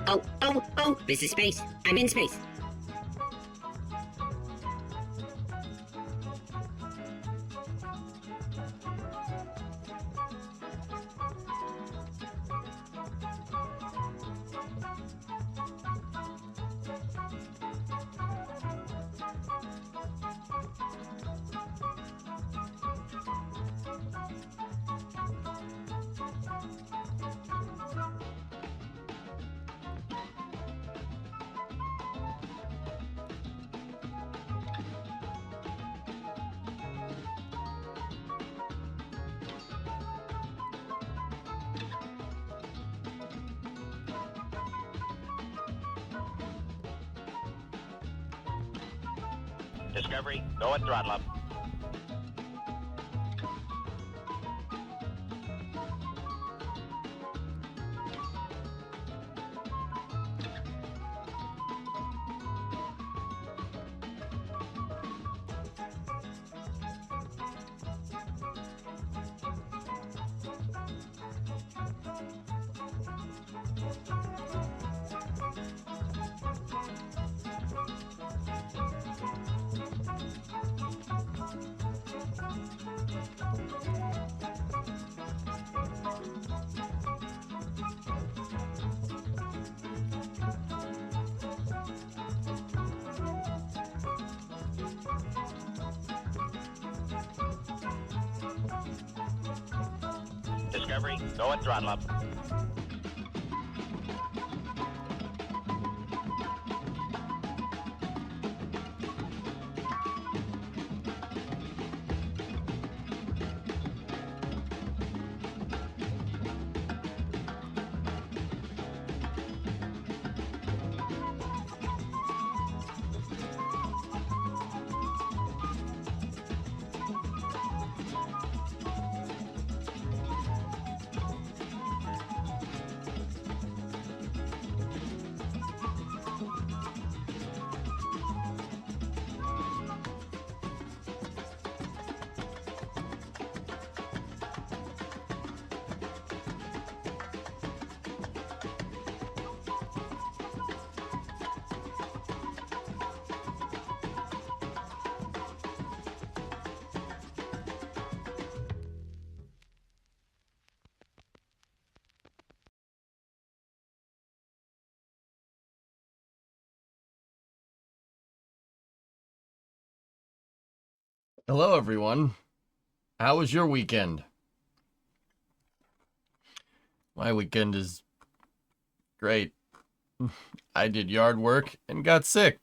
Oh, this is space. I'm in space. Discovery, go at throttle up. Discovery, go at throttle up. Hello, everyone. How was your weekend? My weekend is great. I did yard work and got sick.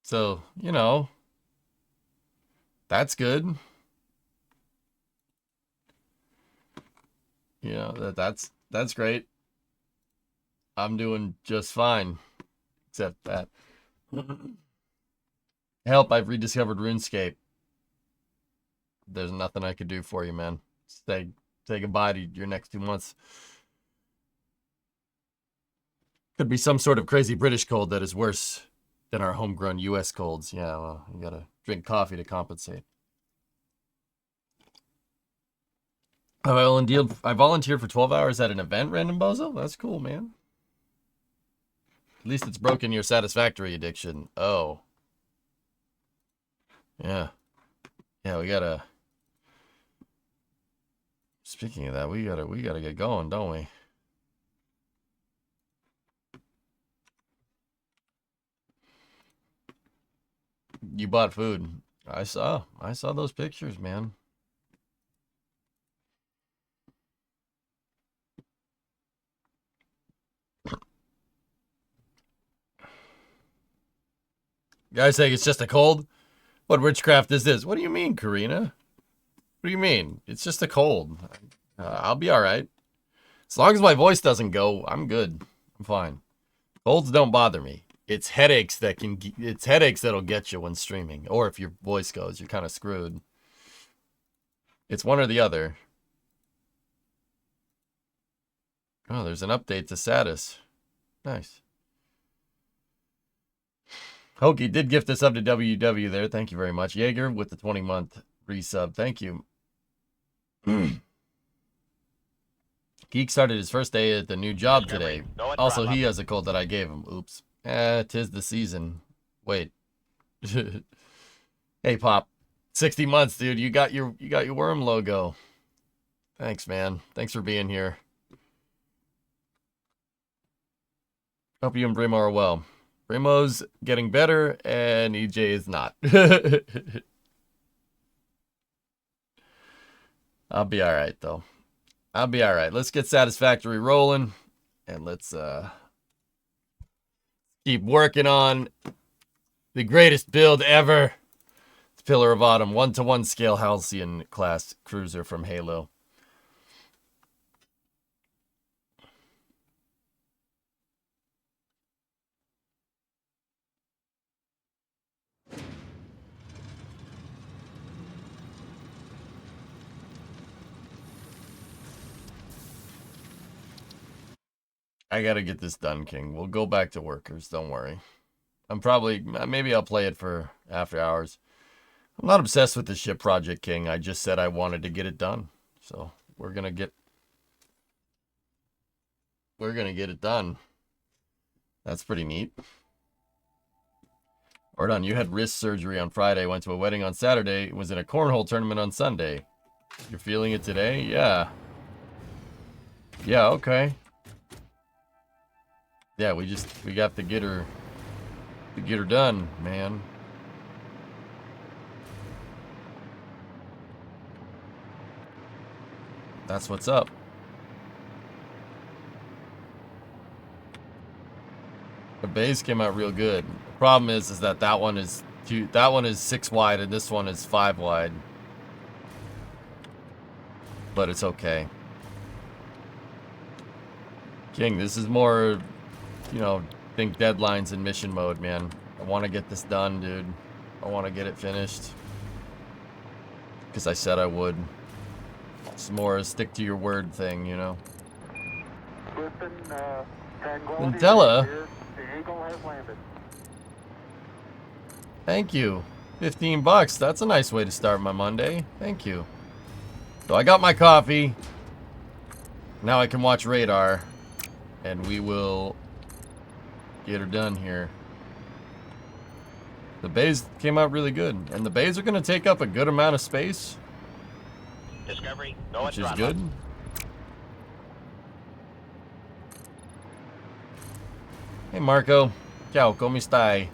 So, that's good. That's great. I'm doing just fine, except that. Help, I've rediscovered RuneScape. There's nothing I could do for you, man. Say goodbye to your next 2 months. Could be some sort of crazy British cold that is worse than our homegrown US colds. Yeah, well, you gotta drink coffee to compensate. I volunteered for 12 hours at an event, Random Bozo? That's cool, man. At least it's broken your Satisfactory addiction. Oh. Yeah. Yeah, we gotta... Speaking of that, we gotta get going, don't we? You bought food. I saw those pictures, man. Guys saying it's just a cold? What witchcraft is this? What do you mean, Karina? What do you mean? It's just a cold. I'll be all right. As long as my voice doesn't go, I'm good. I'm fine. Colds don't bother me. It's headaches that'll get you when streaming. Or if your voice goes, you're kind of screwed. It's one or the other. Oh, there's an update to Satis. Nice. Hokey did gift us up to WW there. Thank you very much. Jaeger with the 20-month resub. Thank you. Geek started his first day at the new job Discovery, today. go at Also, throttle he up. has a cold that I gave him. Oops. 'Tis the season. Wait. Hey, Pop. 60 months, dude. You got your worm logo. Thanks, man. Thanks for being here. Hope you and Brimo are well. Brimo's getting better, and EJ is not. I'll be all right, though. I'll be all right. Let's get Satisfactory rolling, and let's keep working on the greatest build ever. It's Pillar of Autumn, 1-to-1 scale Halcyon class cruiser from Halo. I gotta get this done, King. We'll go back to workers. Don't worry. Maybe I'll play it for after hours. I'm not obsessed with the ship project, King. I just said I wanted to get it done. So we're gonna get it done. That's pretty neat. Ordon, you had wrist surgery on Friday, went to a wedding on Saturday, was in a cornhole tournament on Sunday. You're feeling it today? Yeah. Yeah, okay. Yeah, we got to get her done, man. That's what's up. The base came out real good. The problem is that one is 6 wide and this one is 5 wide. But it's okay. King, this is more, think deadlines and mission mode, man. I want to get this done, dude. I want to get it finished. Because I said I would. It's more a stick to your word thing, Mandela. Thank you. $15. That's a nice way to start my Monday. Thank you. So I got my coffee. Now I can watch Radar. And we will get her done here. The bays came out really good. And the bays are going to take up a good amount of space. Discovery, go Which at is throttle good. Hey Marco. Ciao, come stai?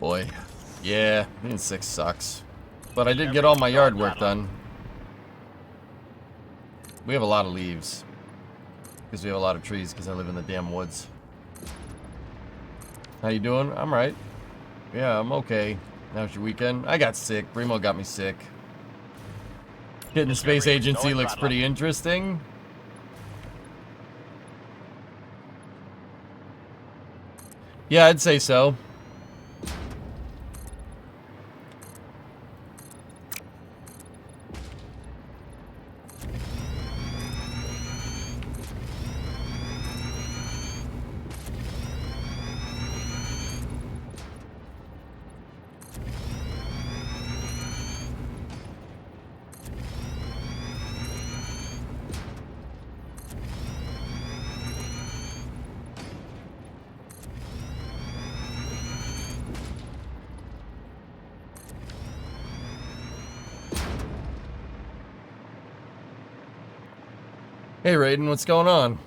Boy. Yeah, being 6 sucks. But I did get all my yard work done. We have a lot of leaves. Because we have a lot of trees because I live in the damn woods. How you doing? I'm right. Yeah, I'm okay. How's your weekend? I got sick. Brimo got me sick. Hitting the space agency looks pretty interesting. Yeah, I'd say so. Hey Raiden, what's going on?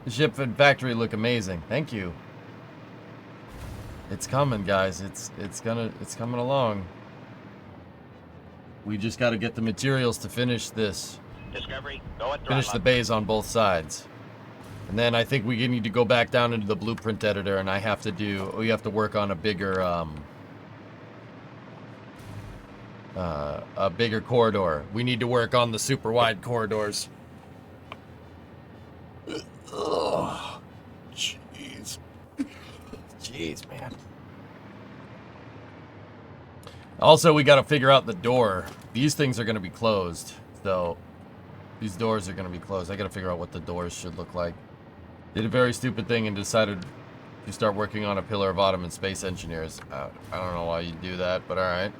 The ship and factory look amazing. Thank you. It's coming, guys. It's coming along. We just got to get the materials to finish this. Discovery, go at Finish throttle the up. bays on both sides. And then I think we need to go back down into the blueprint editor and we have to work on a bigger corridor. We need to work on the super wide corridors. Ugh. Jeez, man. Also, we got to figure out the door. These things are going to be closed. So, these doors are going to be closed. I got to figure out what the doors should look like. Did a very stupid thing and decided You start working on a Pillar of Autumn and Space Engineers. I don't know why you do that, but alright.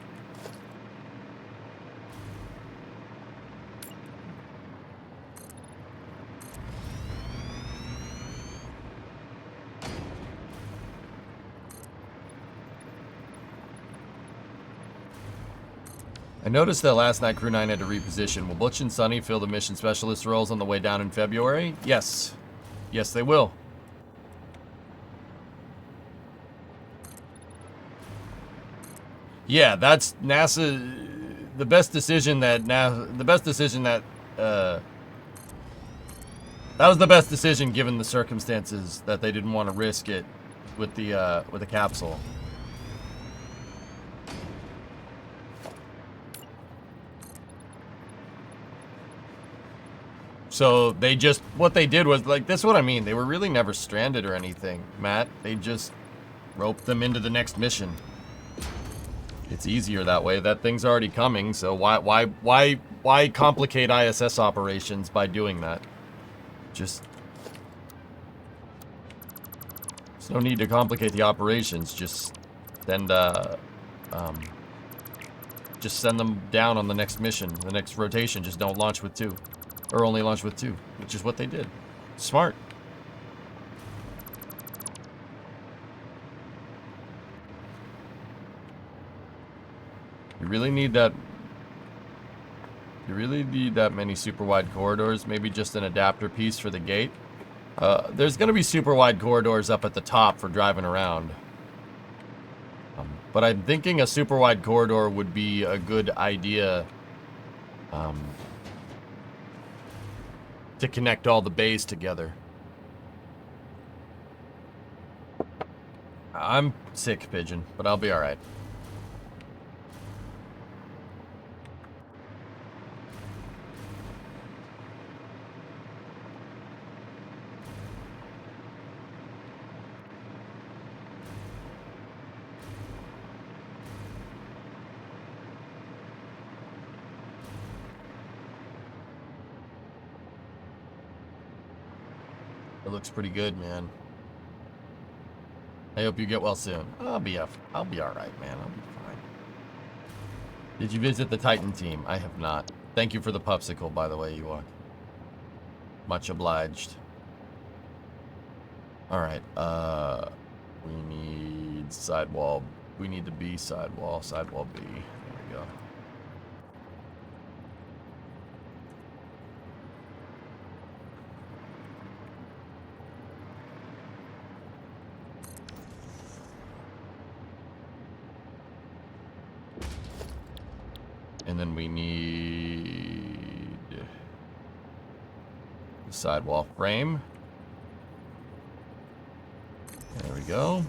I noticed that last night Crew 9 had to reposition. Will Butch and Sonny fill the mission specialist roles on the way down in February? Yes. Yes, they will. Yeah, that's NASA. The best decision that that was the best decision given the circumstances that they didn't want to risk it with the capsule. So they just, what they did was, like, that's what I mean. They were really never stranded or anything, Matt. They just roped them into the next mission. It's easier that way. That thing's already coming, so why complicate ISS operations by doing that? Just, there's no need to complicate the operations. Just send them down on the next mission, the next rotation. Just don't launch with 2. Or only launch with 2, which is what they did. Smart. You really need that. You really need that many super wide corridors. Maybe just an adapter piece for the gate. There's going to be super wide corridors up at the top for driving around. But I'm thinking a super wide corridor would be a good idea. To connect all the bays together. I'm sick, Pigeon, but I'll be alright. It looks pretty good, man. I hope you get well soon. I'll be alright, man. I'll be fine. Did you visit the Titan team? I have not. Thank you for the popsicle, by the way, Ewok. Much obliged. Alright, we need sidewall. We need to be sidewall B. There we go. And then we need the sidewall frame. There we go.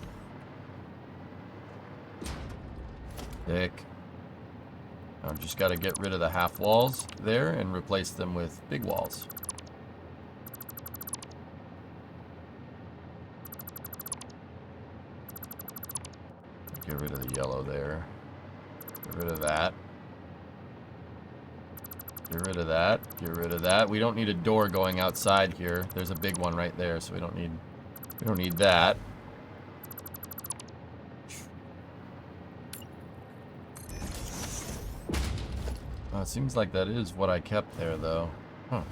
Thick. Now just got to get rid of the half walls there and replace them with big walls. Get rid of the yellow there. Get rid of that. Get rid of that. Get rid of that. We don't need a door going outside here. There's a big one right there, so we don't need that. Oh, it seems like that is what I kept there, though. Huh.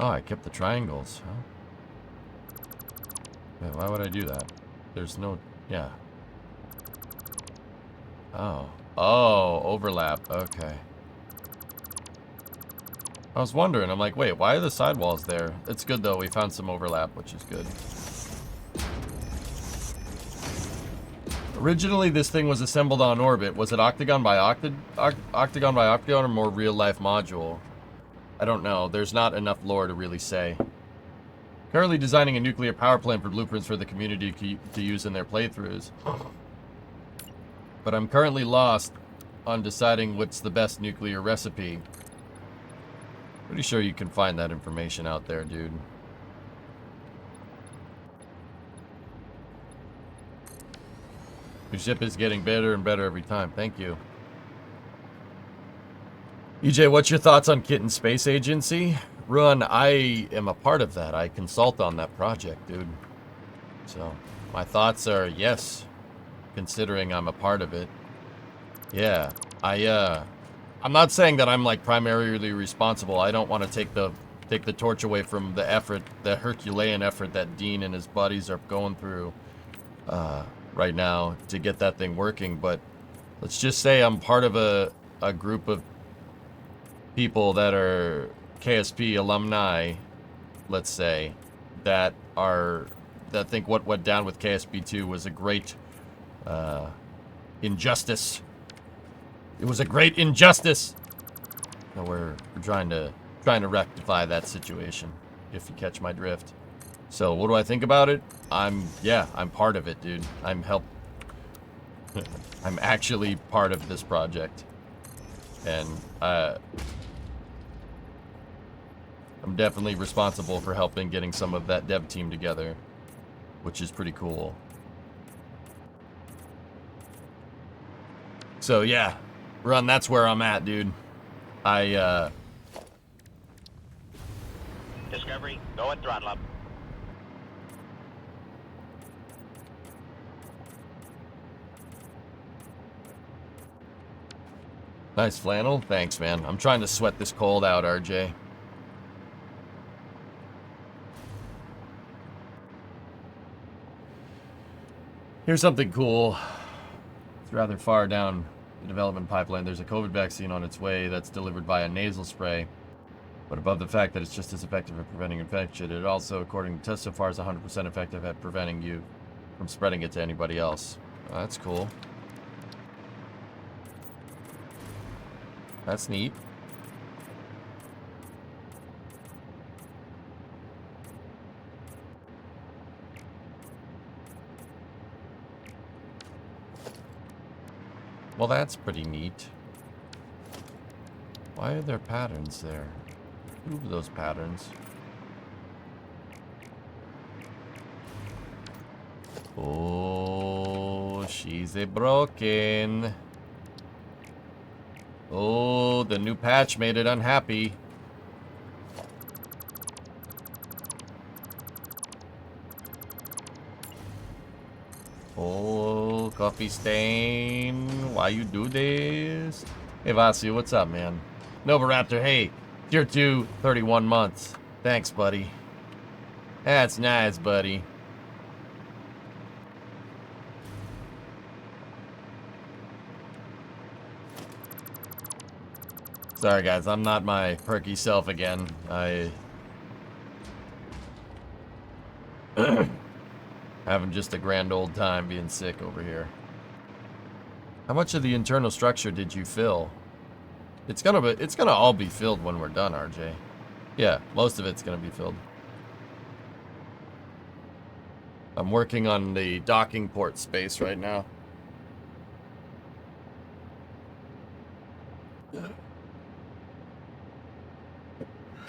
Oh, I kept the triangles, huh? Wait, why would I do that? There's no... yeah. Oh. Oh, overlap. Okay. I was wondering. I'm like, wait, why are the sidewalls there? It's good, though. We found some overlap, which is good. Originally, this thing was assembled on orbit. Was it octagon by octagon by octagon or more real-life module? I don't know. There's not enough lore to really say. Currently designing a nuclear power plant for blueprints for the community to use in their playthroughs. But I'm currently lost on deciding what's the best nuclear recipe. Pretty sure you can find that information out there, dude. Your ship is getting better and better every time. Thank you. EJ, what's your thoughts on Kitten Space Agency? Run, I am a part of that. I consult on that project, dude. So, my thoughts are yes, considering I'm a part of it. Yeah, I'm not saying that I'm like primarily responsible. I don't want to take the torch away from the effort, the Herculean effort that Dean and his buddies are going through right now to get that thing working. But let's just say I'm part of a group of people that are KSP alumni, let's say, that think what went down with KSP2 was a great injustice. It was a great injustice. So we're trying to rectify that situation, if you catch my drift. So what do I think about it? I'm part of it, dude. I'm actually part of this project. And I'm definitely responsible for helping getting some of that dev team together, which is pretty cool. So yeah, Run, that's where I'm at, dude. Discovery, go and throttle up. Nice flannel. Thanks, man. I'm trying to sweat this cold out, RJ. Here's something cool. It's rather far down the development pipeline. There's a COVID vaccine on its way that's delivered by a nasal spray. But above the fact that it's just as effective at preventing infection, it also, according to tests so far, is 100% effective at preventing you from spreading it to anybody else. Oh, that's cool. That's neat. Well, that's pretty neat. Why are there patterns there? Move those patterns. Oh, she's a broken. Oh, the new patch made it unhappy. Oh, coffee stain. Why you do this? Hey, Vasu, what's up, man? Novaraptor, hey. Tier 2, 31 months. Thanks, buddy. That's nice, buddy. Sorry, guys. I'm not my perky self again. Having just a grand old time being sick over here. How much of the internal structure did you fill? It's gonna all be filled when we're done, RJ. Yeah, most of it's gonna be filled. I'm working on the docking port space right now.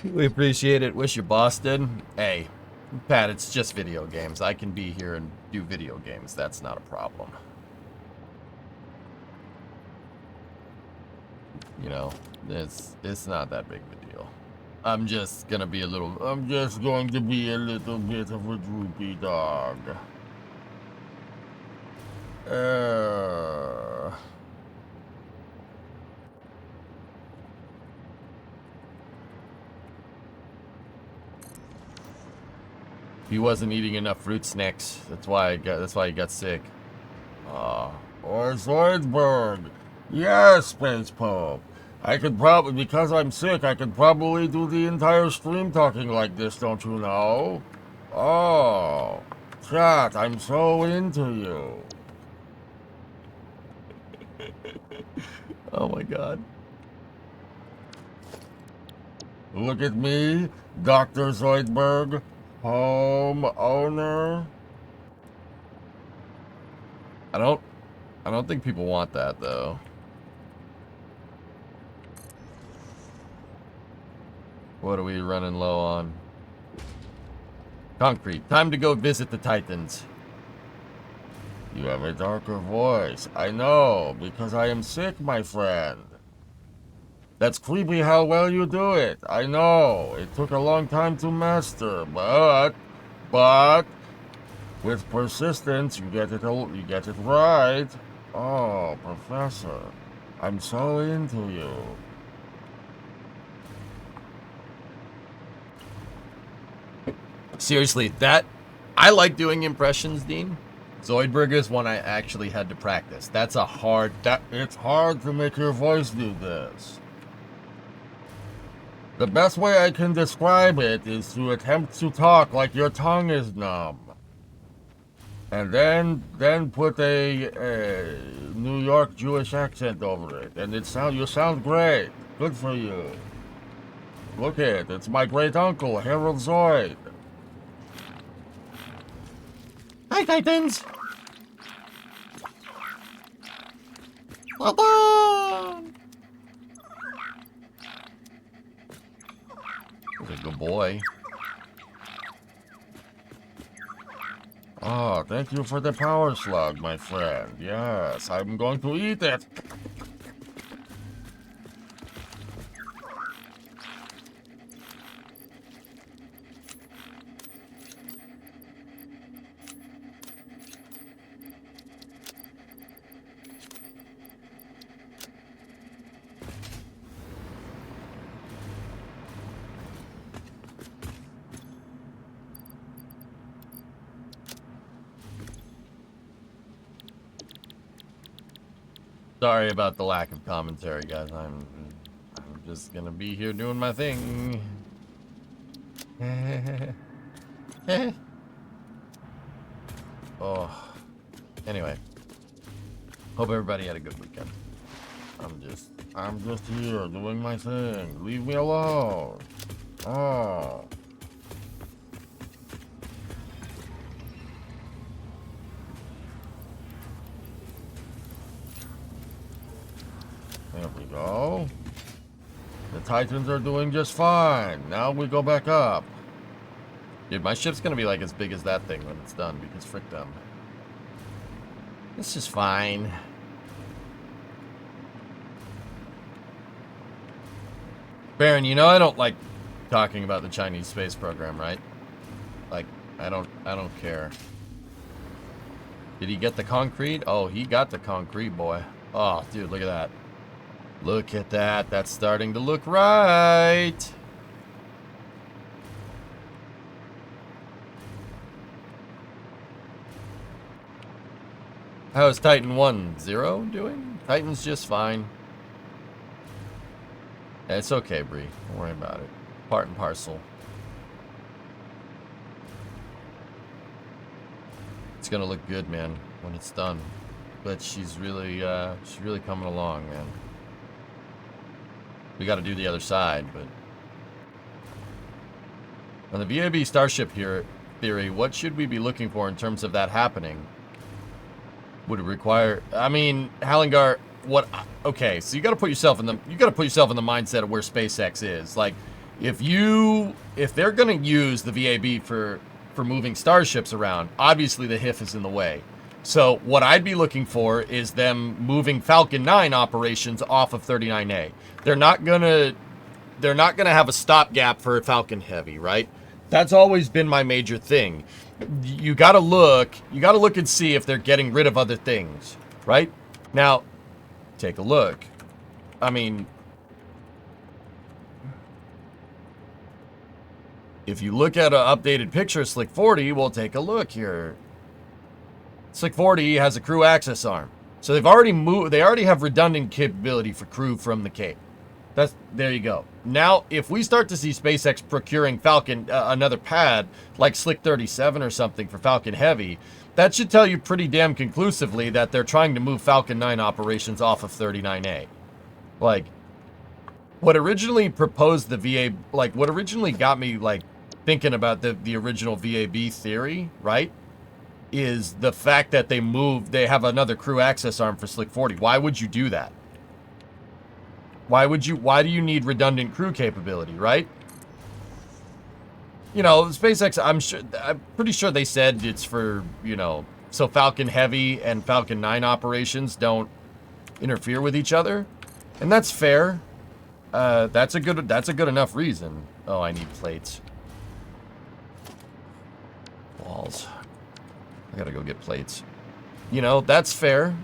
We appreciate it. Wish your boss did. Hey, Pat, it's just video games. I can be here and do video games. That's not a problem. You know, it's not that big of a deal. I'm just going to be a little bit of a droopy dog. He wasn't eating enough fruit snacks. That's why he got sick. Or Zoidberg. Yes, Space Pope. I could probably, because I'm sick, I could probably do the entire stream talking like this, don't you know? Oh, chat, I'm so into you. Oh my god. Look at me, Dr. Zoidberg. Homeowner. I don't think people want that though. What are we running low on? Concrete. Time to go visit the Titans. You have a darker voice. I know, because I am sick, my friend. That's creepy how well you do it. I know. It took a long time to master, but with persistence, you get it right. Oh, Professor, I'm so into you. Seriously, I like doing impressions, Dean. Zoidberg is one I actually had to practice. It's hard to make your voice do this. The best way I can describe it is to attempt to talk like your tongue is numb. And then put a New York Jewish accent over it. And you sound great. Good for you. Look it, it's my great uncle, Harold Zoid. Hi, Titans! He's a good boy. Oh, thank you for the power slug, my friend. Yes, I'm going to eat it. Sorry about the lack of commentary, guys. I'm just gonna be here doing my thing. Oh. Anyway. Hope everybody had a good weekend. I'm just here doing my thing. Leave me alone. Oh. There we go. The Titans are doing just fine. Now we go back up. Dude, my ship's gonna be like as big as that thing when it's done, because frick them. This is fine. Baron, you know I don't like talking about the Chinese space program, right? Like, I don't care. Did he get the concrete? Oh, he got the concrete, boy. Oh, dude, look at that. Look at that. That's starting to look right. How is Titan 1-0 doing? Titan's just fine. It's okay, Bree. Don't worry about it. Part and parcel. It's gonna look good, man, when it's done. But she's really coming along, man. We got to do the other side, but on the VAB Starship here theory, what should we be looking for in terms of that happening? Would it require? I mean, Hallingar, what? Okay, so you got to put yourself in the mindset of where SpaceX is. Like, if they're gonna use the VAB for moving starships around, obviously the HIF is in the way. So what I'd be looking for is them moving Falcon 9 operations off of 39A. They're not gonna have a stopgap for Falcon Heavy, right? That's always been my major thing. You gotta look and see if they're getting rid of other things, right? Now, take a look. I mean, if you look at an updated picture of Slick 40, we'll take a look here. Slick 40 has a crew access arm. So they already have redundant capability for crew from the Cape. There you go. Now, if we start to see SpaceX procuring Falcon, another pad, like Slick 37 or something for Falcon Heavy, that should tell you pretty damn conclusively that they're trying to move Falcon 9 operations off of 39A. Like, what originally proposed the VA, like, what originally got me, like, thinking about the original VAB theory, right, is the fact that they have another crew access arm for Slick 40. Why would you do that? Why do you need redundant crew capability, right? you know, SpaceX, I'm pretty sure they said it's for, you know, so Falcon Heavy and Falcon 9 operations don't interfere with each other. And that's fair. That's a good enough reason. Oh, I need plates. Walls. I gotta go get plates. You know, that's fair.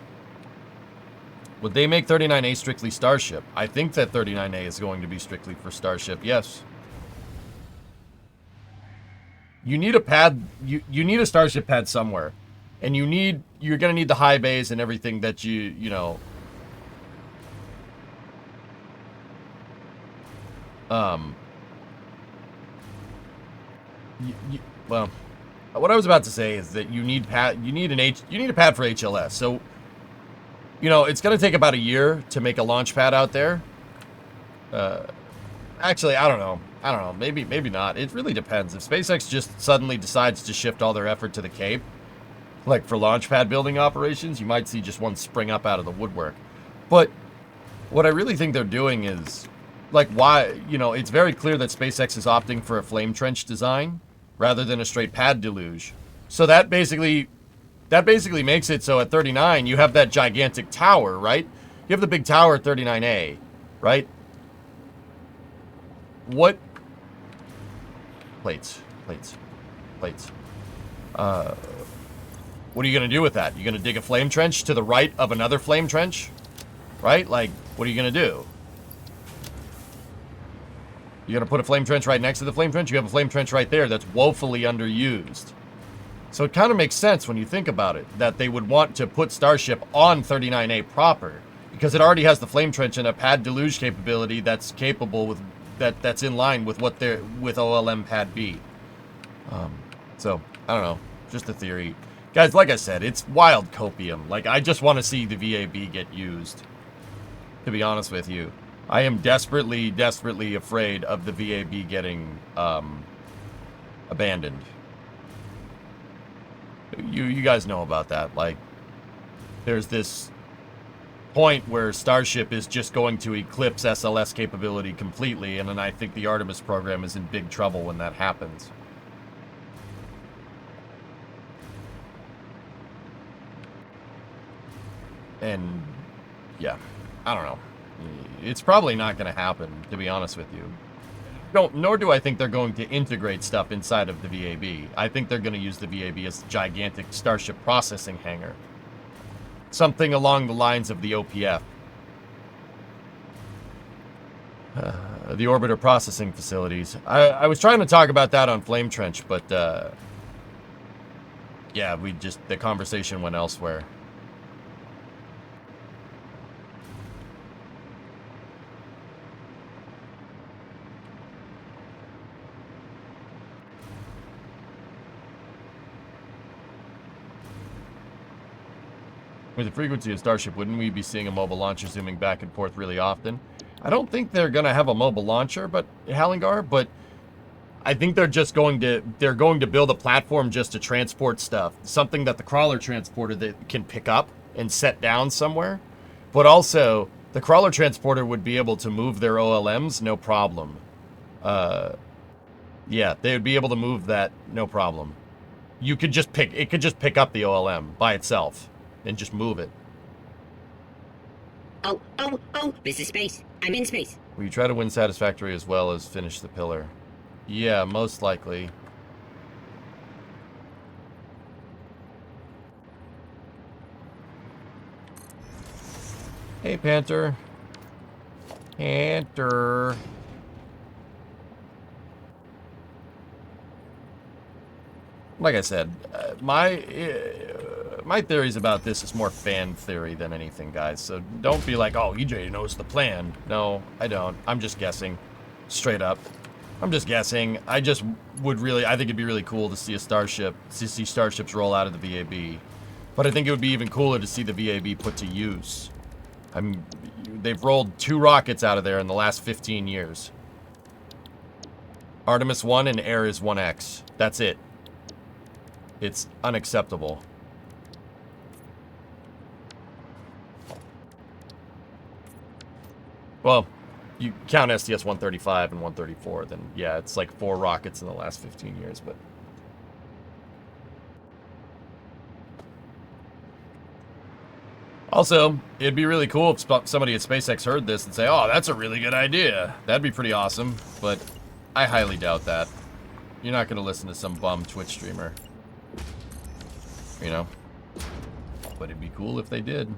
Would they make 39A strictly Starship? I think that 39A is going to be strictly for Starship, yes. You need a pad, you need a Starship pad somewhere. And you're gonna need the high bays and everything that you know. Well, what I was about to say is that you need a pad for HLS. So, you know, it's going to take about a year to make a launch pad out there. Actually, I don't know. Maybe not. It really depends. If SpaceX just suddenly decides to shift all their effort to the Cape, like for launch pad building operations, you might see just one spring up out of the woodwork. But what I really think they're doing is, like, why, you know, it's very clear that SpaceX is opting for a flame trench design rather than a straight pad deluge. So that basically makes it so at 39 you have that gigantic tower, right? You have the big tower at 39A, right? What? Plates. What are you going to do with that? You're going to dig a flame trench to the right of another flame trench? Right? Like, what are you going to do? You're going to put a flame trench right next to the flame trench? You have a flame trench right there that's woefully underused. So it kind of makes sense when you think about it, that they would want to put Starship on 39A proper, because it already has the flame trench and a pad deluge capability that's capable with, that's in line with what they're, with OLM pad B. So, I don't know. Just a theory. Guys, like I said, it's wild copium. Like, I just want to see the VAB get used, to be honest with you. I am desperately afraid of the VAB getting abandoned. You guys know about that. Like, there's this point where Starship is just going to eclipse SLS capability completely, and then I think the Artemis program is in big trouble when that happens. And yeah, I don't know. It's probably not going to happen, to be honest with you. Nor do I think they're going to integrate stuff inside of the VAB. I think they're going to use the VAB as a gigantic Starship processing hangar. Something along the lines of the OPF. The orbiter processing facilities. I was trying to talk about that on Flame Trench, but yeah, the conversation went elsewhere. With the frequency of Starship, wouldn't we be seeing a mobile launcher zooming back and forth really often? I don't think they're going to have a mobile launcher, but Halingar, but I think they're going to build a platform just to transport stuff. Something that the crawler transporter that can pick up and set down somewhere. But also, the crawler transporter would be able to move their OLMs, no problem. Yeah, they would be able to move that, no problem. It could just pick up the OLM by itself and just move it. Oh, this is space. I'm in space. Will you try to win Satisfactory as well as finish the pillar? Yeah, most likely. Hey, Panther. Panther. Like I said, my theories about this is more fan theory than anything, guys. So don't be like, oh, EJ knows the plan. No, I don't. I'm just guessing. Straight up. I'm just guessing. I think it'd be really cool to see starships roll out of the VAB. But I think it would be even cooler to see the VAB put to use. They've rolled 2 rockets out of there in the last 15 years. Artemis 1 and Ares 1X. That's it. It's unacceptable. Well, you count STS-135 and 134, then yeah, it's like 4 rockets in the last 15 years, but... Also, it'd be really cool if somebody at SpaceX heard this and say, oh, that's a really good idea. That'd be pretty awesome, but I highly doubt that. You're not going to listen to some bum Twitch streamer. You know? But it'd be cool if they did.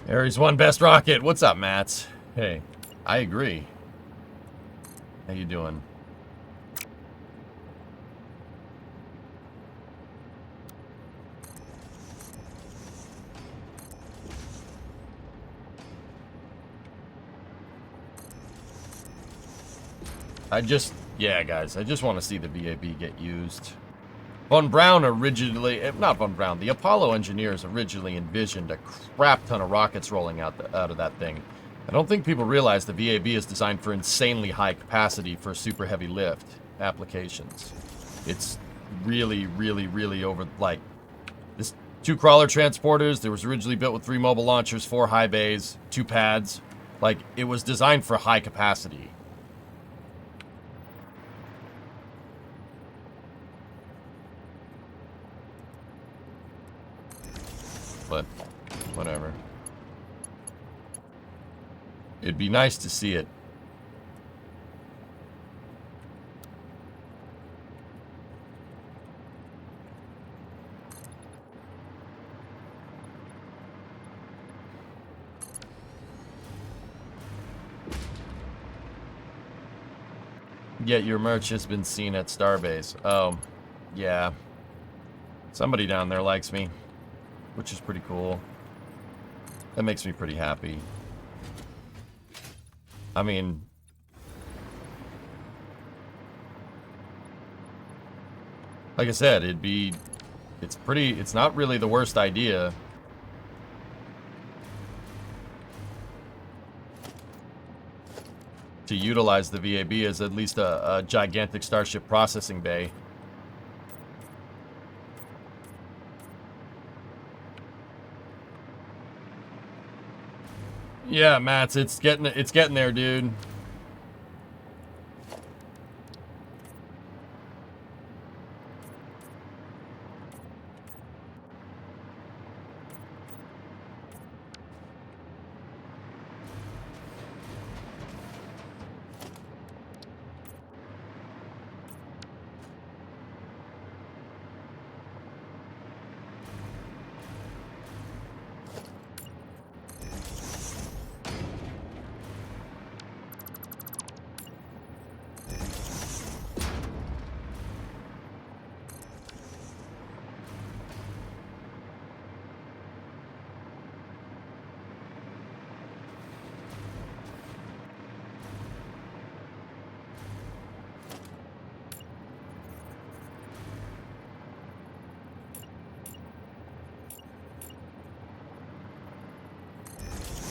Ares 1 best rocket. What's up, Mats? Hey, I agree. How you doing? Yeah, guys, I just want to see the VAB get used. Von Braun originally, not Von Braun, the Apollo engineers originally envisioned a crap ton of rockets rolling out of that thing. I don't think people realize the VAB is designed for insanely high capacity for super heavy lift applications. It's really, really, really over, like, this 2 crawler transporters, it was originally built with 3 mobile launchers, 4 high bays, 2 pads. Like, it was designed for high capacity. But whatever. It'd be nice to see it. Yet your merch has been seen at Starbase. Oh, yeah. Somebody down there likes me, which is pretty cool. That makes me pretty happy. I mean, like I said, it's not really the worst idea. To utilize the VAB as at least a gigantic Starship processing bay. Yeah, Mats, it's getting there, dude.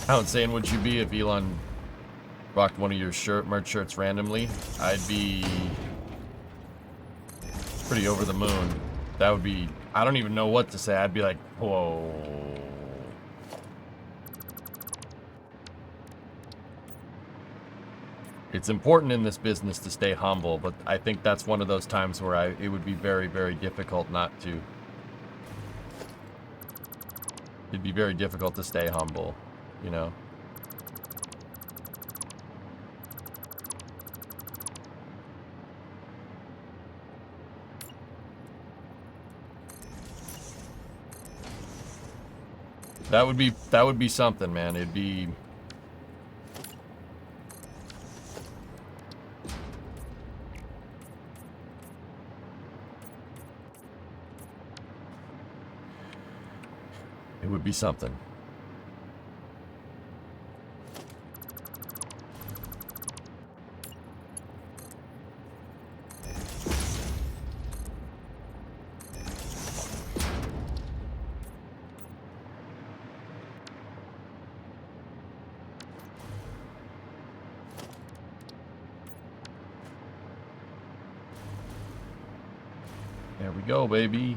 How insane would you be if Elon rocked one of your merch shirts randomly? I'd be pretty over the moon. That would be, I don't even know what to say. I'd be like, whoa. It's important in this business to stay humble, but I think that's one of those times where it would be very, very difficult not to. It'd be very difficult to stay humble, you know? That would be something, man. It'd be something. There we go, baby.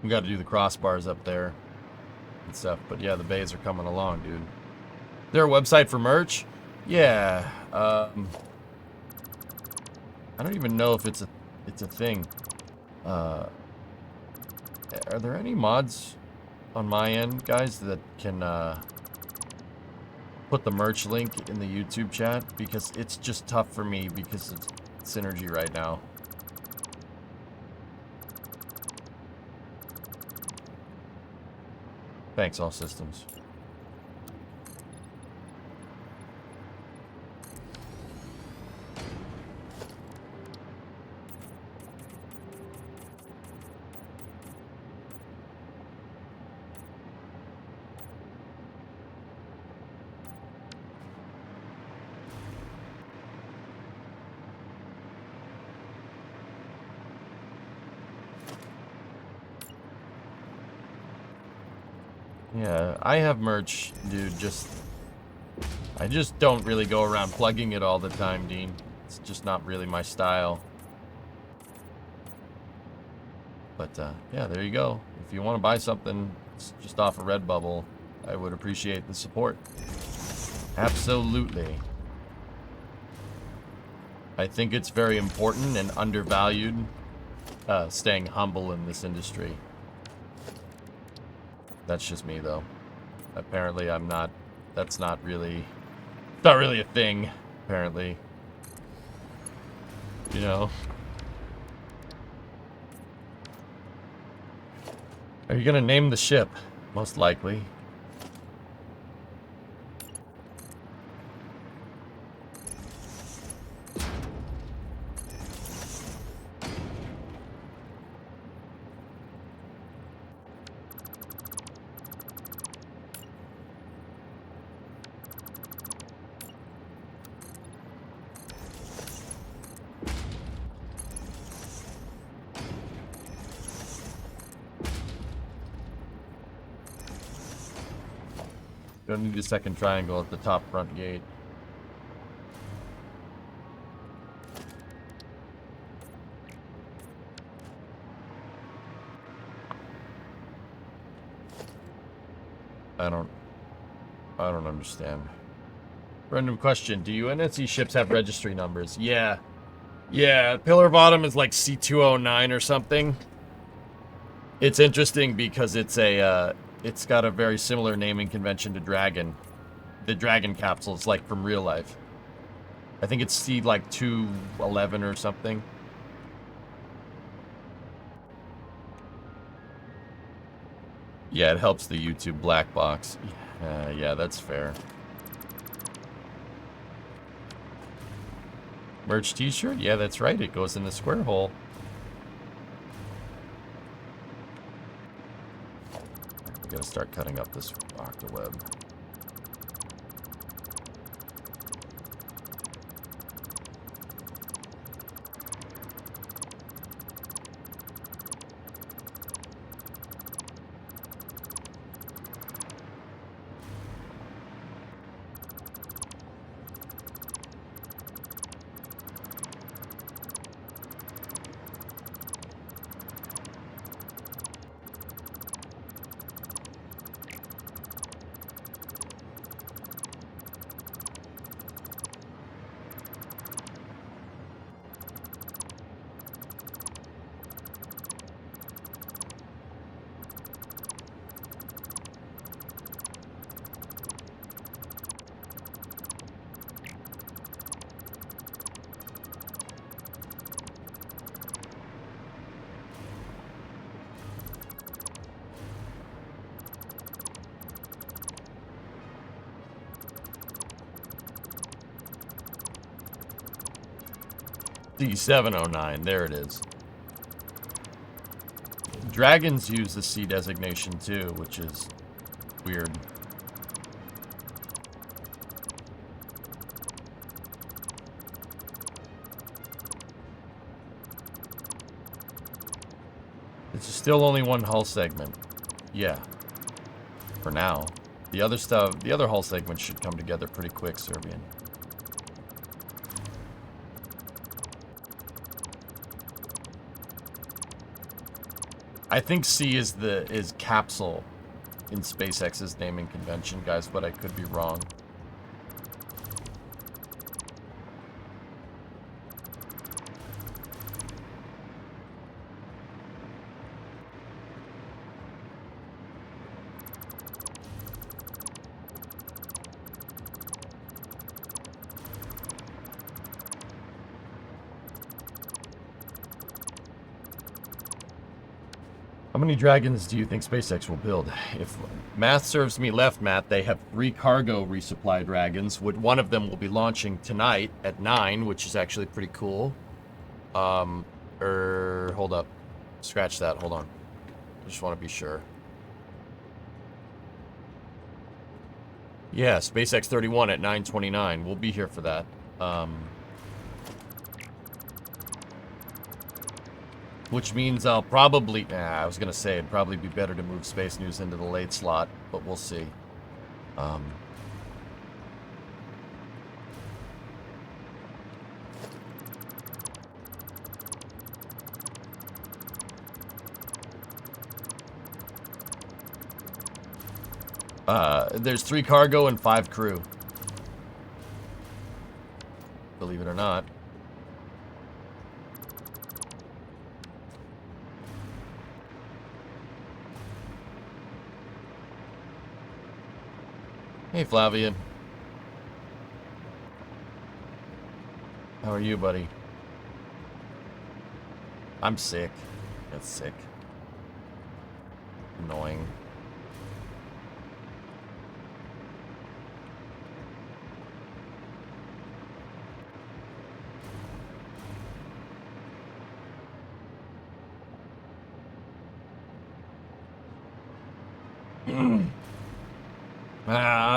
We got to do the crossbars up there and stuff. But yeah, the bays are coming along, dude. Is there a website for merch? Yeah. I don't even know if it's a thing. Are there any mods on my end, guys, that can put the merch link in the YouTube chat? Because it's just tough for me because it's Synergy right now. Thanks, all systems. Yeah, I have merch, dude, I just don't really go around plugging it all the time, Dean. It's just not really my style. But, yeah, there you go. If you want to buy something just off of Redbubble, I would appreciate the support. Absolutely. I think it's very important and undervalued, staying humble in this industry. That's just me, though. Apparently, I'm not... That's not really... Not really a thing, apparently. You know? Are you gonna name the ship? Most likely. Don't need a second triangle at the top front gate. I don't understand. Random question. Do UNSC ships have registry numbers? Yeah. Yeah, Pillar Bottom is like C209 or something. It's interesting because it's got a very similar naming convention to Dragon. The Dragon capsules, like from real life. I think it's C like 211 or something. Yeah, it helps the YouTube black box. Yeah, that's fair. Merch t-shirt? Yeah, that's right. It goes in the square hole. We gotta start cutting up this octaweb. D709, there it is. Dragons use the C designation too, which is weird. It's still only one hull segment. Yeah. For now. The other stuff, the other hull segments should come together pretty quick, Serbian. I think C is capsule in SpaceX's naming convention, guys, but I could be wrong. How many Dragons do you think SpaceX will build? If math serves me left, Matt, they have 3 cargo resupply Dragons. One of them will be launching tonight at 9, which is actually pretty cool. Hold up. Scratch that. Hold on. I just want to be sure. Yeah, SpaceX 31 at 9:29. We'll be here for that. Which means I'll probably... I was going to say it'd probably be better to move Space News into the late slot, but we'll see. There's 3 cargo and 5 crew. Believe it or not. Hey, Flavian. How are you, buddy? I'm sick. That's sick. Annoying.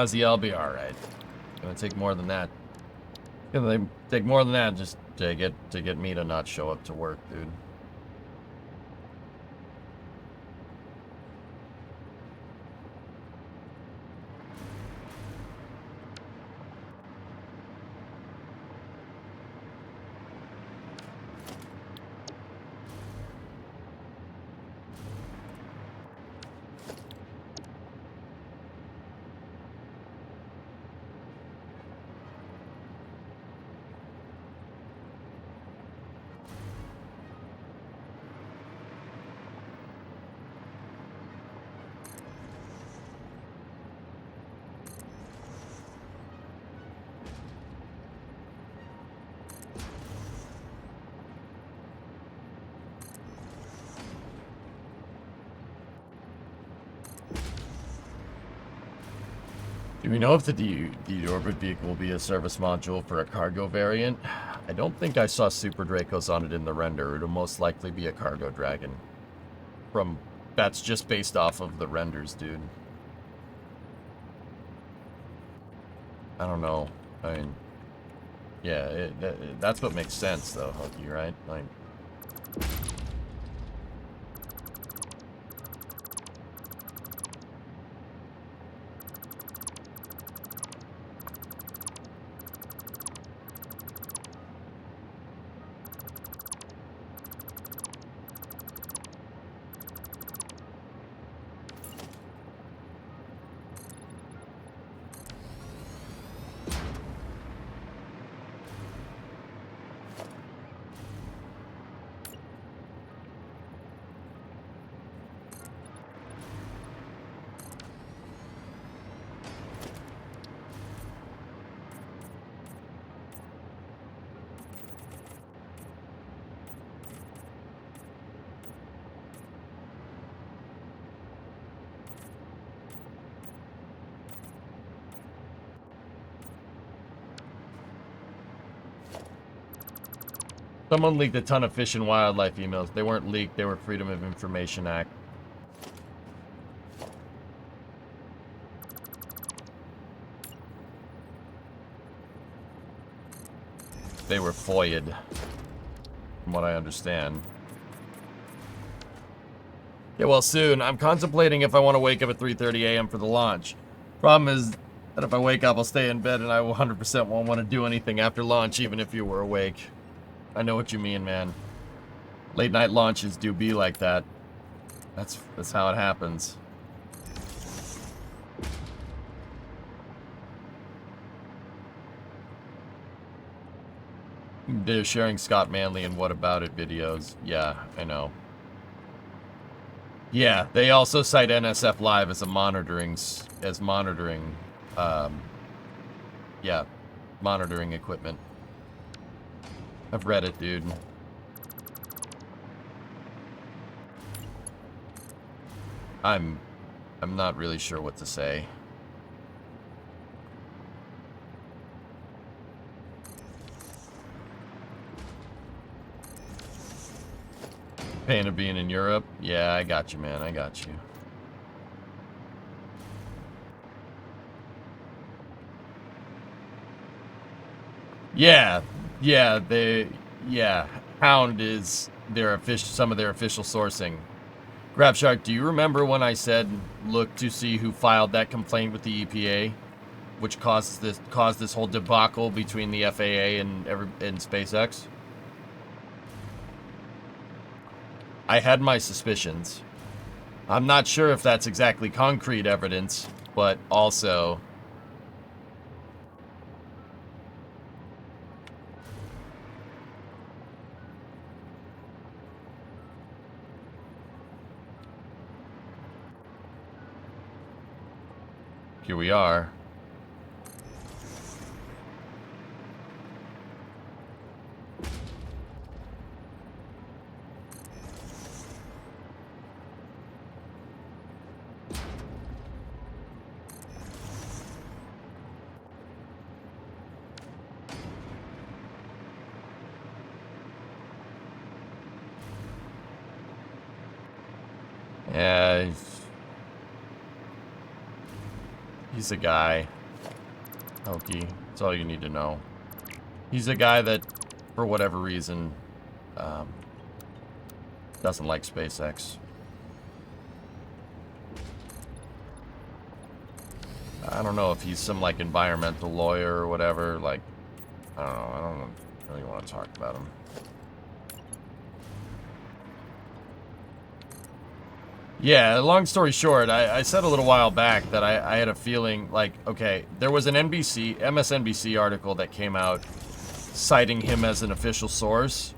Ozzy, I'll be alright. Gonna take more than that. Gonna take more than that just to get me to not show up to work, dude. Do we know if the deorbit vehicle will be a service module for a cargo variant? I don't think I saw Super Dracos on it in the render. It'll most likely be a cargo dragon. That's just based off of the renders, dude. I don't know. I mean, yeah, that's what makes sense, though, Hooky, right? Like. Someone leaked a ton of Fish and Wildlife emails. They weren't leaked. They were Freedom of Information Act. They were FOIA'd, from what I understand. Yeah, well, soon. I'm contemplating if I want to wake up at 3:30 a.m. for the launch. Problem is that if I wake up, I'll stay in bed, and I 100% won't want to do anything after launch, even if you were awake. I know what you mean, man. Late night launches do be like that. That's how it happens. They're sharing Scott Manley and What About It videos. Yeah, I know. Yeah, they also cite NSF Live as a monitoring, yeah, monitoring equipment. I've read it, dude. I'm not really sure what to say. Pain of being in Europe? Yeah, I got you, man. I got you. Yeah, Hound is some of their official sourcing. Grabshark, do you remember when I said look to see who filed that complaint with the EPA, which caused this whole debacle between the FAA and SpaceX? I had my suspicions. I'm not sure if that's exactly concrete evidence, but also... Here we are. Yeah, he's a guy. Hokey. That's all you need to know. He's a guy that, for whatever reason, doesn't like SpaceX. I don't know if he's some, like, environmental lawyer or whatever. Like, I don't know. I don't really want to talk about him. Yeah, long story short, I said a little while back that I had a feeling like, okay, there was an MSNBC article that came out citing him as an official source.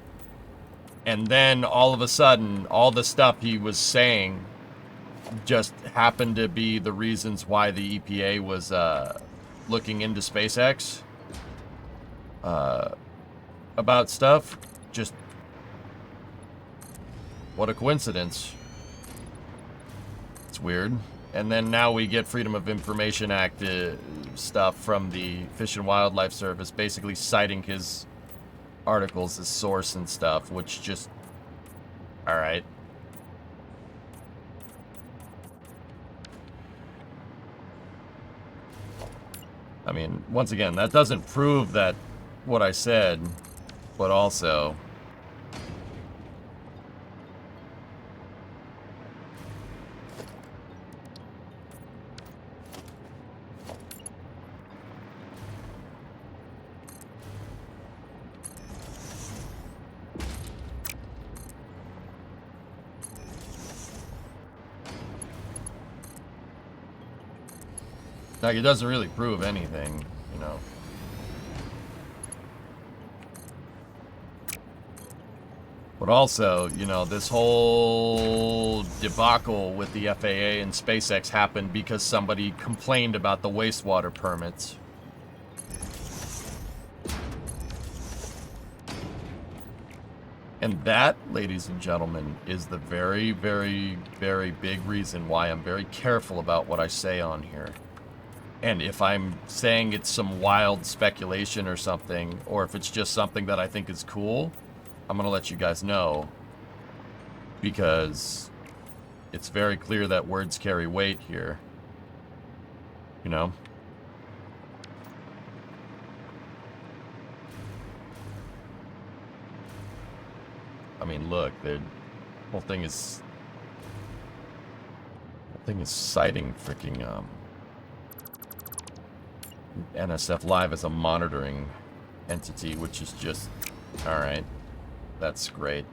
And then all of a sudden, all the stuff he was saying just happened to be the reasons why the EPA was looking into SpaceX about stuff. Just what a coincidence. It's weird. And then now we get Freedom of Information Act stuff from the Fish and Wildlife Service basically citing his articles as source and stuff, which just... Alright. I mean, once again, that doesn't prove that what I said, but also... Like, it doesn't really prove anything, you know. But also, you know, this whole debacle with the FAA and SpaceX happened because somebody complained about the wastewater permits. And that, ladies and gentlemen, is the very, very, very big reason why I'm very careful about what I say on here. And if I'm saying it's some wild speculation or something, or if it's just something that I think is cool, I'm going to let you guys know. Because it's very clear that words carry weight here. You know? I mean, look, the whole thing is Thing is citing freaking NSF Live as a monitoring entity, which is just all right. That's great.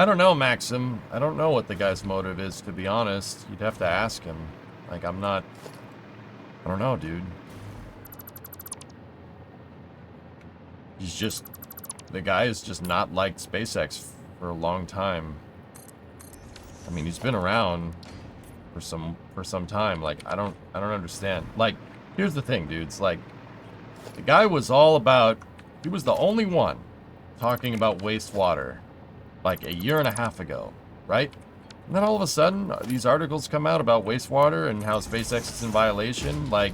I don't know, Maxim. I don't know what the guy's motive is, to be honest. You'd have to ask him. Like, I don't know, dude. The guy has just not liked SpaceX for a long time. I mean, he's been around for some time. Like, I don't understand. Like, here's the thing, dudes. Like, the guy was all about, he was the only one talking about wastewater. Like a year and a half ago, right? And then all of a sudden, these articles come out about wastewater and how SpaceX is in violation, like,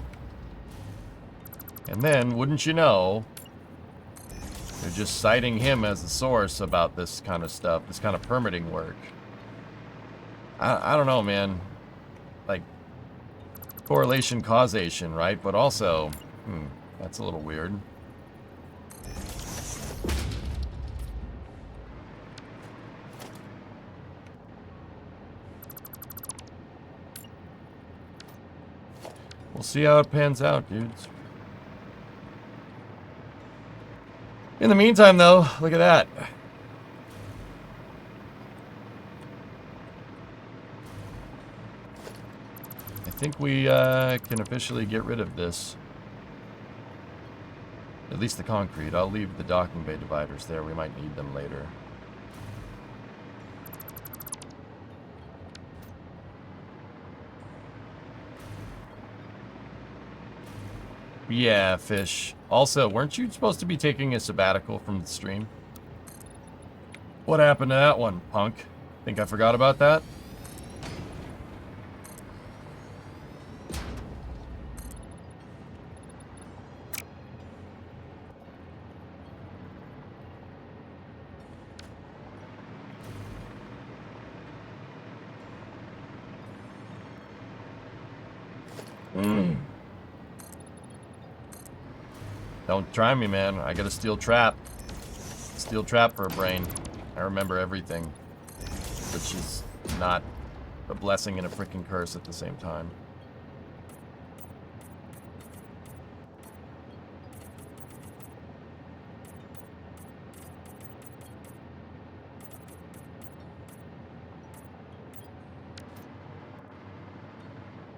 and then, wouldn't you know, they're just citing him as a source about this kind of stuff, this kind of permitting work. I don't know, man. Like, correlation, causation, right? But also, that's a little weird. We'll see how it pans out, dudes. In the meantime, though, look at that. I think we can officially get rid of this. At least the concrete. I'll leave the docking bay dividers there. We might need them later. Yeah, Fish. Also, weren't you supposed to be taking a sabbatical from the stream? What happened to that one, punk? Think I forgot about that? Don't try me, man. I got a steel trap. Steel trap for a brain. I remember everything. Which is not a blessing and a freaking curse at the same time.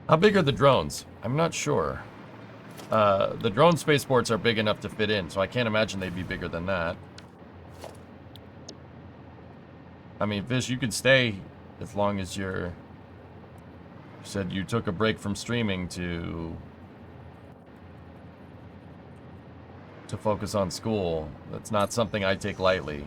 How big are the drones? I'm not sure. The drone spaceports are big enough to fit in, so I can't imagine they'd be bigger than that. I mean, Fish, you could stay as long as you said you took a break from streaming to focus on school. That's not something I take lightly.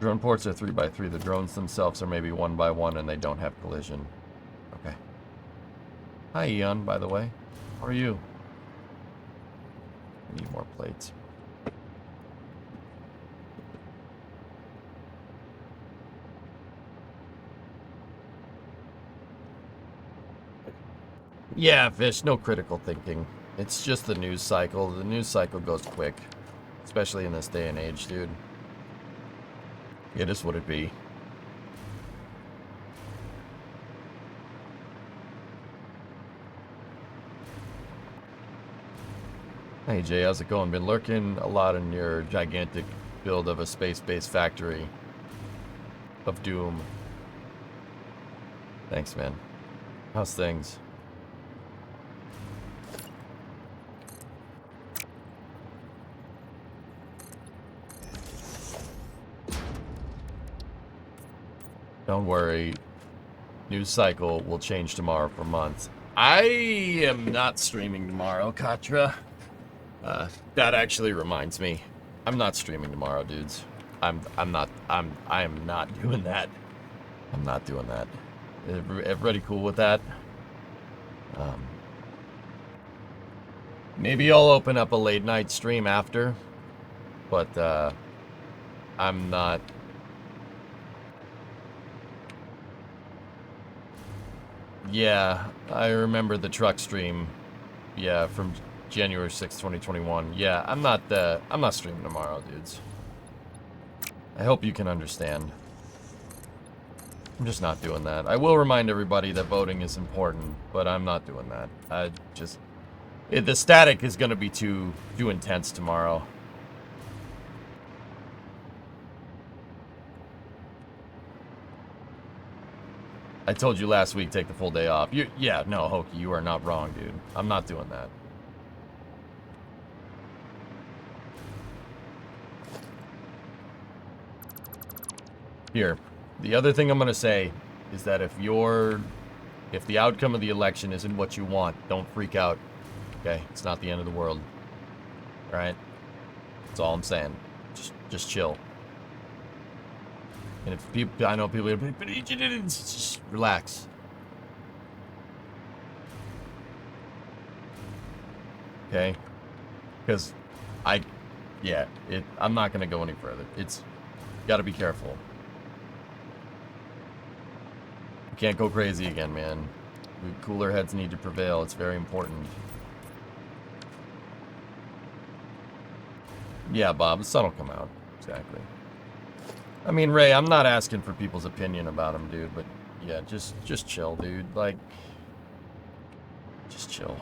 Drone ports are 3x3. The drones themselves are maybe 1x1 and they don't have collision. Okay. Hi, Eon, by the way. How are you? Need more plates. Yeah, Fish, no critical thinking. It's just the news cycle. The news cycle goes quick. Especially in this day and age, dude. It is what it be. Hey Jay, how's it going? Been lurking a lot in your gigantic build of a space-based factory of doom. Thanks, man. How's things? Don't worry. News cycle will change tomorrow for months. I am not streaming tomorrow, Katra. That actually reminds me. I'm not streaming tomorrow, dudes. I am not doing that. I'm not doing that. Everybody cool with that? Maybe I'll open up a late night stream after, but I'm not. Yeah, I remember the truck stream. Yeah, from January 6th, 2021. Yeah, I'm not streaming tomorrow, dudes. I hope you can understand. I'm just not doing that. I will remind everybody that voting is important, but I'm not doing that. The static is going to be too intense tomorrow. I told you last week, take the full day off. Yeah, no, Hokie, you are not wrong, dude. I'm not doing that. Here, the other thing I'm going to say is that if the outcome of the election isn't what you want, don't freak out. Okay? It's not the end of the world. All right? That's all I'm saying. Just chill. And if people, I know people are like, but you didn't, just relax. Okay? Because I'm not going to go any further. It's got to be careful. You can't go crazy again, man. Cooler heads need to prevail. It's very important. Yeah, Bob, the sun will come out. Exactly. I mean, Ray, I'm not asking for people's opinion about him, dude, but yeah, just chill, dude. Like, just chill.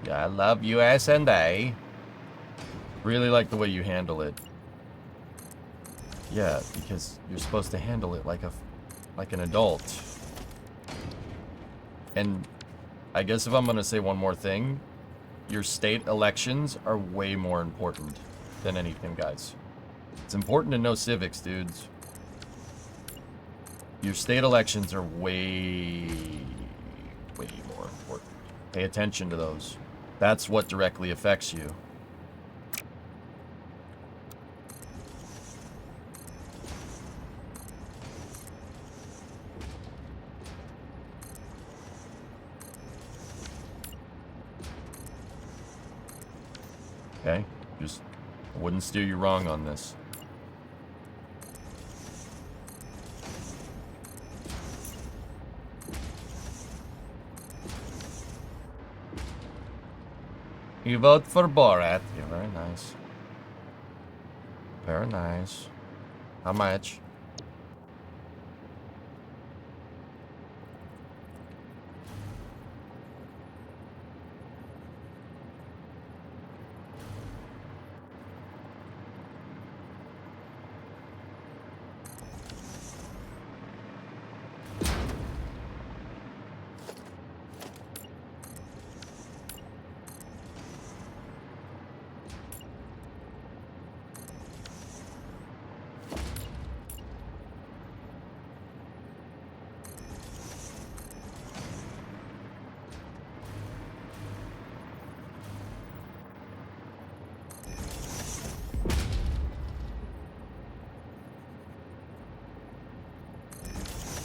Yeah, I love US and A. Really like the way you handle it. Yeah, because you're supposed to handle it like an adult. And I guess if I'm going to say one more thing, your state elections are way more important than anything, guys. It's important to know civics, dudes. Your state elections are way more important. Pay attention to those. That's what directly affects you. Okay? Just, I wouldn't steer you wrong on this. You vote for Borat. Yeah, very nice. Very nice. How much?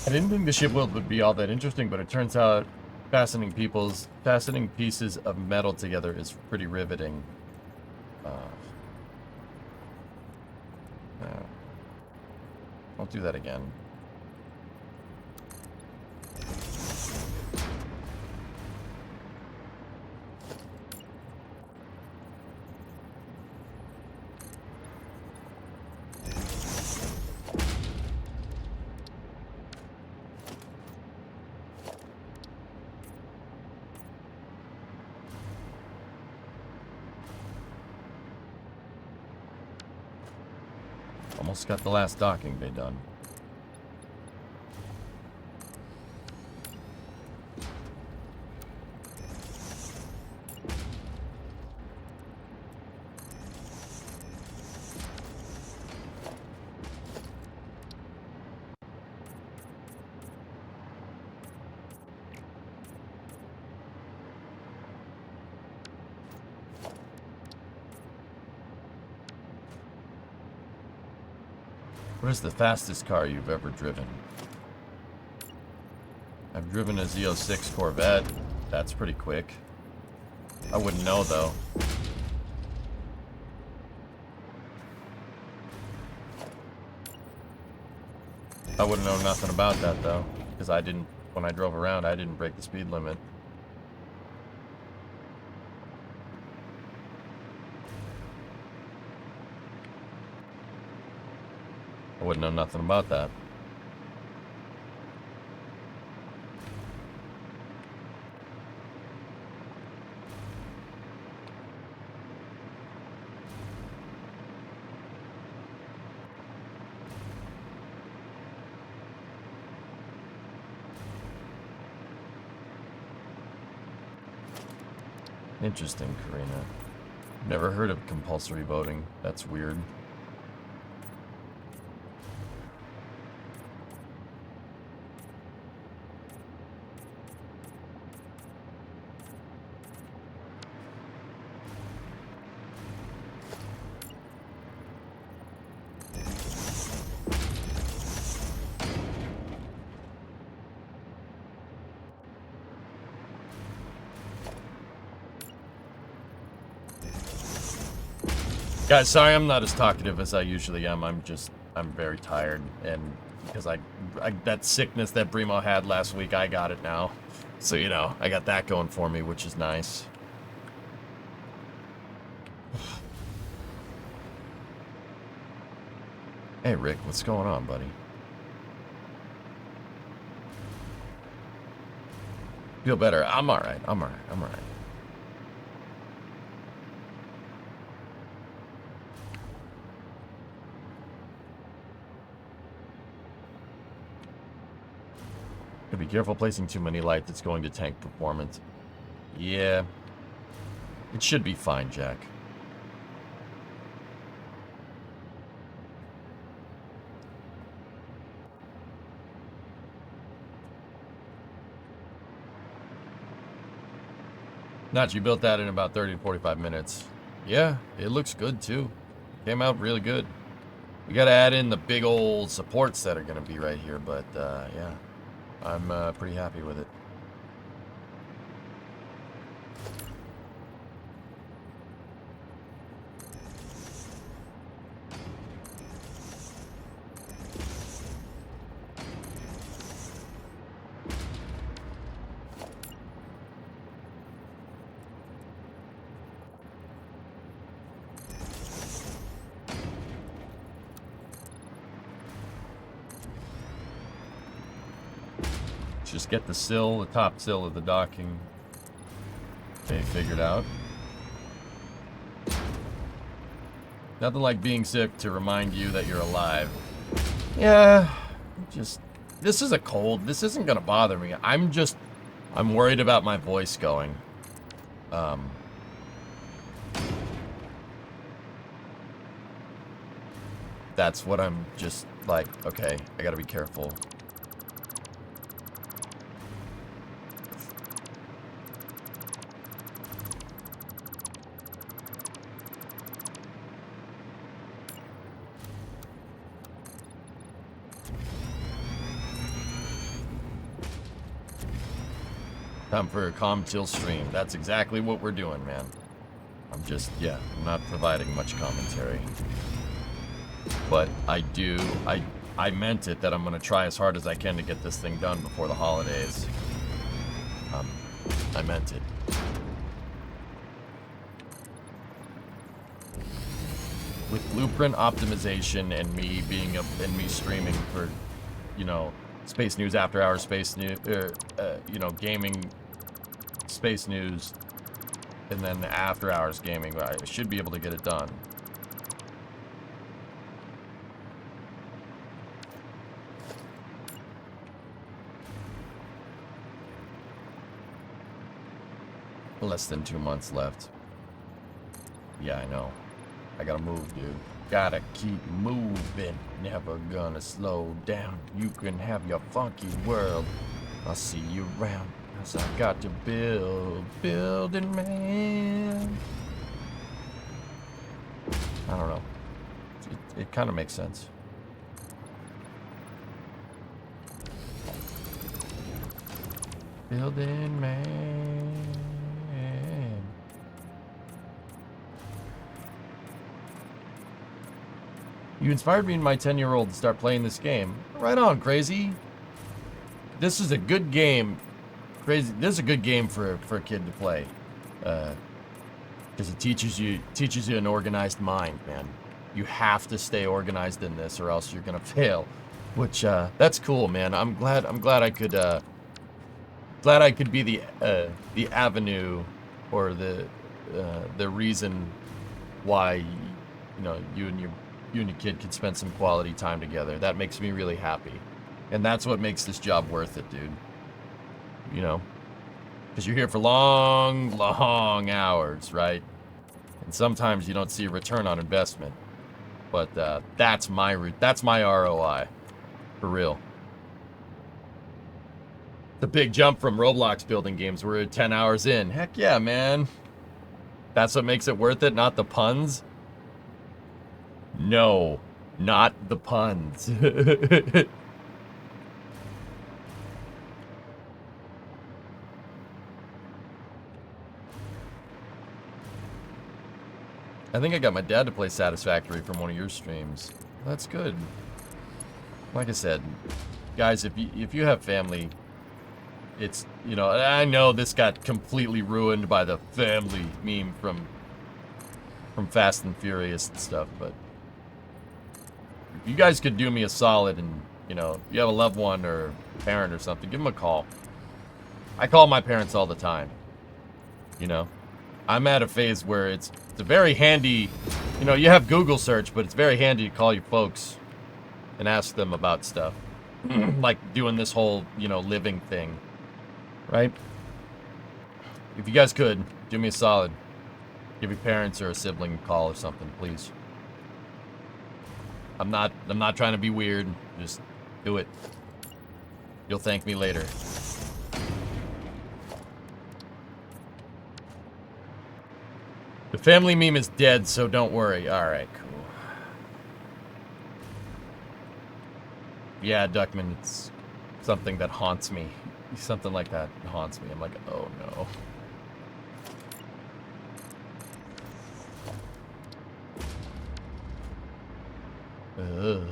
I didn't think the ship world would be all that interesting, but it turns out fastening pieces of metal together is pretty riveting. Don't do that again. Almost got the last docking bay done. What is the fastest car you've ever driven? I've driven a Z06 Corvette. That's pretty quick. I wouldn't know, though. I wouldn't know nothing about that, though. Because I didn't, when I drove around, I didn't break the speed limit. I wouldn't know nothing about that. Interesting, Karina. Never heard of compulsory voting. That's weird. Guys, sorry I'm not as talkative as I usually am. I'm very tired, and because I that sickness that Brimo had last week, I got it now. So, you know, I got that going for me, which is nice. Hey, Rick, what's going on, buddy? Feel better? I'm alright. I'm alright. I'm alright. Be careful placing too many lights. It's going to tank performance. Yeah. It should be fine, Jack. Not you built that in about 30 to 45 minutes. Yeah, it looks good too. Came out really good. We got to add in the big old supports that are going to be right here, but yeah. I'm pretty happy with it. Just get the sill, the top sill of the docking. Okay, figured out. Nothing like being sick to remind you that you're alive. Yeah, this is a cold. This isn't gonna bother me. I'm worried about my voice going. That's what I'm just like, okay, I gotta be careful. Time for a calm, chill stream. That's exactly what we're doing, man. I'm not providing much commentary. But I meant it that I'm going to try as hard as I can to get this thing done before the holidays. I meant it. With blueprint optimization and me streaming for, you know, Space News After Hours, Space News, you know, gaming, Space News, and then the After Hours gaming, I should be able to get it done. Less than 2 months left. Yeah, I know. I gotta move, dude. Gotta keep moving. Never gonna slow down. You can have your funky world. I'll see you around. Cause I got to building man. I don't know. It kind of makes sense. Building man. You inspired me and my 10-year-old to start playing this game. Right on, Crazy. This is a good game. Crazy. This is a good game for a kid to play. Because it teaches you an organized mind, man. You have to stay organized in this, or else you're gonna fail. Which that's cool, man. I'm glad I could be the avenue or the reason why you and your kid could spend some quality time together. That makes me really happy, and that's what makes this job worth it, dude. You know, because you're here for long hours, right? And sometimes you don't see a return on investment, but that's my ROI, for real. The big jump from Roblox building games. We're 10 hours in. Heck yeah, man. That's what makes it worth it, not the puns. No, not the puns. I think I got my dad to play Satisfactory from one of your streams. That's good. Like I said, guys, if you have family, it's, I know this got completely ruined by the family meme from Fast and Furious and stuff, but if you guys could do me a solid and, if you have a loved one or parent or something, give them a call. I call my parents all the time. I'm at a phase where it's a very handy, you have Google search, but it's very handy to call your folks and ask them about stuff. Like doing this whole, living thing. Right? If you guys could, do me a solid. Give your parents or a sibling a call or something, please. I'm not trying to be weird. Just do it. You'll thank me later. The family meme is dead, so don't worry. Alright, cool. Yeah, Duckman, it's something that haunts me. Something like that haunts me. I'm like, oh no. Ugh.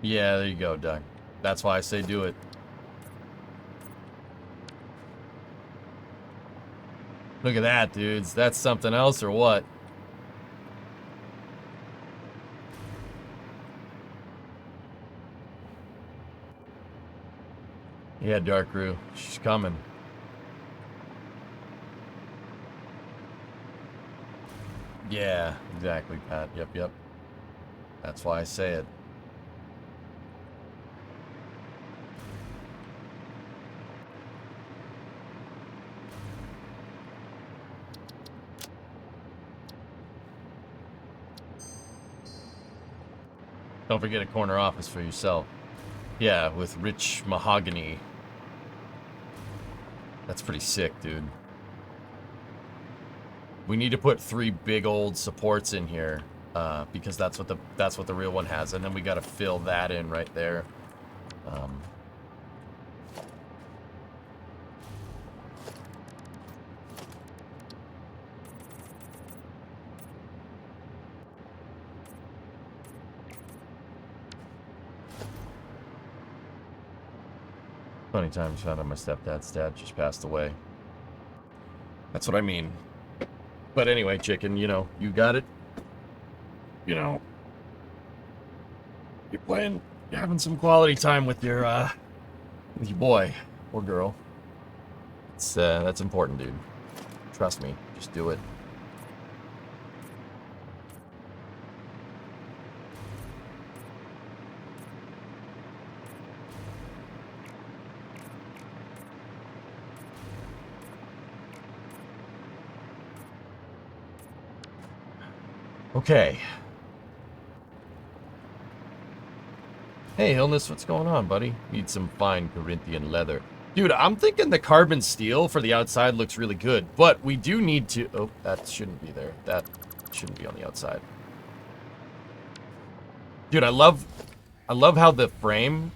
Yeah, there you go, Duck. That's why I say do it. Look at that, dudes. That's something else or what? Yeah, Dark Roo. She's coming. Yeah, exactly, Pat. Yep. That's why I say it. Don't forget a corner office for yourself. Yeah, with rich mahogany. That's pretty sick, dude. We need to put 3 big old supports in here, because that's what the real one has, and then we got to fill that in right there. Funny times found out my stepdad's dad just passed away. That's what I mean. But anyway, chicken, you got it. You're playing, you're having some quality time with your boy or girl. It's that's important, dude. Trust me, just do it. Okay. Hey, Illness, what's going on, buddy? Need some fine Corinthian leather. Dude, I'm thinking the carbon steel for the outside looks really good, but we do need to... Oh, that shouldn't be there. That shouldn't be on the outside. Dude, I love I love how the frame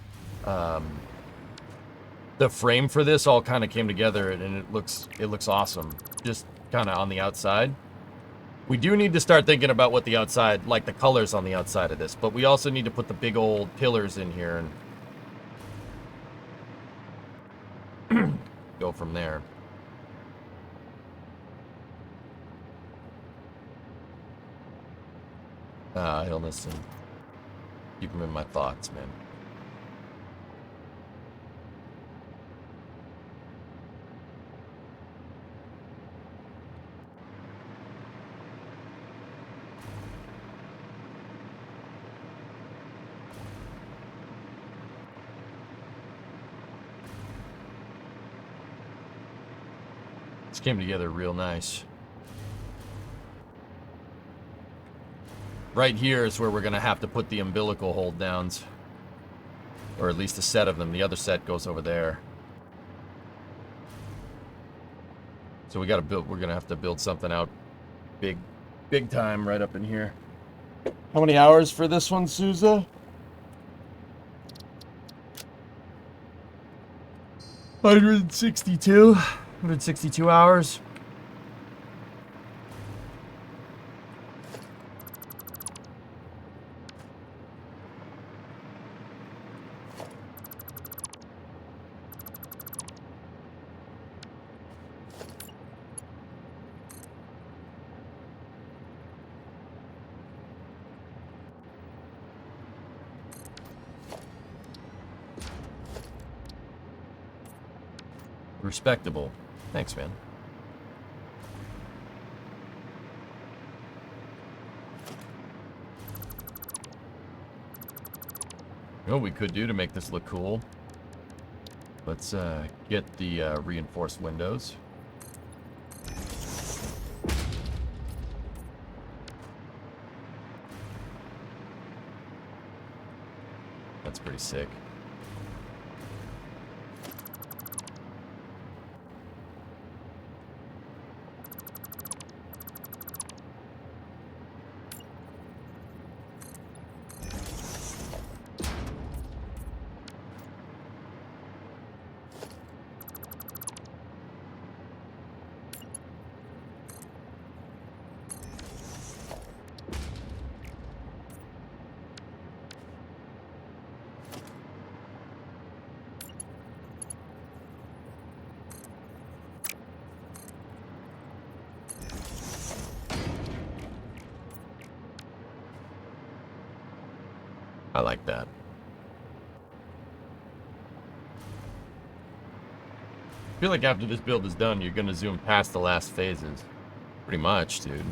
for this all kind of came together, and it looks awesome. Just kind of on the outside. We do need to start thinking about what the outside, like the colors on the outside of this, but we also need to put the big old pillars in here and go from there. Illness, and keep them in my thoughts, man. This came together real nice. Right here is where we're going to have to put the umbilical hold downs. Or at least a set of them. The other set goes over there. So we got to build, we're going to have to build something out big time right up in here. How many hours for this one, Souza? 162 hours. Respectable. Thanks, man. You know what we could do to make this look cool? Let's get the reinforced windows. That's pretty sick. I like that. I feel like after this build is done, you're going to zoom past the last phases. Pretty much, dude.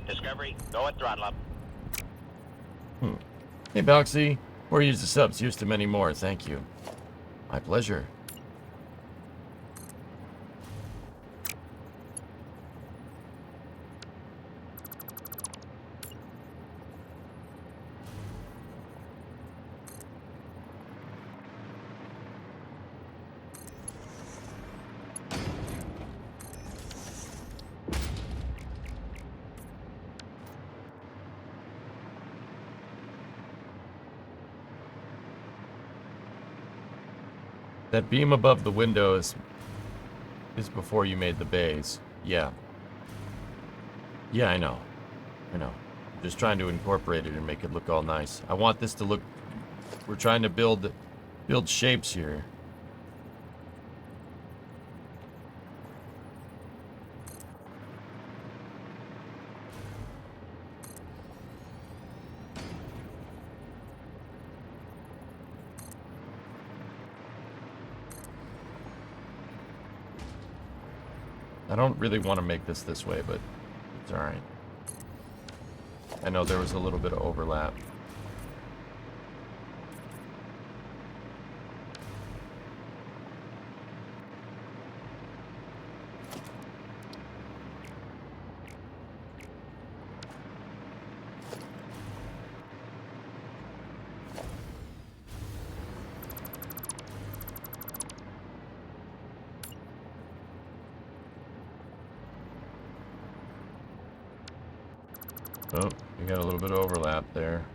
Discovery, go at throttle up. Hey, Boxy. More use the subs. Here's to many more. Thank you. My pleasure. That beam above the window is This is before you made the bays. Yeah. Yeah, I know. I know. I'm just trying to incorporate it and make it look all nice. I want this to look... We're trying to build shapes here. I don't really want to make this way, but it's alright. I know there was a little bit of overlap. Oh, you got a little bit of overlap there.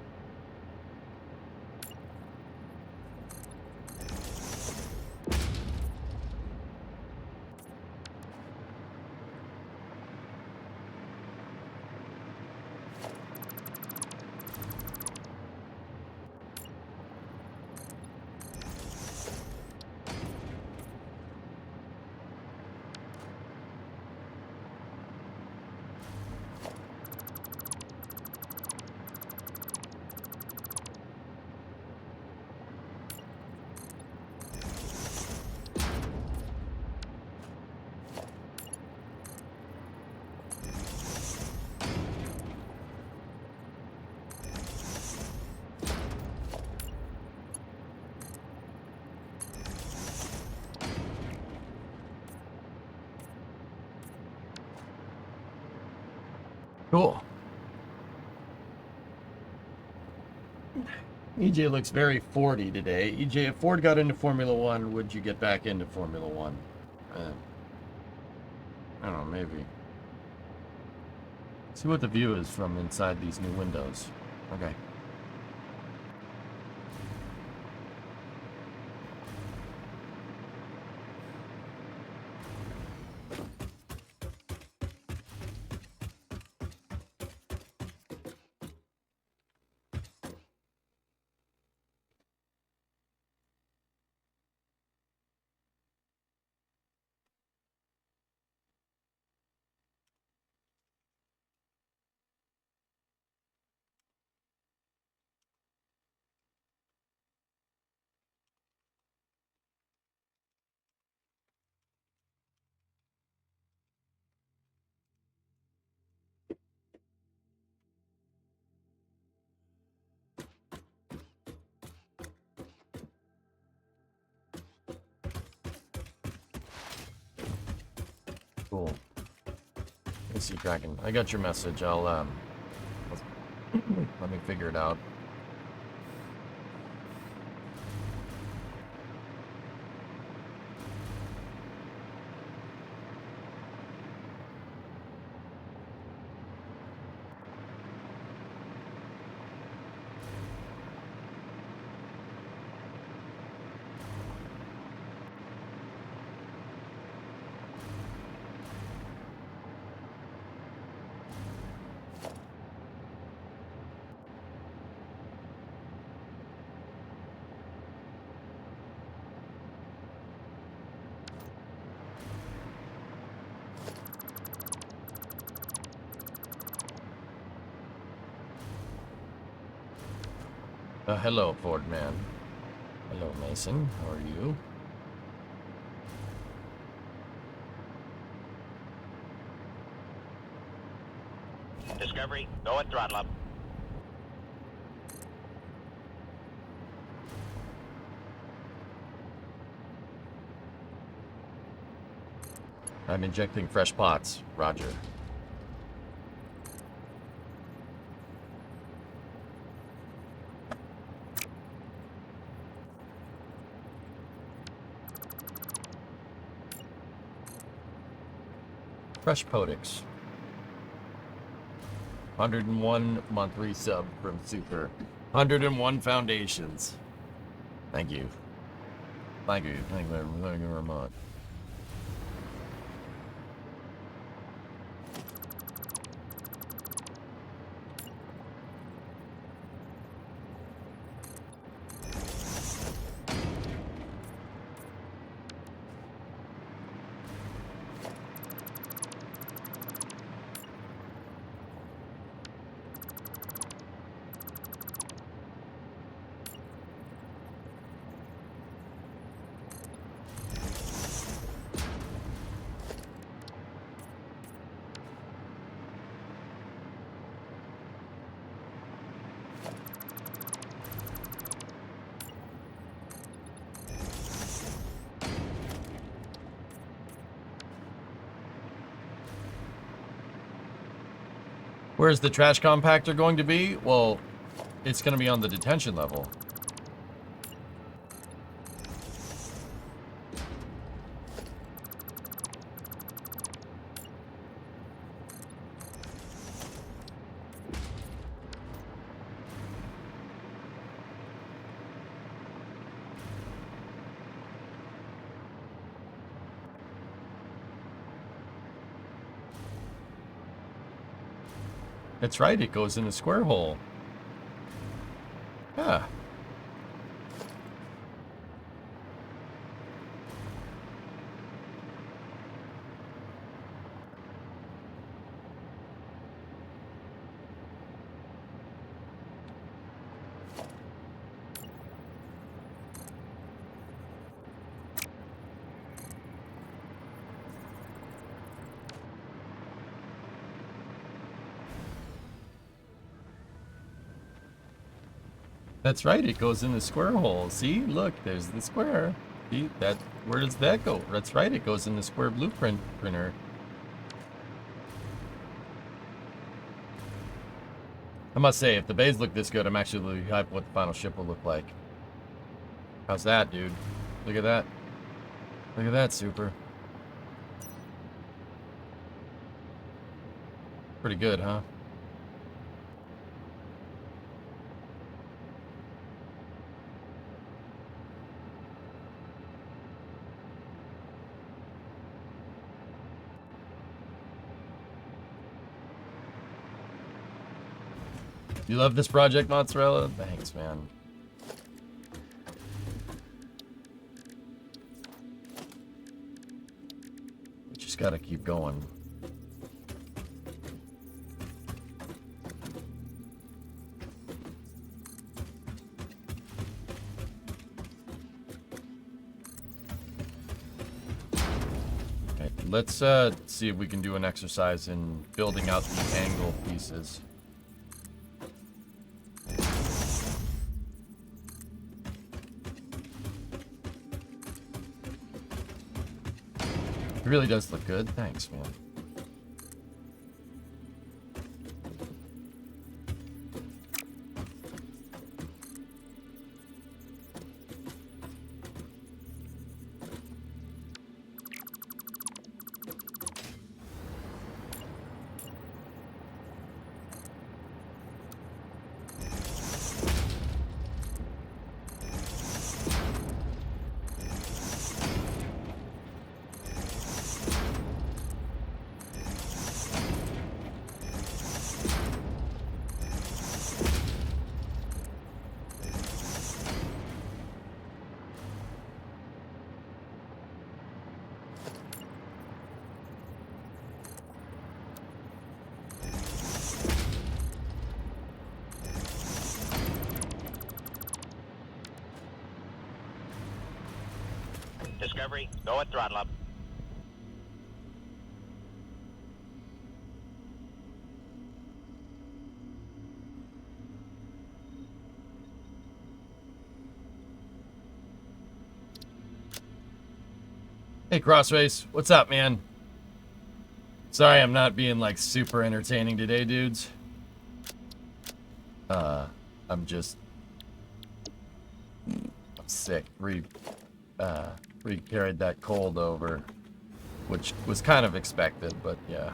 Cool. EJ looks very Fordy today. EJ, if Ford got into Formula One, would you get back into Formula One? I don't know, maybe. See what the view is from inside these new windows. Okay. Cool. Let's see, Kraken. I got your message. I'll let me figure it out. Hello, Ford man. Hello, Mason. How are you? Discovery, go at throttle up. I'm injecting fresh pots. Roger. Fresh Podix. 101 month resub from Super. 101 foundations. Thank you. Thank you. Thank you very much. Where's the trash compactor going to be? Well, it's going to be on the detention level. That's right, it goes in the square hole. Yeah. That's right, it goes in the square hole. See, look, there's the square. See, that, where does that go? That's right, it goes in the square blueprint printer. I must say, if the bays look this good, I'm actually really hyped what the final ship will look like. How's that, dude? Look at that. Look at that, super. Pretty good, huh? You love this project, Mozzarella? Thanks, man. We just gotta keep going. Okay, let's see if we can do an exercise in building out the angle pieces. It really does look good. Thanks, man. Discovery, go at throttle up. Hey, Crossrace. What's up, man? Sorry I'm not being, like, super entertaining today, dudes. I'm just... I'm sick. Carried that cold over, which was kind of expected, but yeah.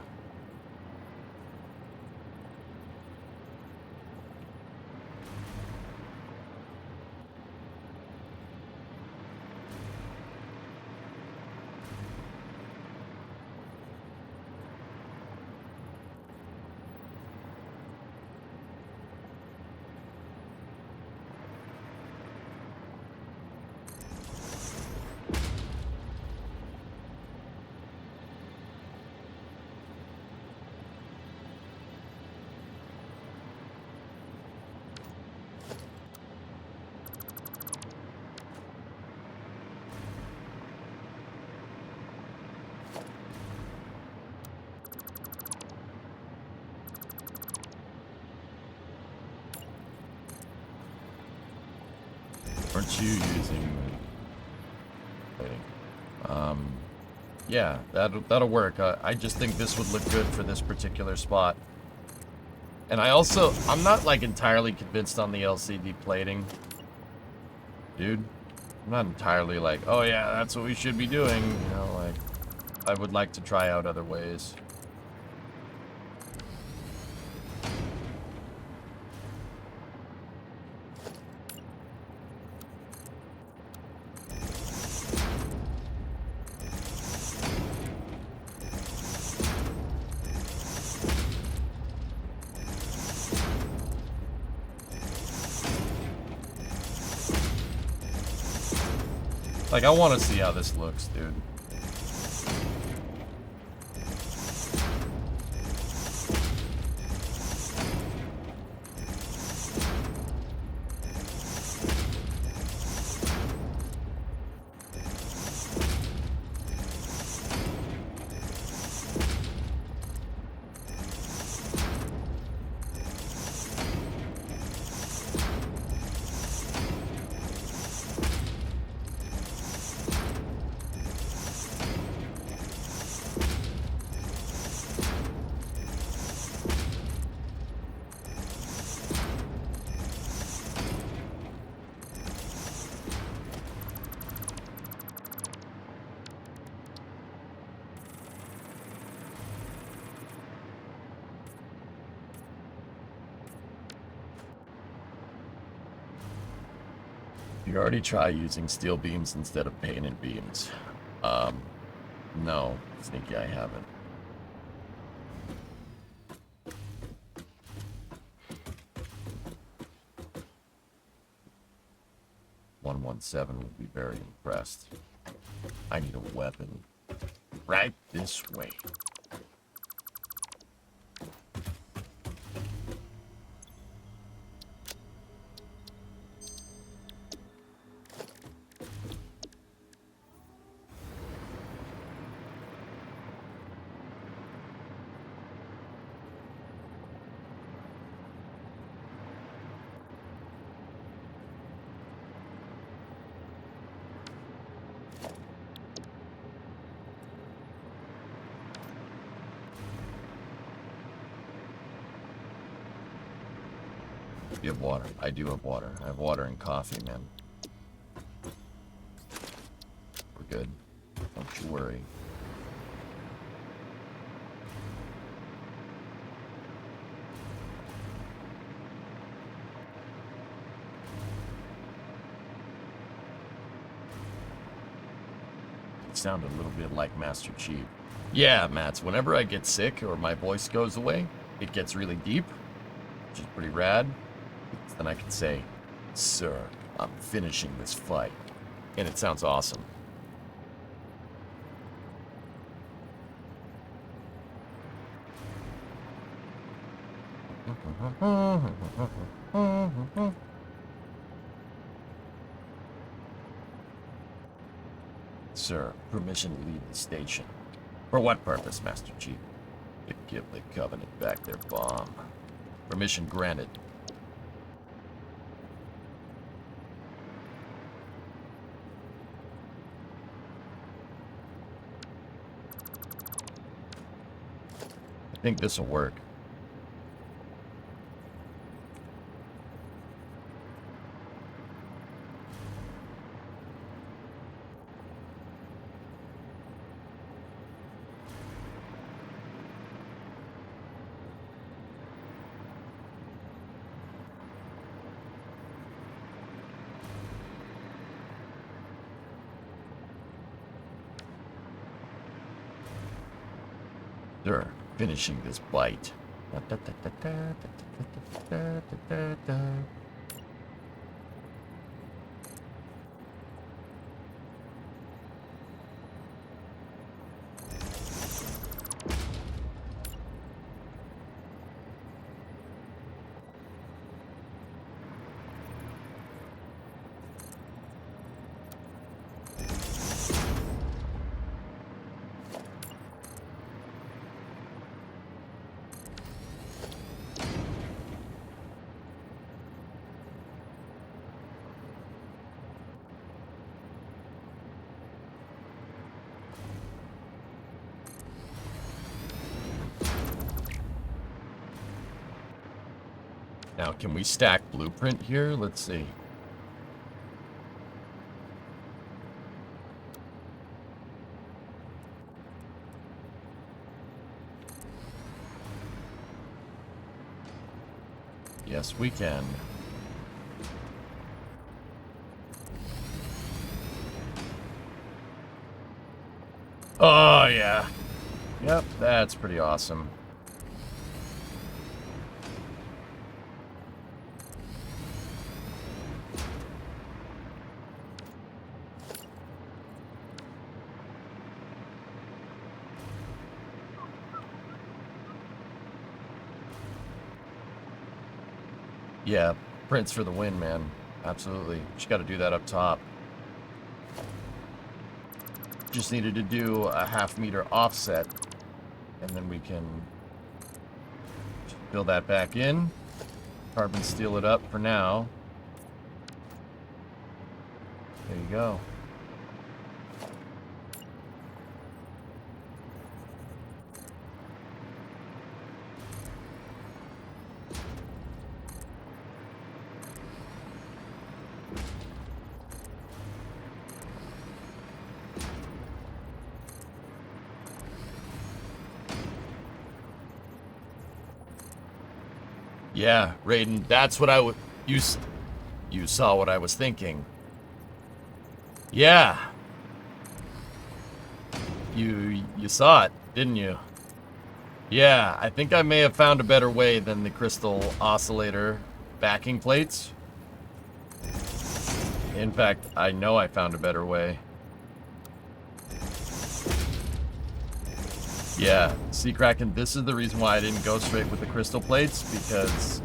Aren't you using... yeah, that'll work. I just think this would look good for this particular spot. And I'm not like entirely convinced on the LCD plating. Dude, I'm not entirely like, oh yeah, that's what we should be doing. You know, like, I would like to try out other ways. Like, I want to see how this looks, dude. You already try using steel beams instead of painted beams. No, Sneaky, I haven't. .117 would be very impressed. I need a weapon. Right this way. You have water. I do have water. I have water and coffee, man. We're good. Don't you worry. It sounded a little bit like Master Chief. Yeah, Mats, whenever I get sick or my voice goes away, it gets really deep, which is pretty rad. Then I can say, "Sir, I'm finishing this fight." And it sounds awesome. Sir, permission to leave the station. For what purpose, Master Chief? To give the Covenant back their bomb. Permission granted. I think this will work. Sir, finishing this bite. Now, can we stack blueprint here? Let's see. Yes, we can. Oh, yeah. Yep, that's pretty awesome. Yeah, prints for the win, man. Absolutely. Just got to do that up top. Just needed to do a half-meter offset, and then we can fill that back in. Carbon steel it up for now. There you go. Yeah, Raiden, that's what I would... You saw what I was thinking. Yeah. You saw it, didn't you? Yeah, I think I may have found a better way than the crystal oscillator backing plates. In fact, I know I found a better way. Yeah, see, Kraken, this is the reason why I didn't go straight with the crystal plates, because...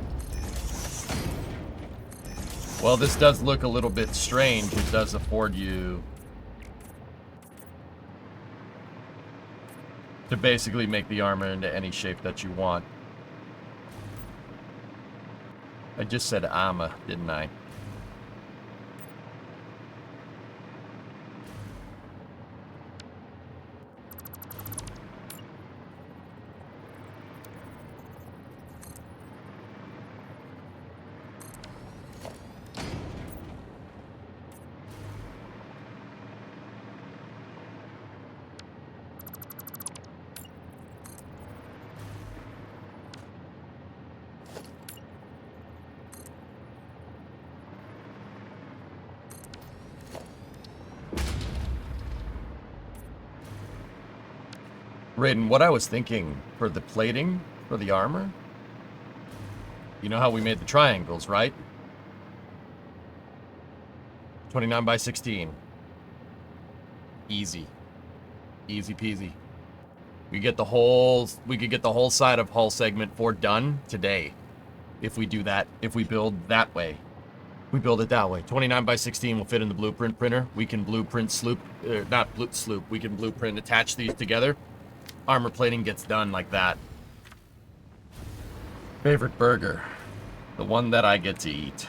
Well, this does look a little bit strange. It does afford you to basically make the armor into any shape that you want. I just said armor, didn't I? Raiden, what I was thinking for the plating, for the armor, you know how we made the triangles, right? 29 by 16. Easy. Easy peasy. We could get the whole side of hull segment 4 done today. If we do that, if we build that way. We build it that way. 29 by 16 will fit in the blueprint printer. We can blueprint sloop, we can blueprint attach these together. Armor plating gets done like that. Favorite burger. The one that I get to eat.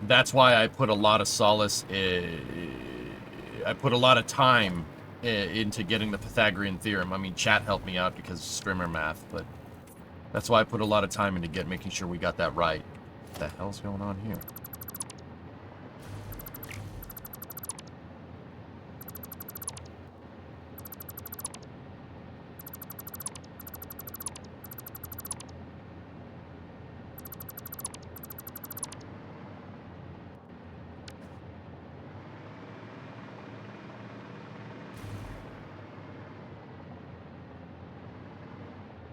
That's why I put a lot of solace, I put a lot of time into getting the Pythagorean theorem. I mean, chat helped me out because of streamer math, but that's why I put a lot of time into making sure we got that right. What the hell's going on here?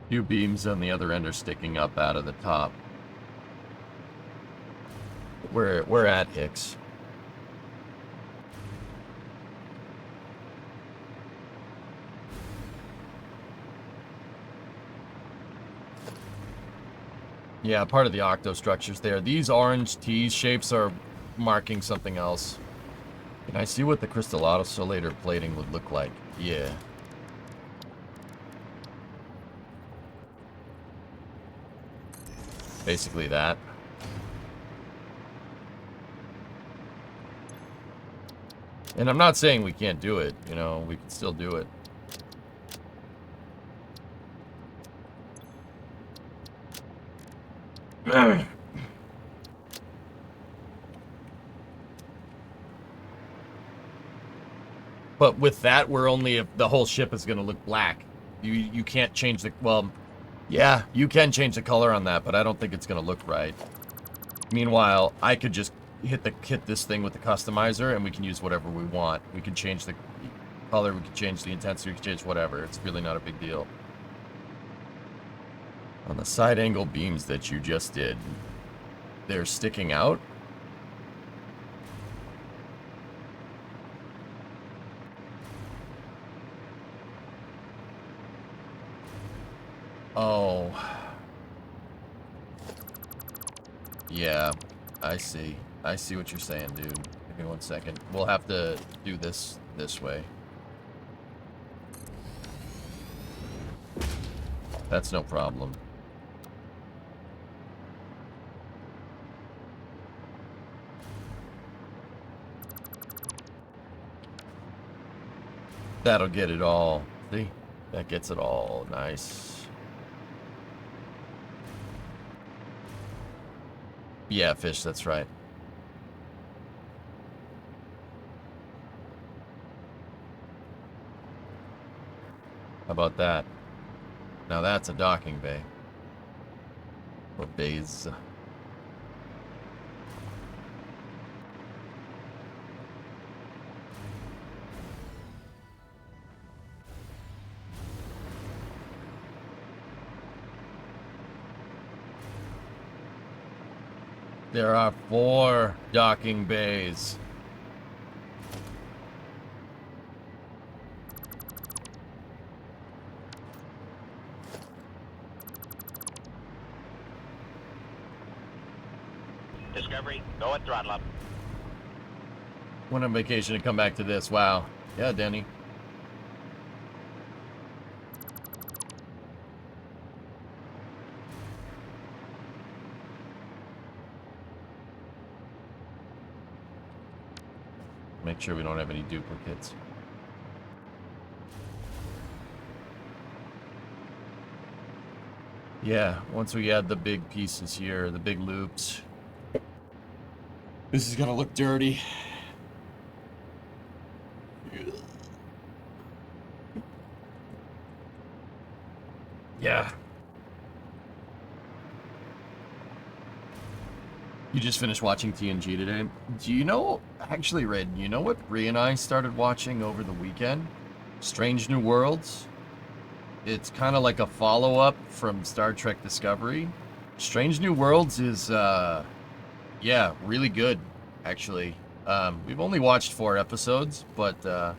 Few beams on the other end are sticking up out of the top. We're at Hicks. Yeah, part of the octo structure's there. These orange T shapes are marking something else. Can I see what the crystal oscillator plating would look like? Yeah. Basically that. And I'm not saying we can't do it, you know, we can still do it. But with that, we're only the whole ship is going to look black. You can't change the well, yeah, you can change the color on that, but I don't think it's going to look right. Meanwhile, I could just hit this thing with the customizer, and we can use whatever we want. We can change the color, we can change the intensity, we can change whatever. It's really not a big deal. On the side angle beams that you just did, they're sticking out. Oh. Yeah, I see. I see what you're saying, dude. Give me 1 second. We'll have to do this way. That's no problem. That'll get it all. See? That gets it all. Nice. Yeah, fish, that's right. How about that? Now that's a docking bay. Or bays. There are 4 docking bays. Discovery, go at throttle up. Went on vacation to come back to this. Wow. Yeah, Denny. Make sure we don't have any duplicates. Yeah, once we add the big pieces here, the big loops, this is gonna look dirty. Yeah. You just finished watching TNG today. Do you know, actually, Red, you know what Bree and I started watching over the weekend? Strange New Worlds. It's kind of like a follow-up from Star Trek Discovery. Strange New Worlds is, yeah, really good, actually. We've only watched 4 episodes, but,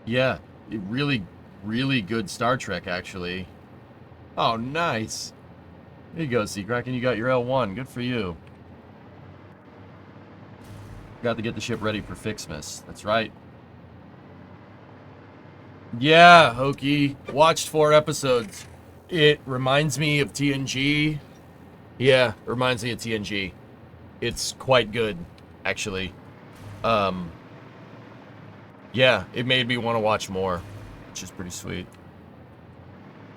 yeah, really, really good Star Trek, actually. Oh, nice. There you go, Seacracken. You got your L1. Good for you. Got to get the ship ready for Fixmas. That's right. Yeah, Hokey. Watched 4 episodes. It reminds me of TNG. Yeah, reminds me of TNG. It's quite good, actually. Yeah, it made me want to watch more, which is pretty sweet.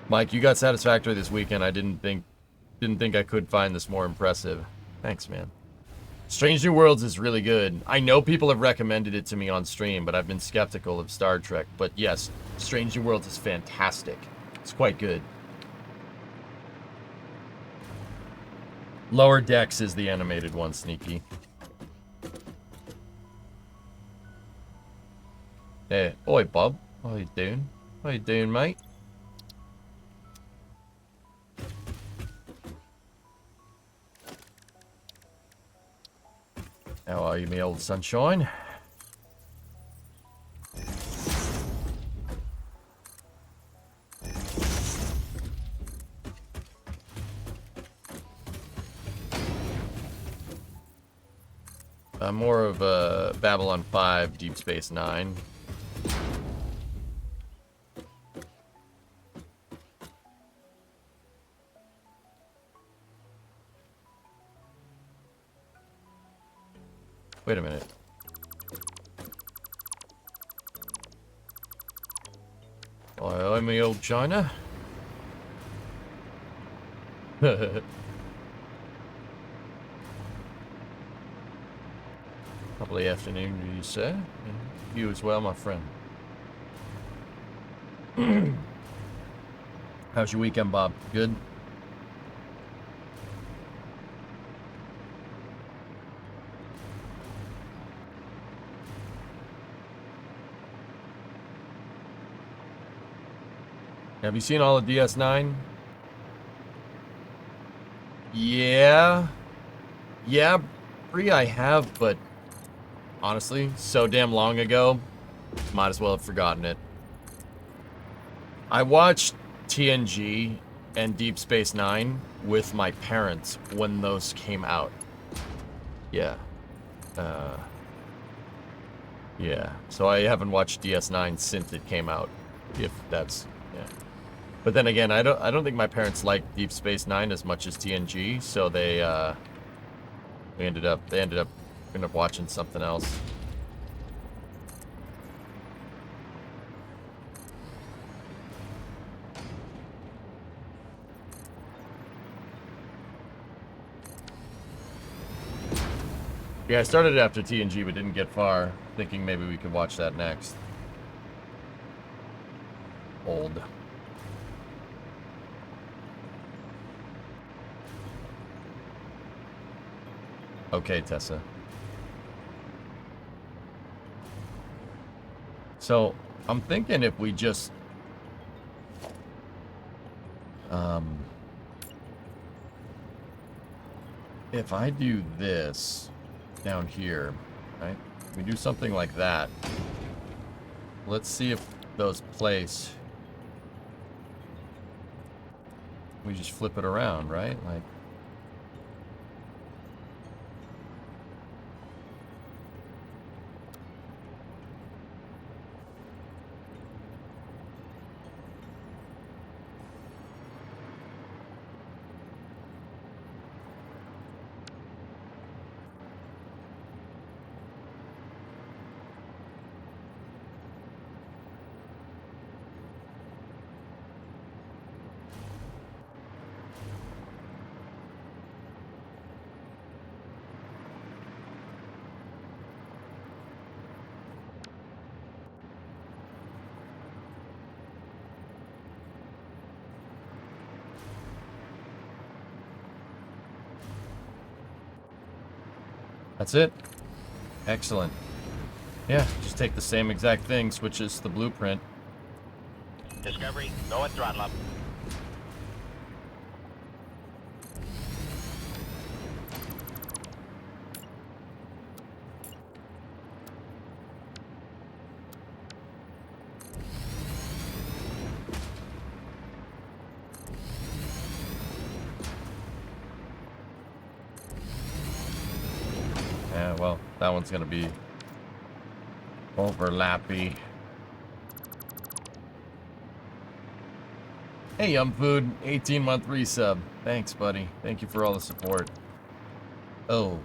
Mike, you got Satisfactory this weekend. I didn't think I could find this more impressive. Thanks, man. Strange New Worlds is really good. I know people have recommended it to me on stream, but I've been skeptical of Star Trek. But yes, Strange New Worlds is fantastic. It's quite good. Lower Decks is the animated one, Sneaky. Hey, oi, Bob. How you doing? How you doing, mate? How are you, me old sunshine? More of Babylon 5, Deep Space Nine. Wait a minute. I'm the old China. Probably afternoon, you say? You as well, my friend. How's your weekend, Bob? Good? Have you seen all of DS9? Yeah. Yeah, Bree, I have, but honestly, so damn long ago, might as well have forgotten it. I watched TNG and Deep Space Nine with my parents when those came out. Yeah. Yeah. So I haven't watched DS9 since it came out. If that's yeah. But then again, I don't think my parents liked Deep Space Nine as much as TNG, so they ended up watching something else. Yeah, I started after TNG but didn't get far, thinking maybe we could watch that next. Old. Okay, Tessa. So, I'm thinking if we just... if I do this down here, right? We do something like that. Let's see if those place. We just flip it around, right? Like... That's it. Excellent. Yeah, just take the same exact thing, switches the blueprint. Discovery, go at throttle up. Yeah, well, that one's gonna be overlappy. Hey, Food, 18-month resub. Thanks, buddy. Thank you for all the support. Oh.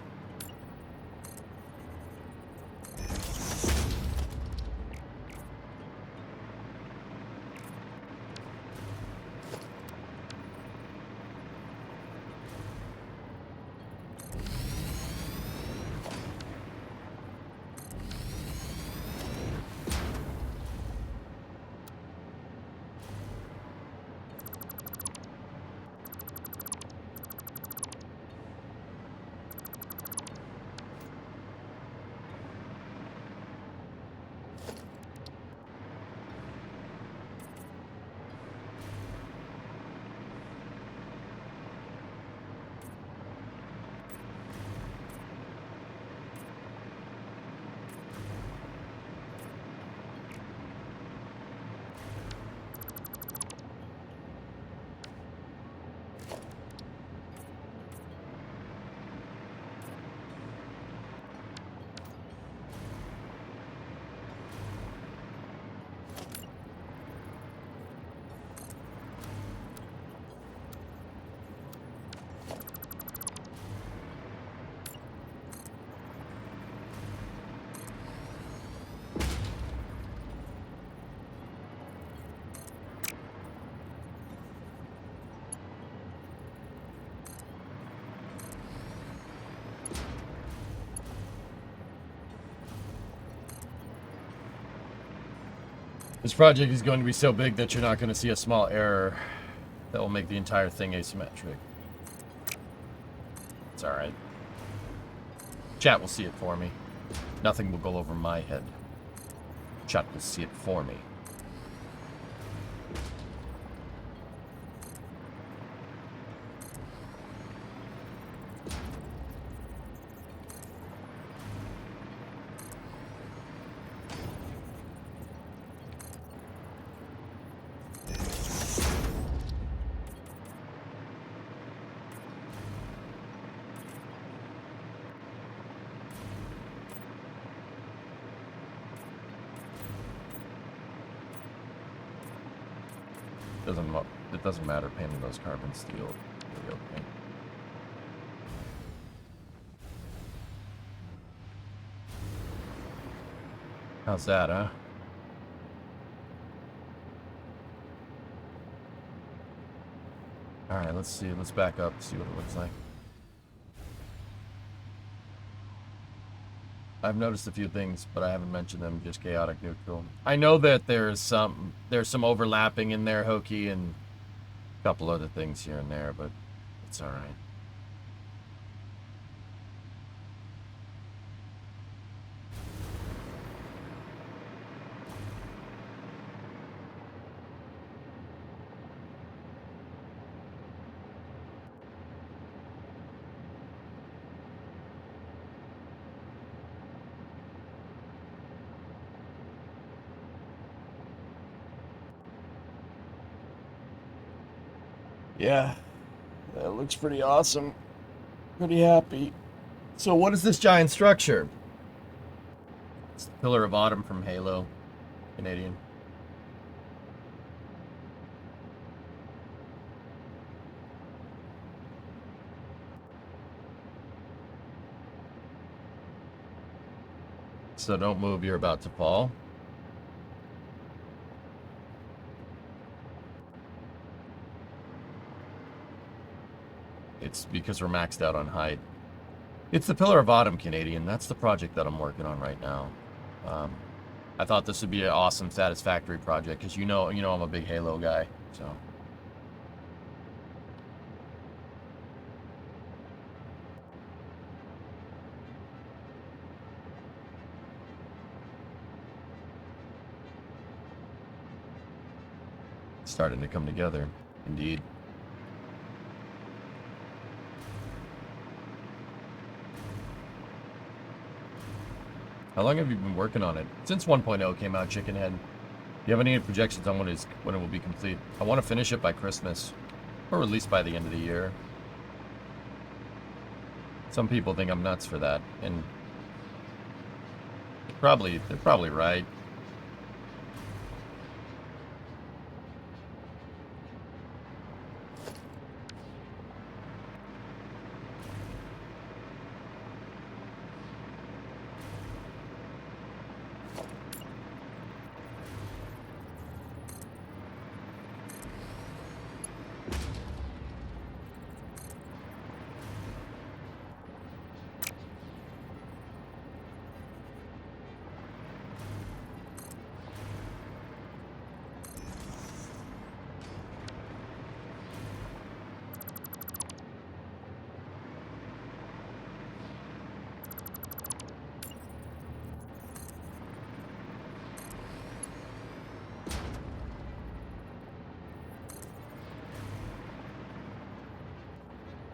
This project is going to be so big that you're not going to see a small error that will make the entire thing asymmetric. It's alright. Chat will see it for me. Nothing will go over my head. Chat will see it for me. It doesn't matter painting those carbon steel. Really okay. How's that, huh? Alright, let's see. Let's back up, see what it looks like. I've noticed a few things, but I haven't mentioned them. Just chaotic neutral. I know that there's some overlapping in there, Hokey, and a couple other things here and there, but it's all right. Yeah, that looks pretty awesome. Pretty happy. So what is this giant structure? It's the Pillar of Autumn from Halo. Canadian. So don't move, you're about to fall. It's because we're maxed out on height. It's the Pillar of Autumn, Canadian. That's the project that I'm working on right now. I thought this would be an awesome Satisfactory project because you know I'm a big Halo guy. So it's starting to come together, indeed. How long have you been working on it? Since 1.0 came out, Chickenhead. Do you have any projections on when it will be complete? I want to finish it by Christmas, or at least by the end of the year. Some people think I'm nuts for that, and they're probably right.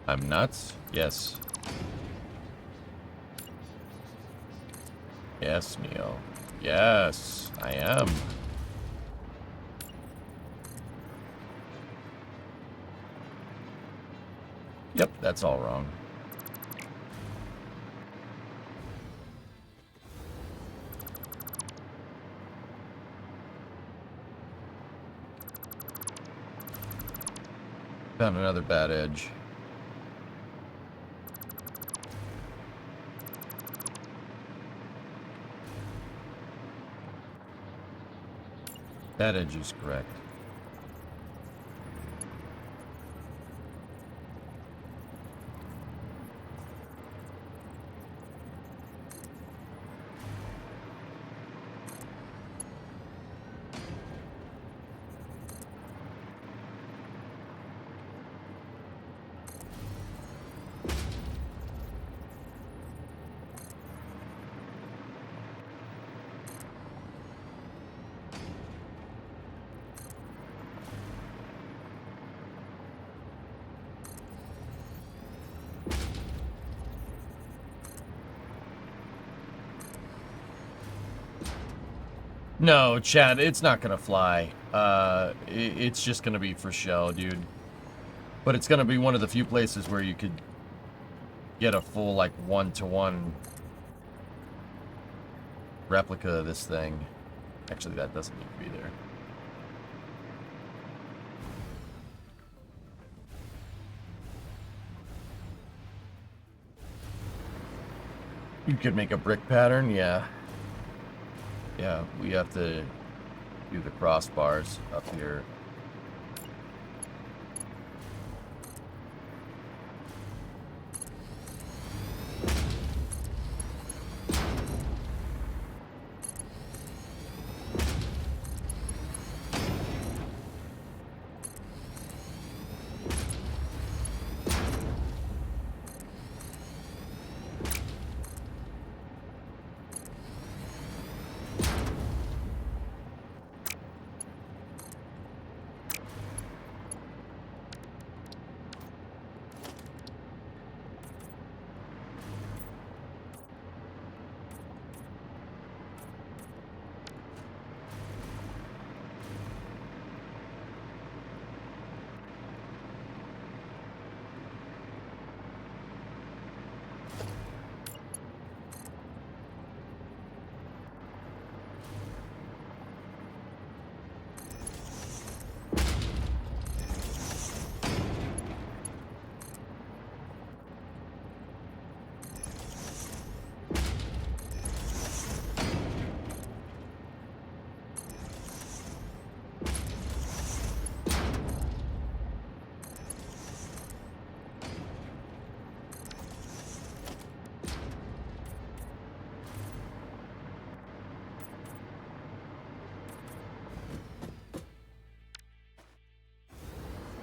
I'm nuts? Yes. Yes, Neo. Yes, I am. Yep, that's all wrong. Found another bad edge. That edge is correct. No, Chad, it's not gonna fly. It's just gonna be for show, dude. But it's gonna be one of the few places where you could get a full, like, one-to-one replica of this thing. Actually, that doesn't need to be there. You could make a brick pattern, yeah. Yeah, we have to do the crossbars up here.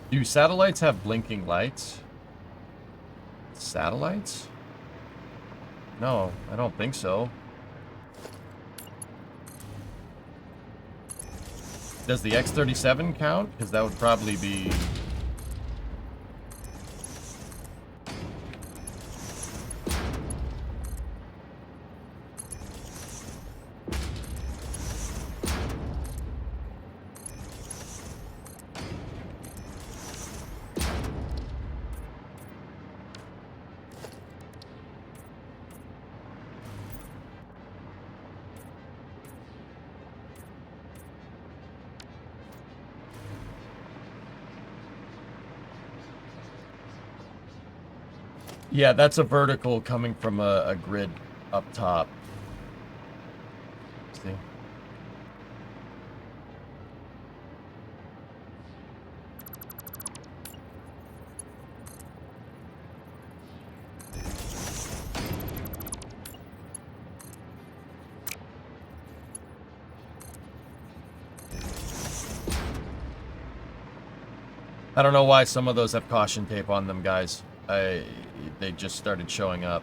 Do satellites have blinking lights? Satellites? No, I don't think so. Does the X-37 count? Because that would probably be... Yeah, that's a vertical coming from a grid up top. See? I don't know why some of those have caution tape on them, guys. They just started showing up.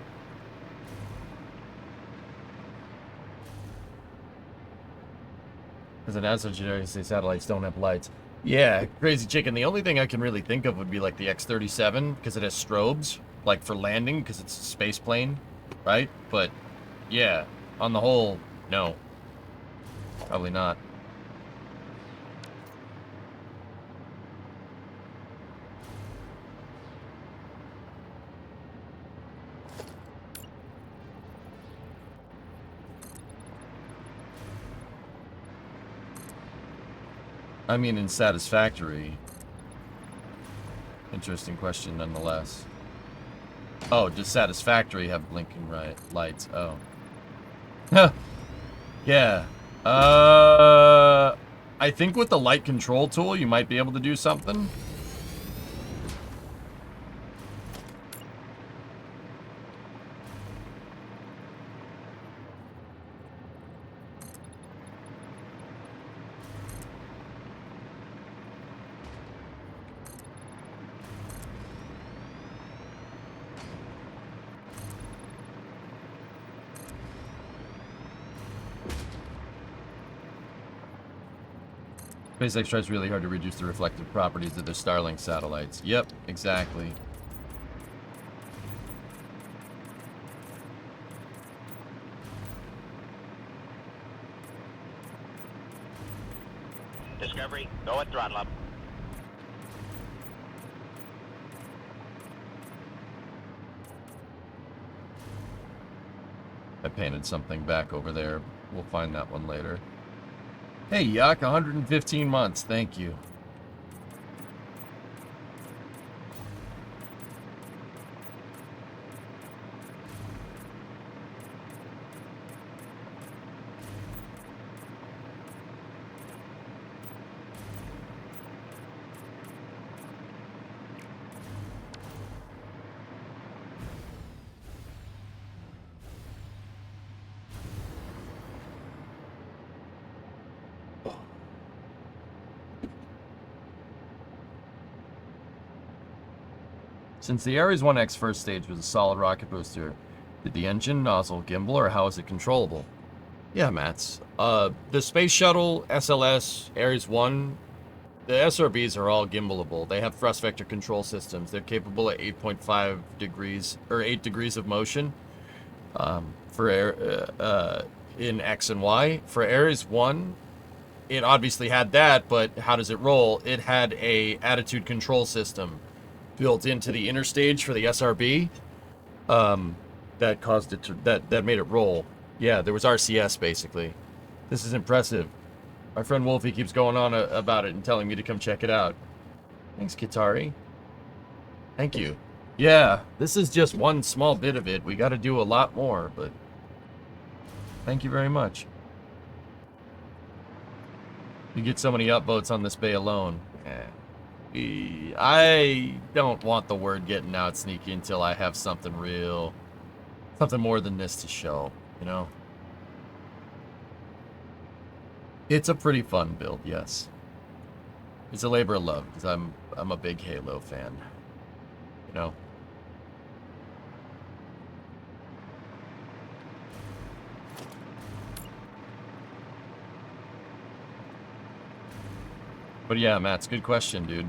As an answer, generic say satellites don't have lights. Yeah, crazy chicken. The only thing I can really think of would be like the X-37 because it has strobes, like for landing because it's a space plane, right? But yeah, on the whole, no, probably not. I mean, in Satisfactory. Interesting question, nonetheless. Oh, does Satisfactory have blinking lights? Oh. Yeah. I think with the light control tool, you might be able to do something. SpaceX tries really hard to reduce the reflective properties of their Starlink satellites. Yep, exactly. Discovery, go at throttle up. I painted something back over there. We'll find that one later. Hey, Yuck, 115 months. Thank you. Since the Ares 1X first stage was a solid rocket booster, did the engine, nozzle, gimbal, or how is it controllable? Yeah, Mats. The Space Shuttle, SLS, Ares 1, the SRBs are all gimbalable. They have thrust vector control systems. They're capable at 8.5 degrees, or 8 degrees of motion for air, in X and Y. For Ares 1, it obviously had that, but how does it roll? It had a attitude control system built into the inner stage for the SRB, that caused it to that made it roll. Yeah, there was RCS basically. This is impressive. My friend Wolfie keeps going on about it and telling me to come check it out. Thanks, Kitari. Thank you. Yeah, this is just one small bit of it. We got to do a lot more, but thank you very much. You get so many upvotes on this bay alone. I don't want the word getting out sneaky until I have something real, something more than this to show, you know? It's a pretty fun build, yes. It's a labor of love, because I'm a big Halo fan, you know? But yeah, Matt, it's a good question, dude.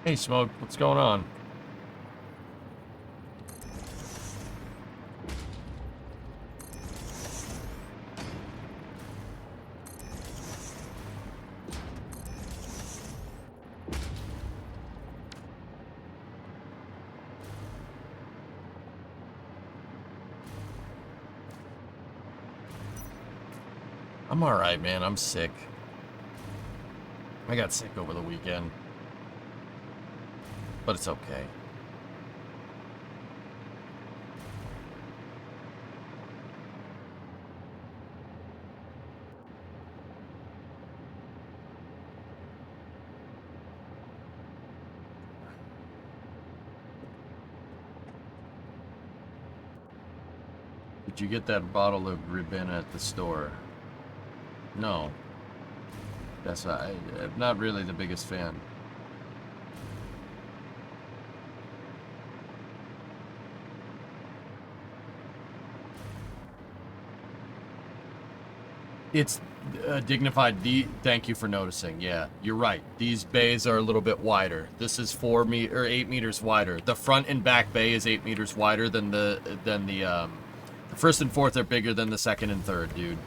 Hey, Smoke, what's going on? I'm alright, man. I'm sick. I got sick over the weekend. But it's okay. Did you get that bottle of ribbon at the store? No. That's I'm not really the biggest fan. It's dignified. Thank you for noticing. Yeah, you're right. These bays are a little bit wider. This is 8 meters wider. The front and back bay is 8 meters wider than the first and fourth are bigger than the second and third, dude.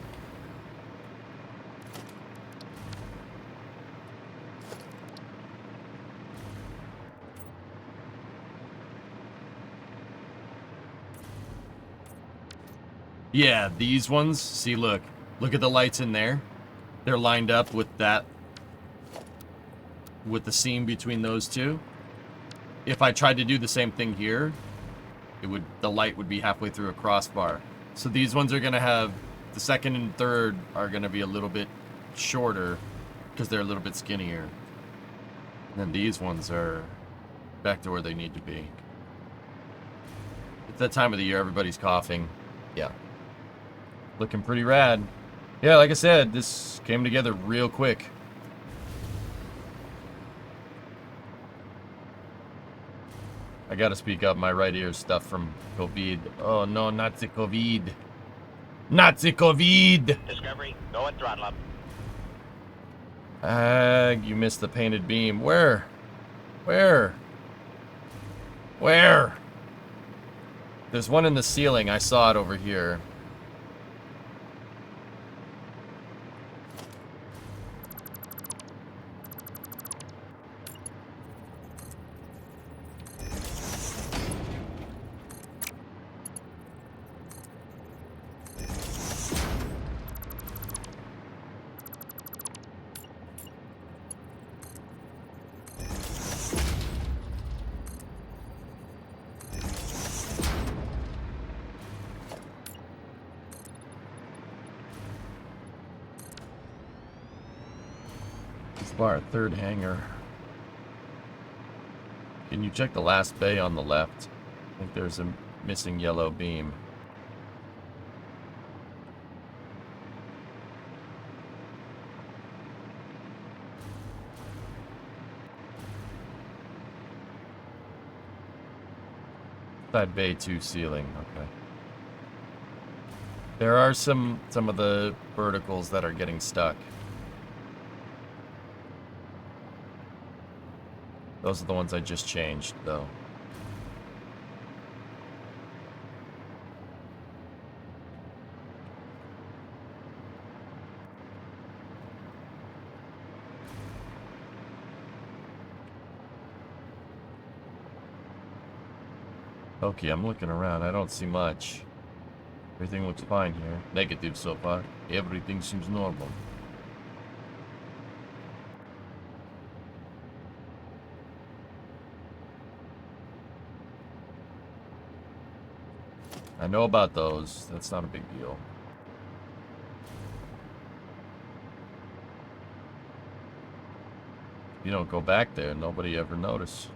Yeah, these ones. See, look at the lights in there. They're lined up with that, with the seam between those two. If I tried to do the same thing here, the light would be halfway through a crossbar. So these ones are gonna have, the second and third are gonna be a little bit shorter because they're a little bit skinnier. And then these ones are back to where they need to be. It's that time of the year, everybody's coughing. Yeah. Looking pretty rad. Yeah, like I said, this came together real quick. I gotta speak up, my right ear stuff from COVID. Oh no, not the COVID. Not the COVID! Discovery, go at throttle up. You missed the painted beam. Where? Where? Where? There's one in the ceiling. I saw it over here. Bar, third hangar. Can you check the last bay on the left? I think there's a missing yellow beam. That bay 2 ceiling, okay. There are some of the verticals that are getting stuck. Those are the ones I just changed, though. Okay, I'm looking around. I don't see much. Everything looks fine here. Negative so far. Everything seems normal. I know about those. That's not a big deal. You don't go back there, nobody ever notice.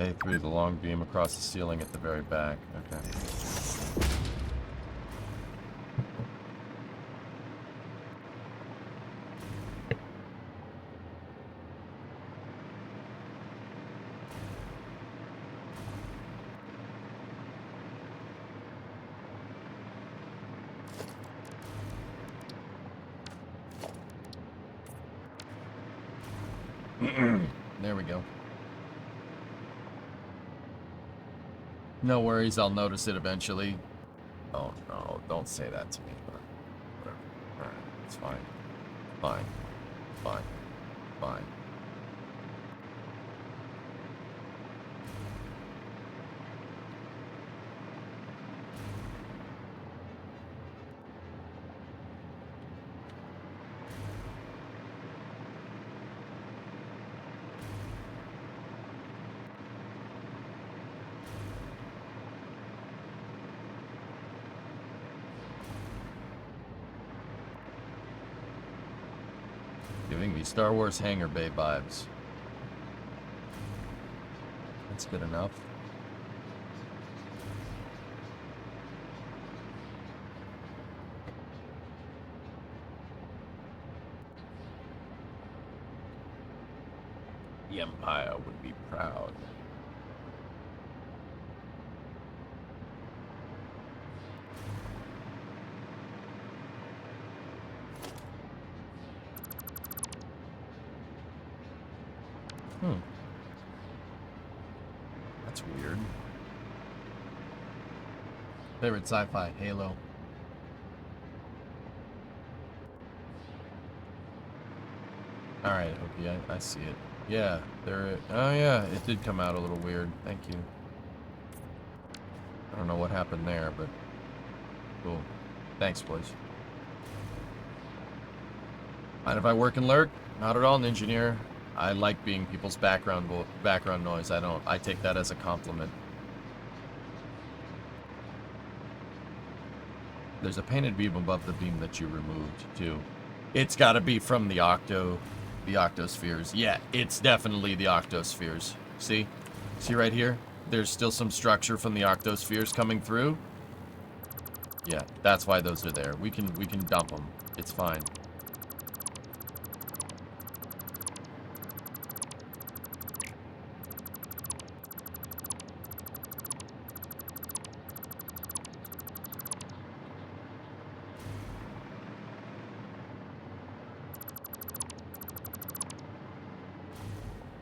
A3, the long beam across the ceiling at the very back. Okay. There we go. No worries, I'll notice it eventually. Oh no, don't say that to me, but whatever. It's fine. Fine. Fine. Fine. Giving me Star Wars Hangar Bay vibes. That's good enough. The Empire would be proud. That's weird. Favorite sci-fi, Halo. Alright, okay, I see it. Yeah, there. Oh yeah, it did come out a little weird. Thank you. I don't know what happened there, but cool. Thanks, boys. Mind if I work and lurk? Not at all, Ninjaneer. I like being people's background noise. I take that as a compliment. There's a painted beam above the beam that you removed too. It's got to be from the octospheres. Yeah, it's definitely the octospheres. See right here? There's still some structure from the octospheres coming through. Yeah, that's why those are there. We can dump them. It's fine.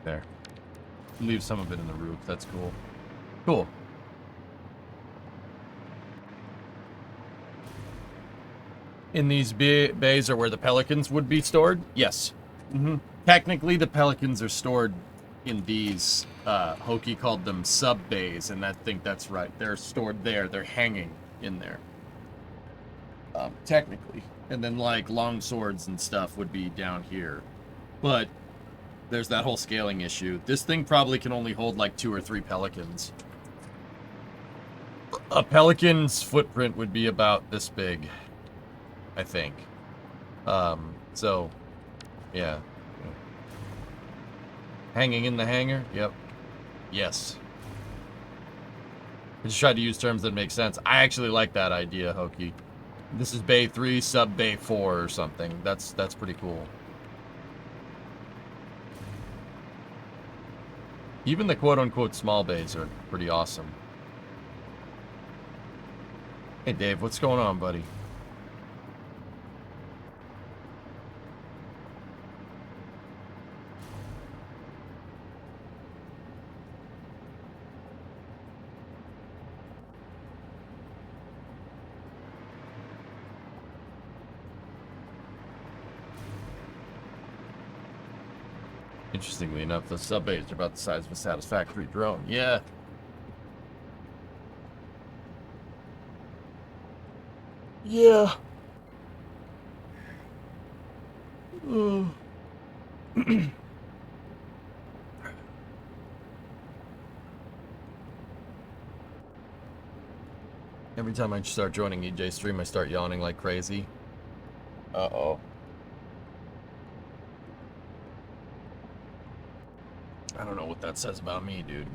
There. Leave some of it in the roof. That's cool. Cool. In these bays are where the pelicans would be stored? Yes. Technically, the pelicans are stored in these, Hokie called them sub-bays, and I think that's right. They're stored there. They're hanging in there. Technically. And then, like, long swords and stuff would be down here. But there's that whole scaling issue. This thing probably can only hold like 2 or 3 pelicans. A pelican's footprint would be about this big, I think. So, yeah. Hanging in the hangar? Yep. Yes. I just tried to use terms that make sense. I actually like that idea, Hokie. This is Bay 3, sub Bay 4 or something. That's pretty cool. Even the quote-unquote small bays are pretty awesome. Hey, Dave, what's going on, buddy? Interestingly enough, the sub-bays are about the size of a Satisfactory drone. Yeah. Yeah. Every time I start joining EJ's stream, I start yawning like crazy. Uh-oh. I don't know what that says about me, dude.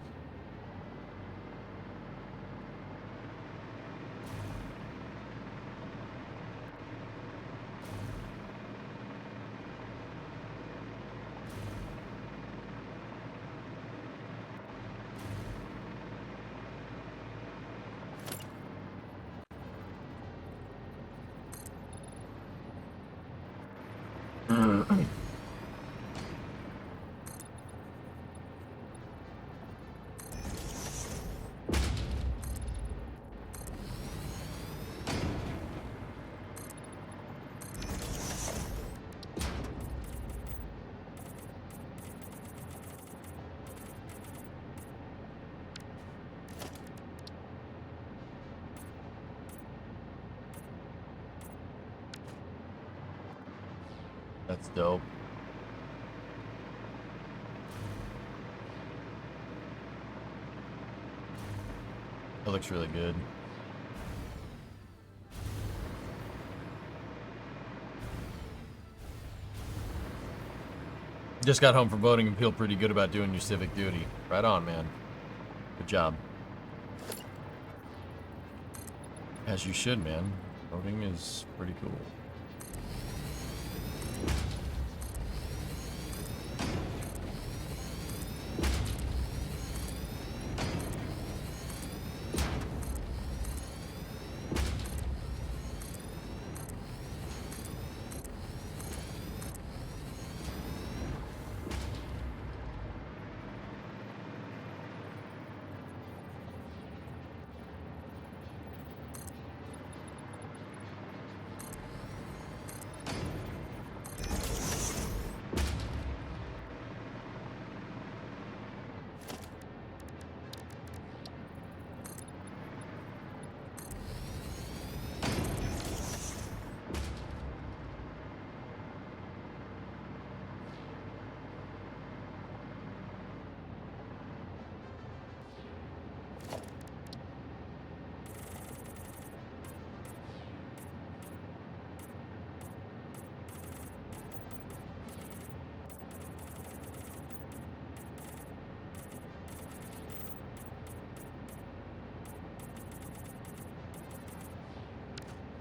That's dope. That looks really good. Just got home from voting and feel pretty good about doing your civic duty. Right on, man. Good job. As you should, man. Voting is pretty cool.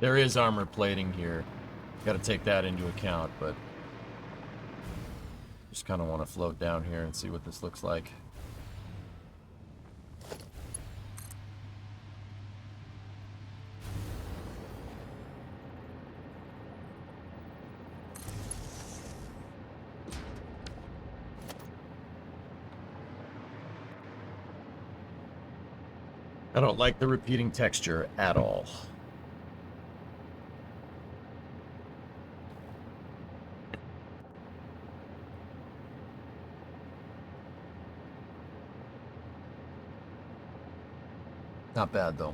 There is armor plating here. Got to take that into account, but just kind of want to float down here and see what this looks like. I don't like the repeating texture at all. Not bad, though.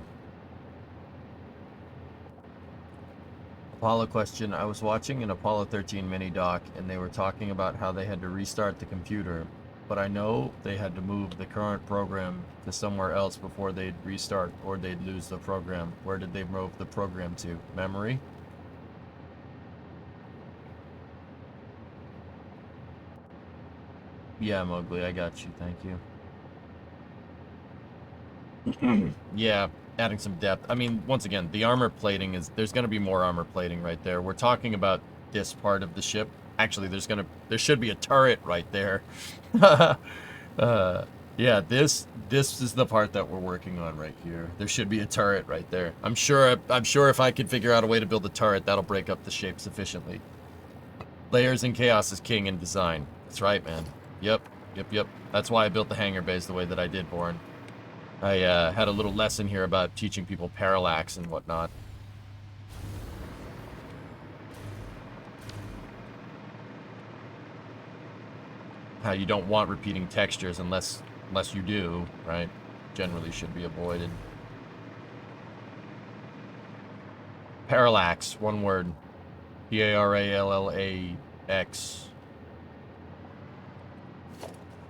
Apollo question. I was watching an Apollo 13 mini doc, and they were talking about how they had to restart the computer, but I know they had to move the current program to somewhere else before they'd restart, or they'd lose the program. Where did they move the program to? Memory? Yeah, Mowgli, I got you. Thank you. Yeah, adding some depth. I mean, once again, the armor plating is... There's going to be more armor plating right there. We're talking about this part of the ship. Actually, there should be a turret right there. Yeah, this is the part that we're working on right here. There should be a turret right there. I'm sure if I could figure out a way to build a turret, that'll break up the shape sufficiently. Layers and chaos is king in design. That's right, man. Yep. That's why I built the hangar bays the way that I did, Born. I had a little lesson here about teaching people parallax and whatnot. How you don't want repeating textures unless you do, right? Generally should be avoided. Parallax, one word. P-A-R-A-L-L-A-X.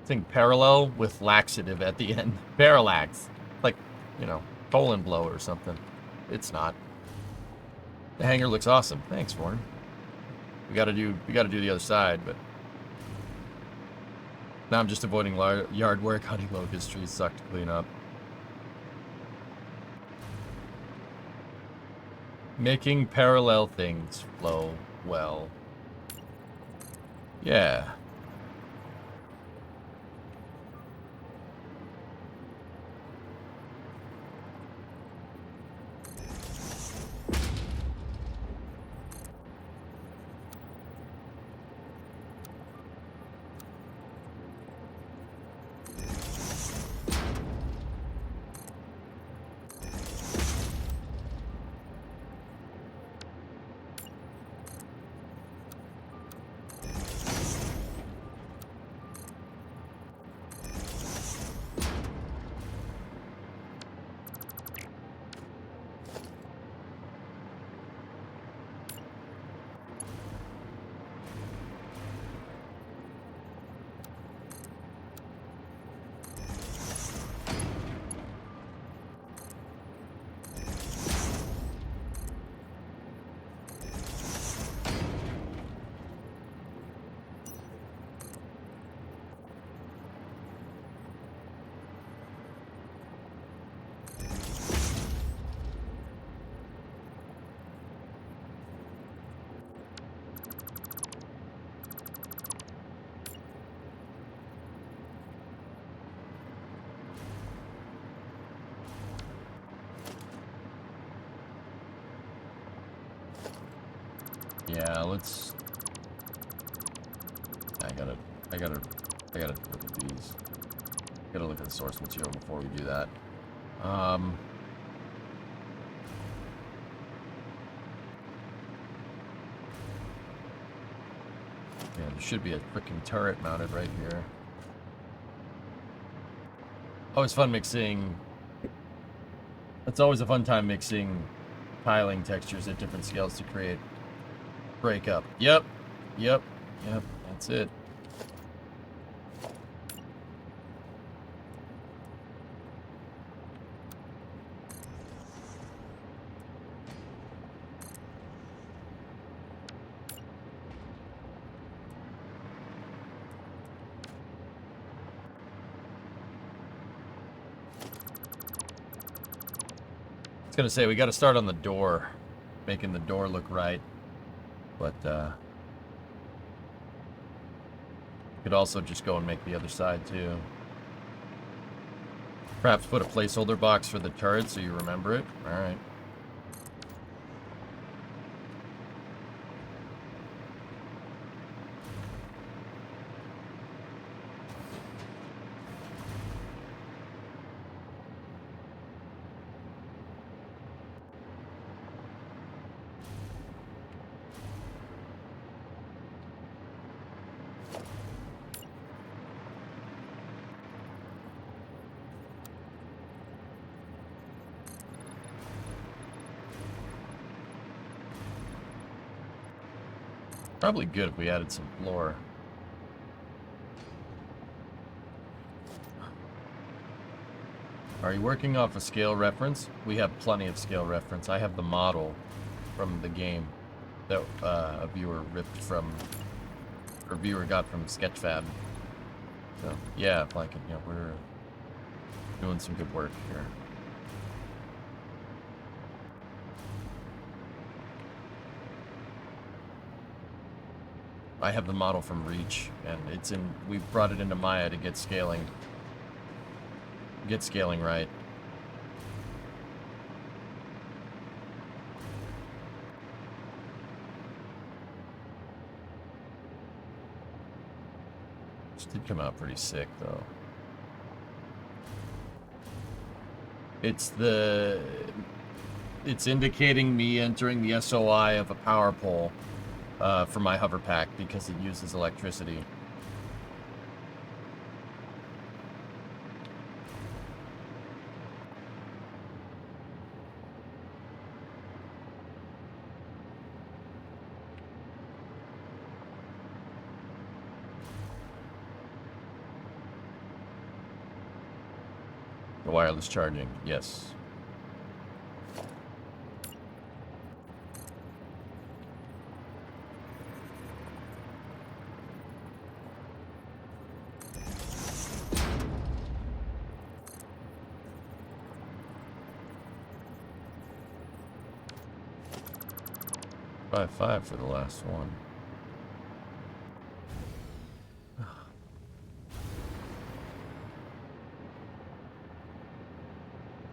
Think parallel with laxative at the end. Parallax. Like, you know, colon blow or something. It's not. The hangar looks awesome. Thanks, Warren. We gotta do the other side, but now I'm just avoiding yard work. Honeyglow history sucked to clean up. Making parallel things flow well. Yeah. Yeah, let's... I gotta look at these. Gotta look at the source material before we do that. Yeah, there should be a freaking turret mounted right here. Always fun mixing. It's always a fun time mixing tiling textures at different scales to create breakup. Yep. That's it. I was gonna say we got to start on the door, making the door look right, but could also just go and make the other side too. Perhaps put a placeholder box for the turret so you remember it. All right. Probably good if we added some floor. Are you working off a scale reference? We have plenty of scale reference. I have the model from the game that a viewer ripped from, or viewer got from Sketchfab. So yeah, like, you know, we're doing some good work here. I have the model from Reach, and it's in. We brought it into Maya to get scaling right. This did come out pretty sick, though. It's indicating me entering the SOI of a power pole. For my hover pack because it uses electricity. The wireless charging, yes. $5.5 for the last one.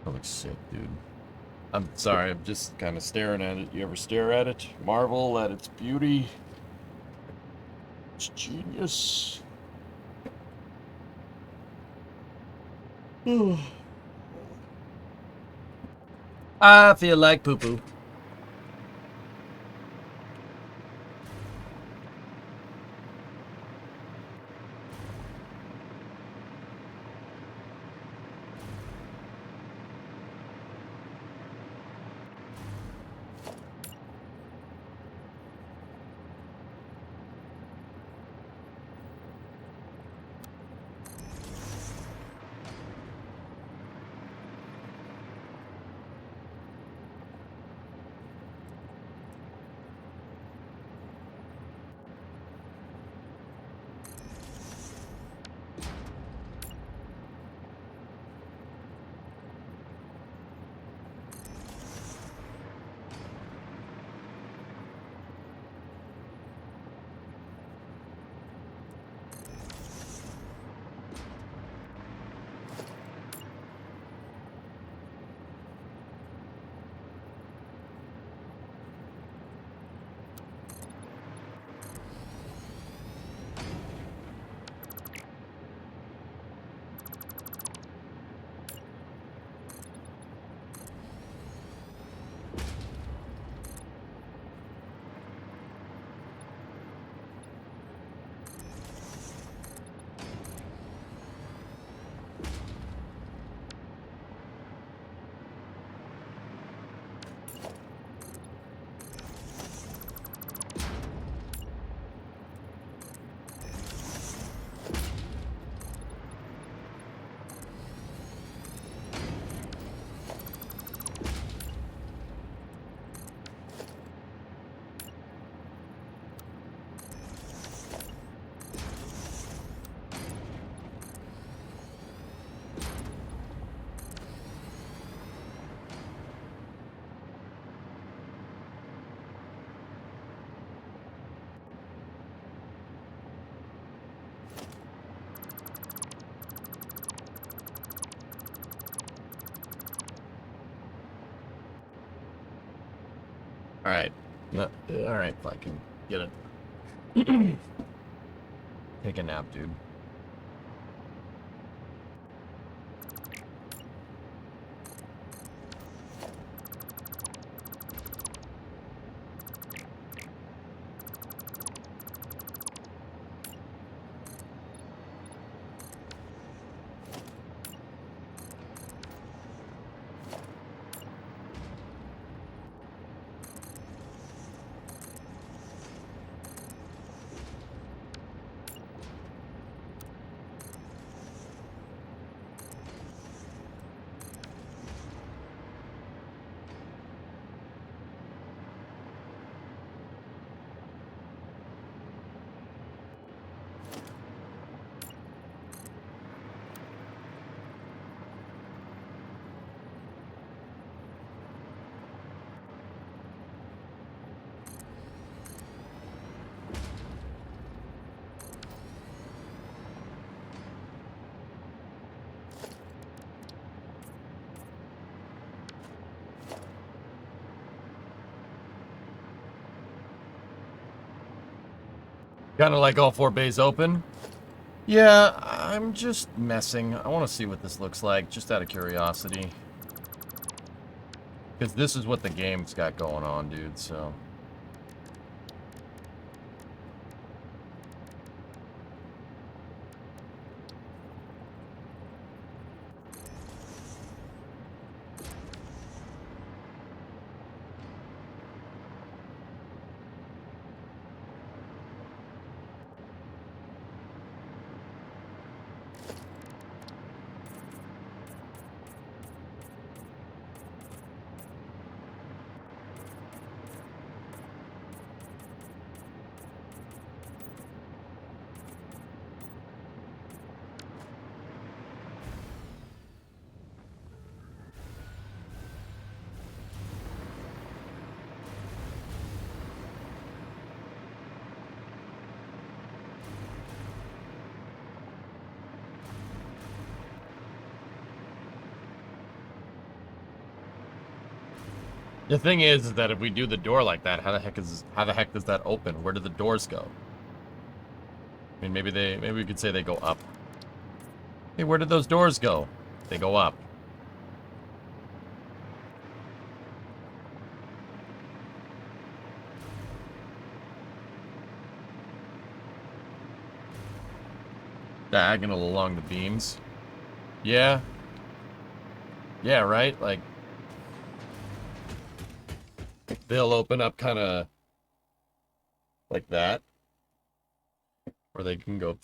That looks sick, dude. I'm sorry, I'm just kind of staring at it. You ever stare at it? Marvel at its beauty? It's genius. I feel like poo-poo. Alright. No, alright, if I can get it. Take a nap, dude. Kind of like all 4 bays open. Yeah, I'm just messing. I want to see what this looks like, just out of curiosity. Because this is what the game's got going on, dude, so... The thing is that if we do the door like that, how the heck does that open? Where do the doors go? I mean, maybe we could say they go up. Hey, where did those doors go? They go up. Diagonal along the beams. Yeah. Yeah, right? Like, they'll open up kind of like that. Or they can go,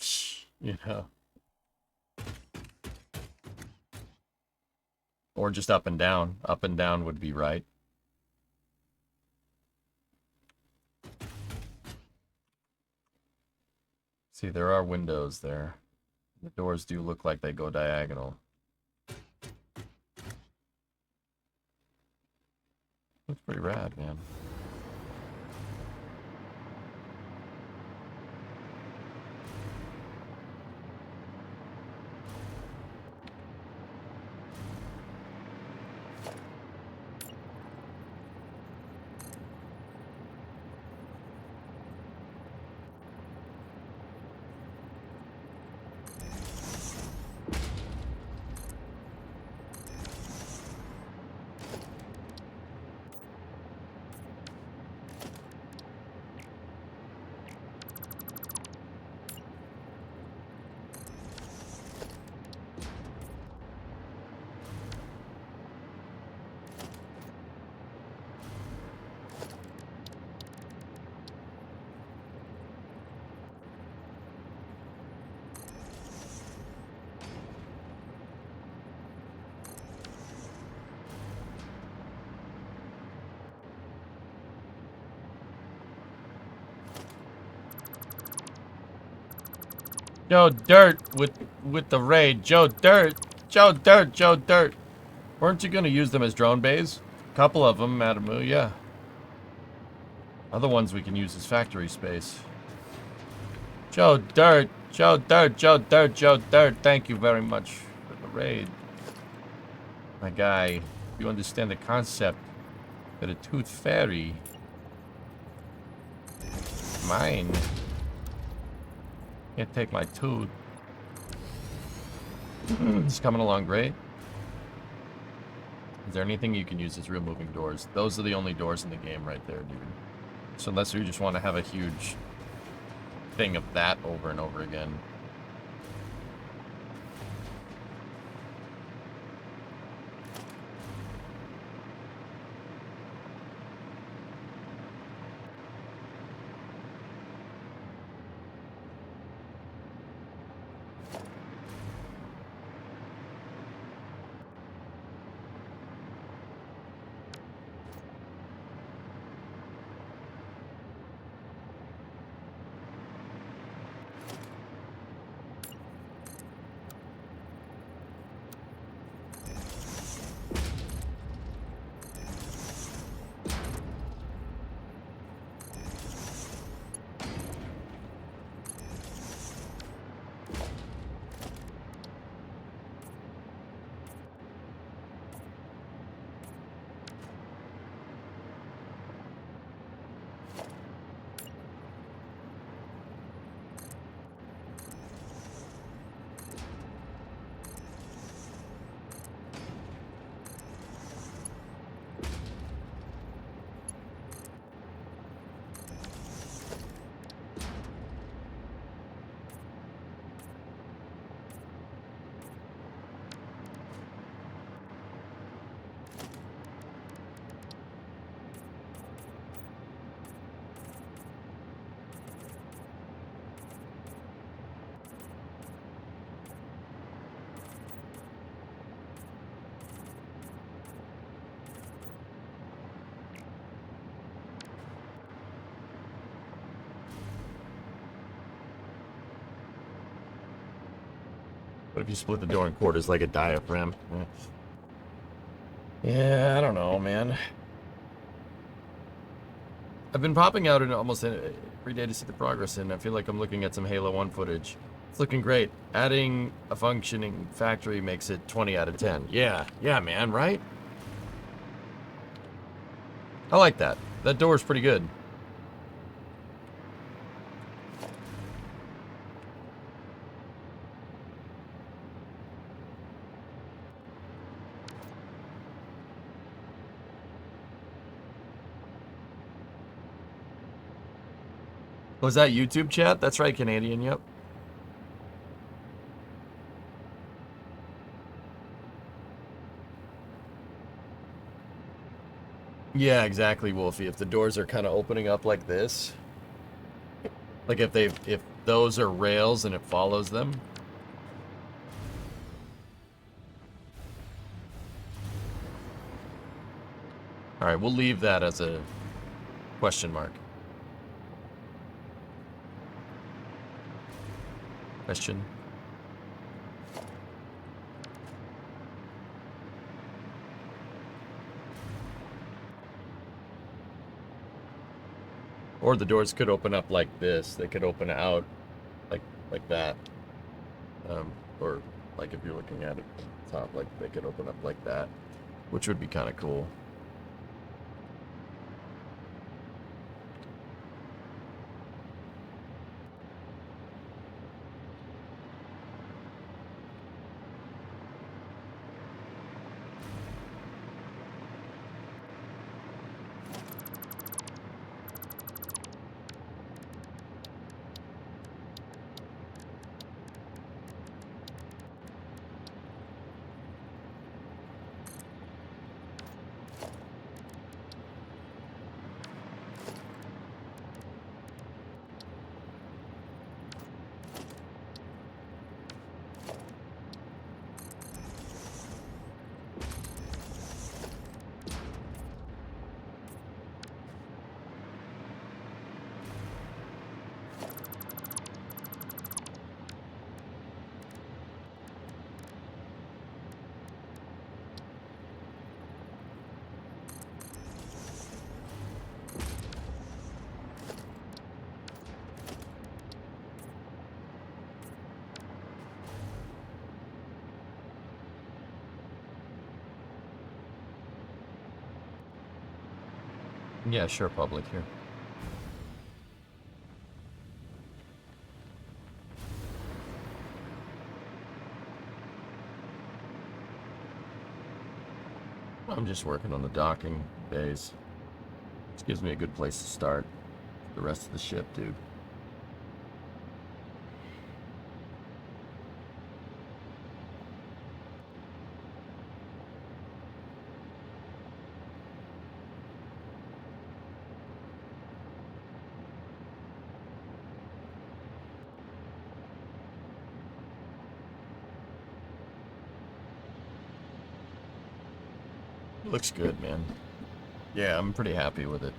you know. Or just up and down. Up and down would be right. See, there are windows there. The doors do look like they go diagonal. Looks pretty rad, man. Joe Dirt with the raid. Joe Dirt. Joe Dirt. Joe Dirt. Weren't you gonna use them as drone bays? A couple of them, Madamu, yeah. Other ones we can use as factory space. Joe Dirt. Joe Dirt. Joe Dirt. Joe Dirt. Thank you very much for the raid. My guy, you understand the concept that a tooth fairy mine. Can't take my tooth. It's coming along great. Is there anything you can use as removing doors? Those are the only doors in the game right there, dude. So unless you just want to have a huge thing of that over and over again. What if you split the door in quarters like a diaphragm? Yeah, I don't know, man. I've been popping out in almost every day to see the progress, and I feel like I'm looking at some Halo 1 footage. It's looking great. Adding a functioning factory makes it 20 out of 10. Yeah, man, right? I like that. That door's pretty good. Was that YouTube chat? That's right, Canadian, yep. Yeah, exactly, Wolfie. If the doors are kind of opening up like this, like if those are rails and it follows them. All right, we'll leave that as a question mark. Question. Or the doors could open up like this. They could open out like that. Or like if you're looking at it from the top, like they could open up like that, which would be kind of cool. Yeah, sure, public here. I'm just working on the docking bays. This gives me a good place to start the rest of the ship, dude. Looks good, man. Yeah, I'm pretty happy with it.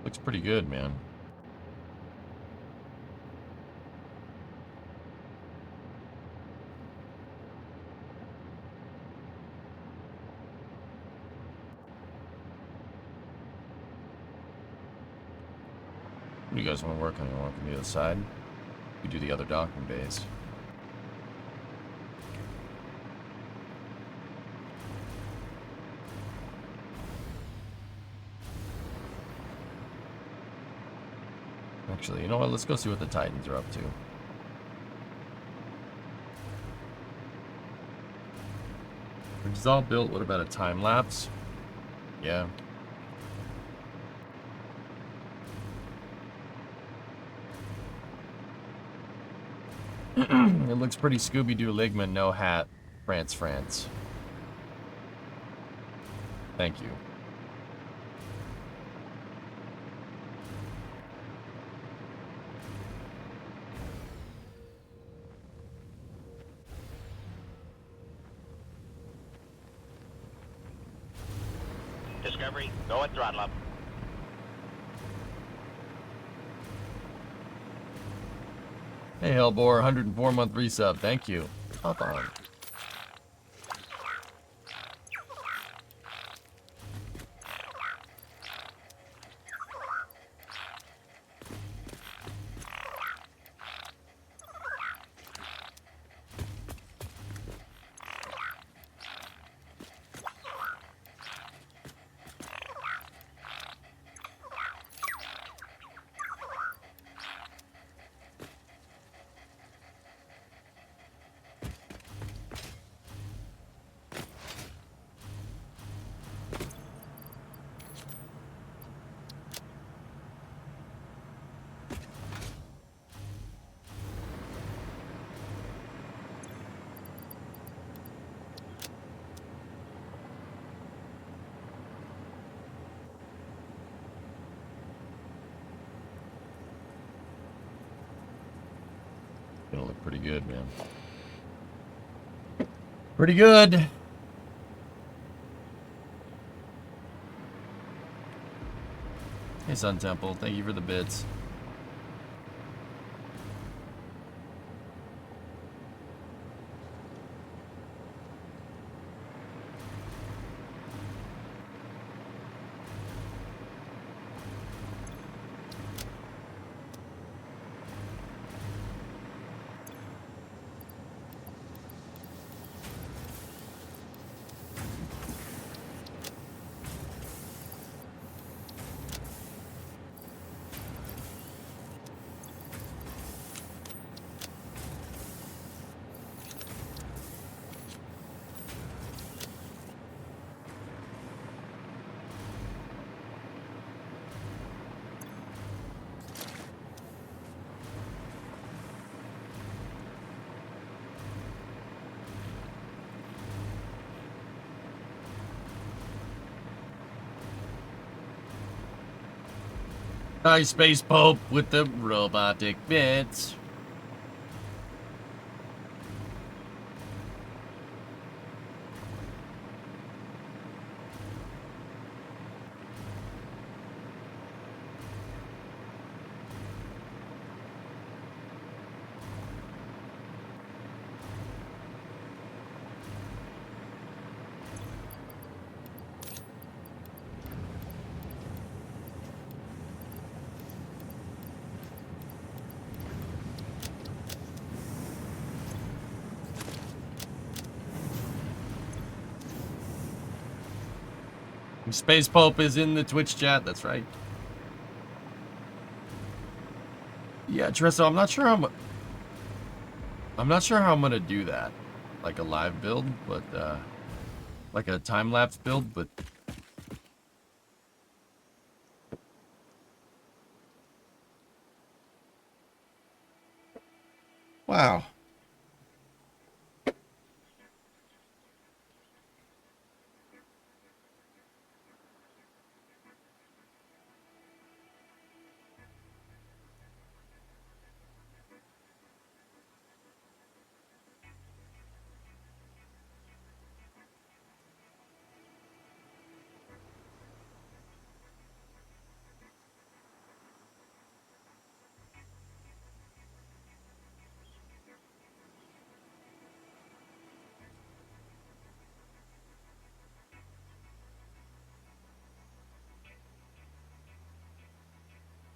Looks pretty good, man. What do you guys want to work on? You want from the other side? We do the other docking bays. Actually, you know what? Let's go see what the Titans are up to. Bridge is all built. What about a time lapse? Yeah. It looks pretty Scooby-Doo Ligma, no hat. France, France. Thank you. Discovery, go at throttle up. Hey, Hellbore, 104-month resub. Thank you. Hop on. Gonna look pretty good, man. Pretty good. Hey, Sun Temple. Thank you for the bits. Hi, Space Pope with the robotic bits. Space Pope is in the Twitch chat. That's right. Yeah, Tresso, I'm not sure how I'm gonna do that. Like a live build, but like a time-lapse build, but wow.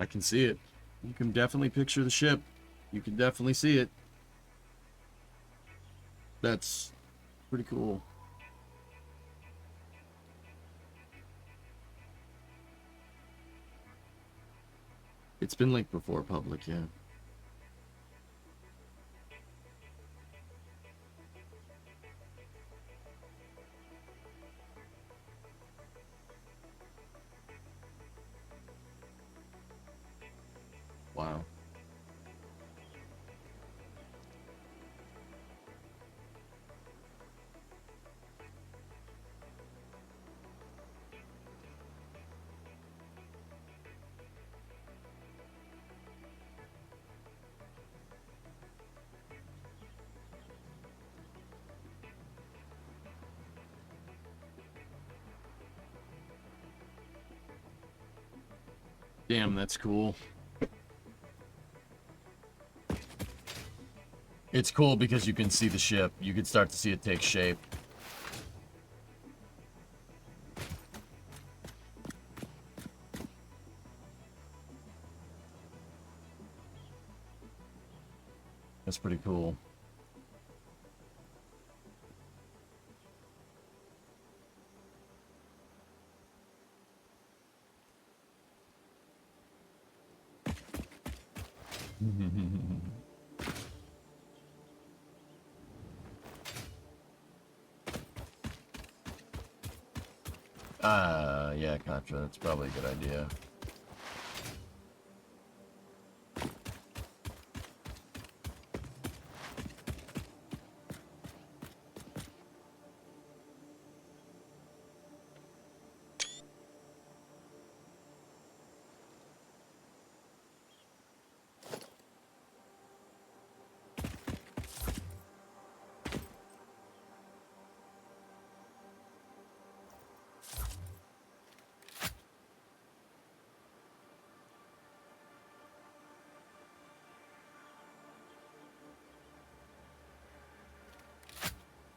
I can see it. You can definitely picture the ship. You can definitely see it. That's pretty cool. It's been linked before public, yeah. Wow. Damn, that's cool. It's cool because you can see the ship. You can start to see it take shape. That's pretty cool. Yeah, Contra, that's probably a good idea.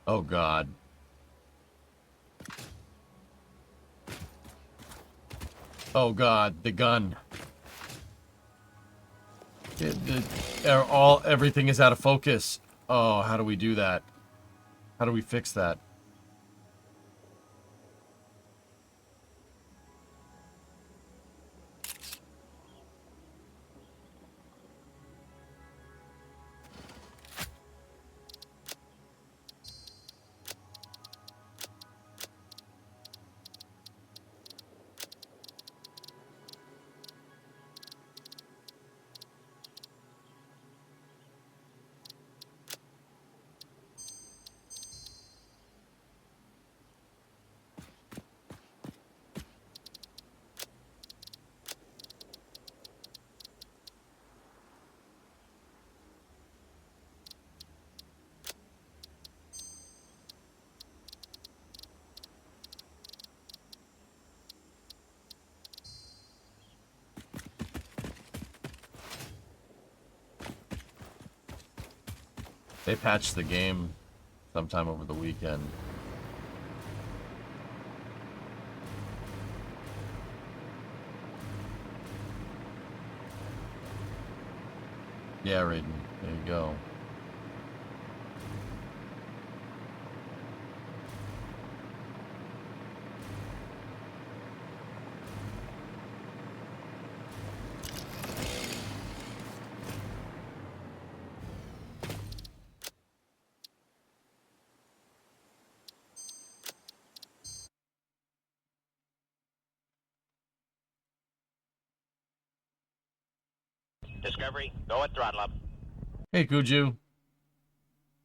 Oh, God. Oh, God, the gun. Everything is out of focus. Oh, how do we do that? How do we fix that? They patched the game sometime over the weekend. Yeah, Raiden. There you go. Discovery, go at throttle up. Hey, Kuju.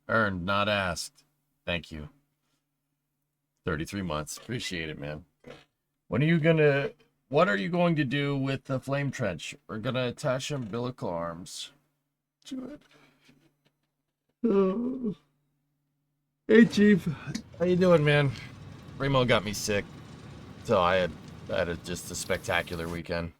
Earned, not asked. Thank you. 33 months. Appreciate it, man. What are you going to do with the flame trench? We're gonna attach umbilical arms to it. Oh. Hey, Chief. How you doing, man? Remo got me sick, so I had just a spectacular weekend.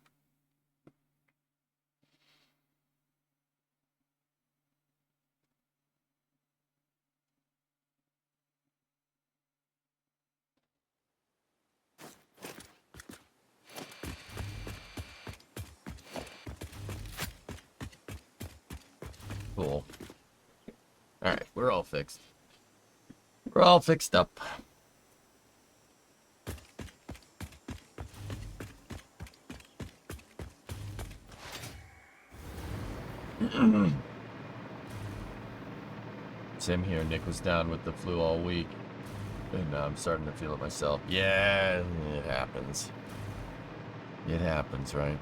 Cool. Alright, we're all fixed. We're all fixed up. Same here. Nick was down with the flu all week. And I'm starting to feel it myself. Yeah, it happens. It happens, right?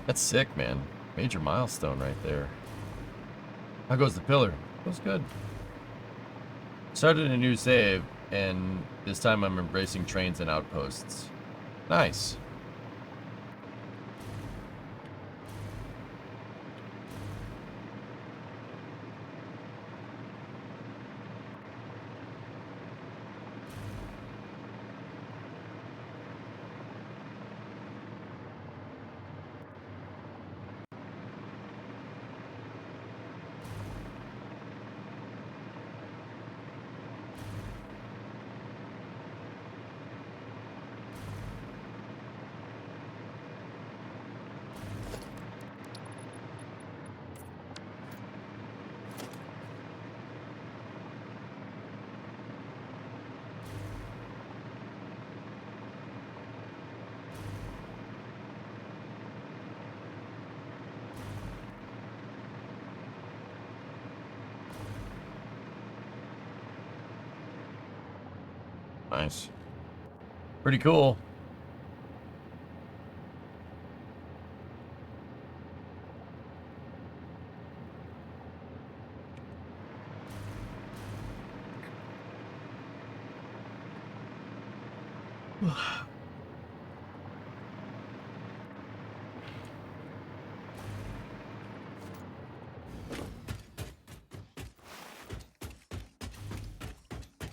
That's sick, man. Major milestone right there. How goes the pillar? Goes good. Started a new save, and this time I'm embracing trains and outposts. Nice. Nice. Pretty cool.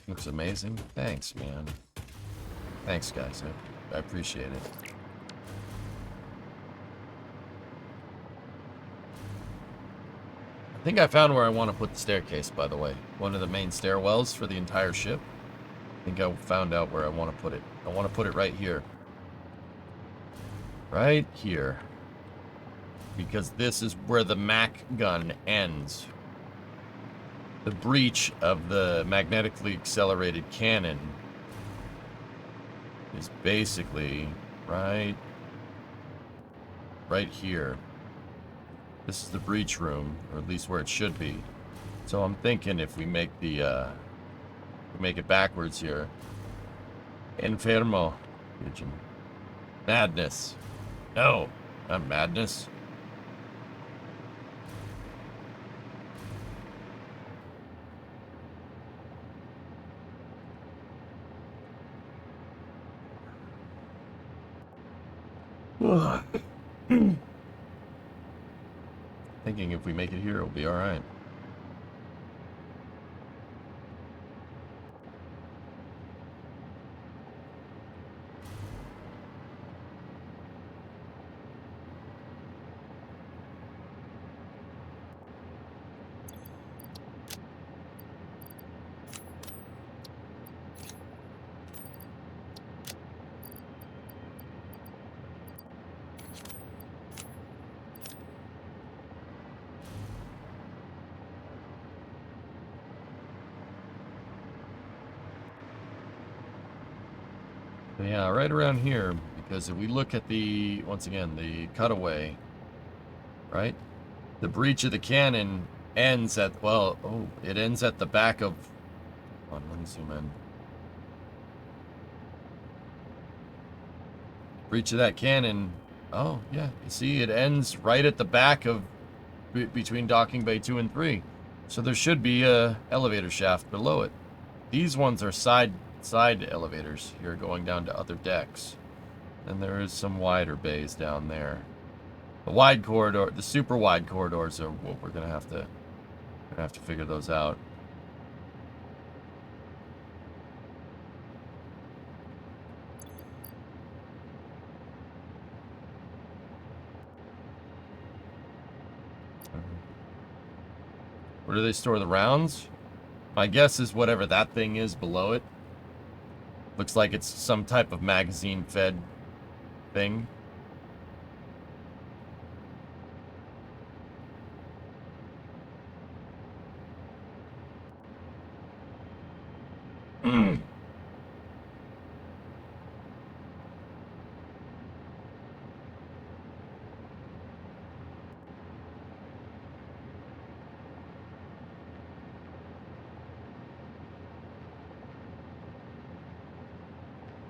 Looks amazing. Thanks, man. Thanks, guys. I appreciate it. I think I found where I want to put the staircase, by the way. One of the main stairwells for the entire ship. I think I found out where I want to put it. I want to put it right here. Right here. Because this is where the Mac gun ends. The breech of the magnetically accelerated cannon is basically right here. This is the breach room, or at least where it should be. So I'm thinking if we make the make it backwards here. Enfermo. Pigeon. Madness. No, not madness. Thinking if we make it here, it'll be all right. Yeah, right around here, because if we look at the, once again, the cutaway, right? The breach of the cannon ends at, well, oh, it ends at the back of, hold on, let me zoom in. Breach of that cannon, oh, yeah, you see, it ends right at the back of, between docking bay 2 and 3. So there should be a elevator shaft below it. These ones are side elevators here going down to other decks. And there is some wider bays down there. The wide corridor, the super wide corridors are what we're gonna have to figure those out. Where do they store the rounds? My guess is whatever that thing is below it. Looks like it's some type of magazine-fed thing.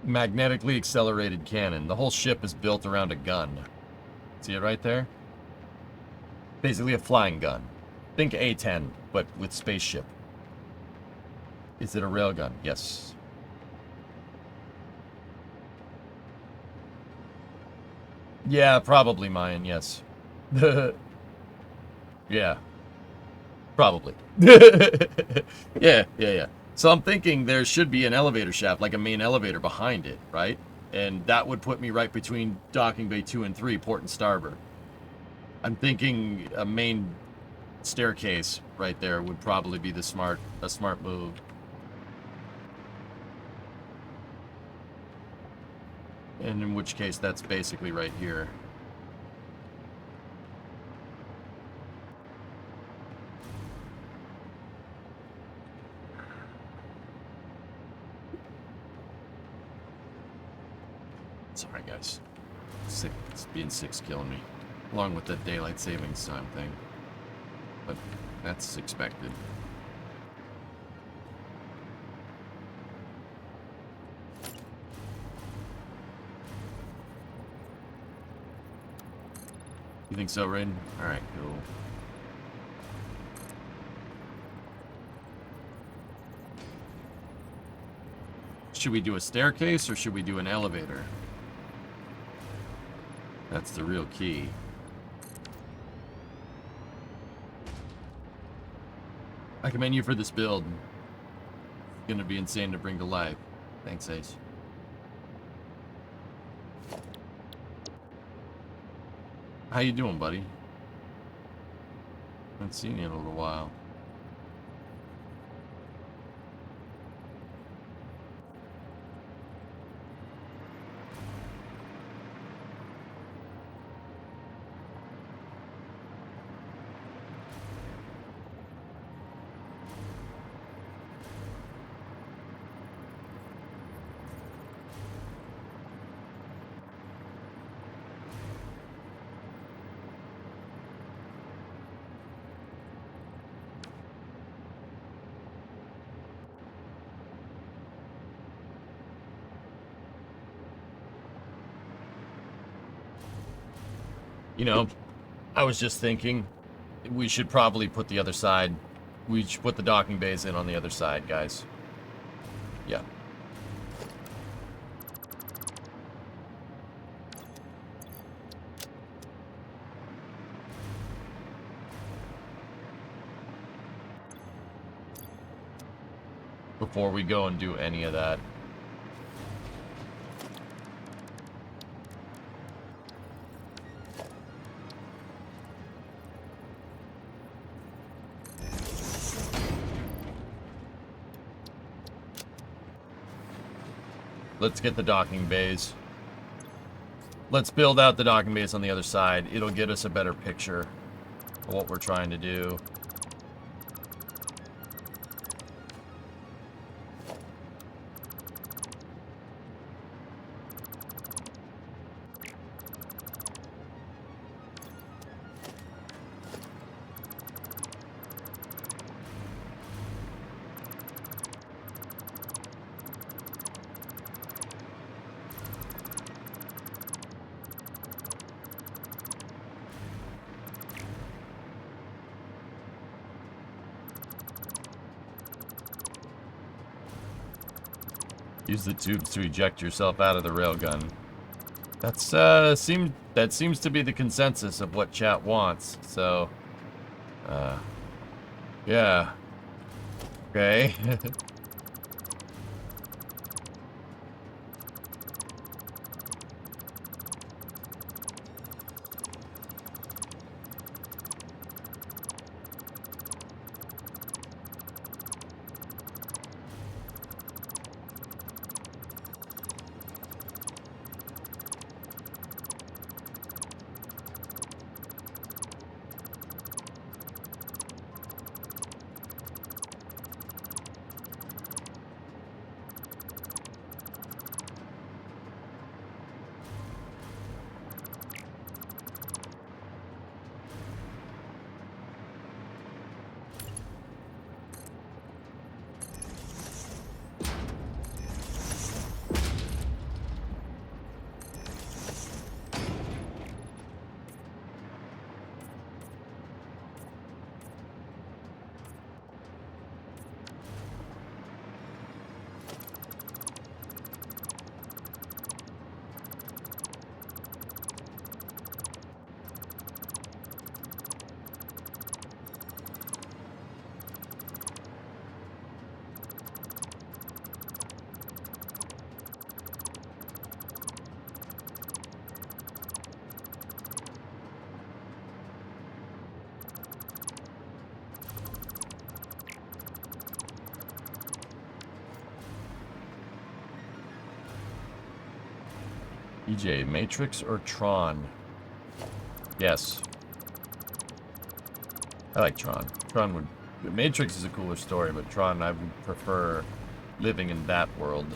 Magnetically accelerated cannon. The whole ship is built around a gun. See it right there? Basically a flying gun. Think A-10, but with spaceship. Is it a railgun? Yes. Yeah, probably Mayan, yes. Yeah. Probably. Yeah. So I'm thinking there should be an elevator shaft, like a main elevator behind it, right? And that would put me right between docking bay 2 and 3, port and starboard. I'm thinking a main staircase right there would probably be a smart move. And in which case, that's basically right here. Sorry, guys. It's being 6 killing me. Along with the daylight savings time thing. But that's expected. You think so, Raiden? Alright, cool. Should we do a staircase or should we do an elevator? That's the real key. I commend you for this build. It's gonna be insane to bring to life. Thanks, Ace. How you doing, buddy? Haven't seen you in a little while. You know, I was just thinking we should probably put the other side. We should put the docking bays in on the other side, guys. Yeah. Before we go and do any of that. Let's get the docking bays. Let's build out the docking bays on the other side. It'll get us a better picture of what we're trying to do. Use the tubes to eject yourself out of the railgun. That seems to be the consensus of what chat wants. So, yeah. Okay. EJ, Matrix or Tron? Yes. I like Tron. Tron would... Matrix is a cooler story, but Tron, I would prefer living in that world.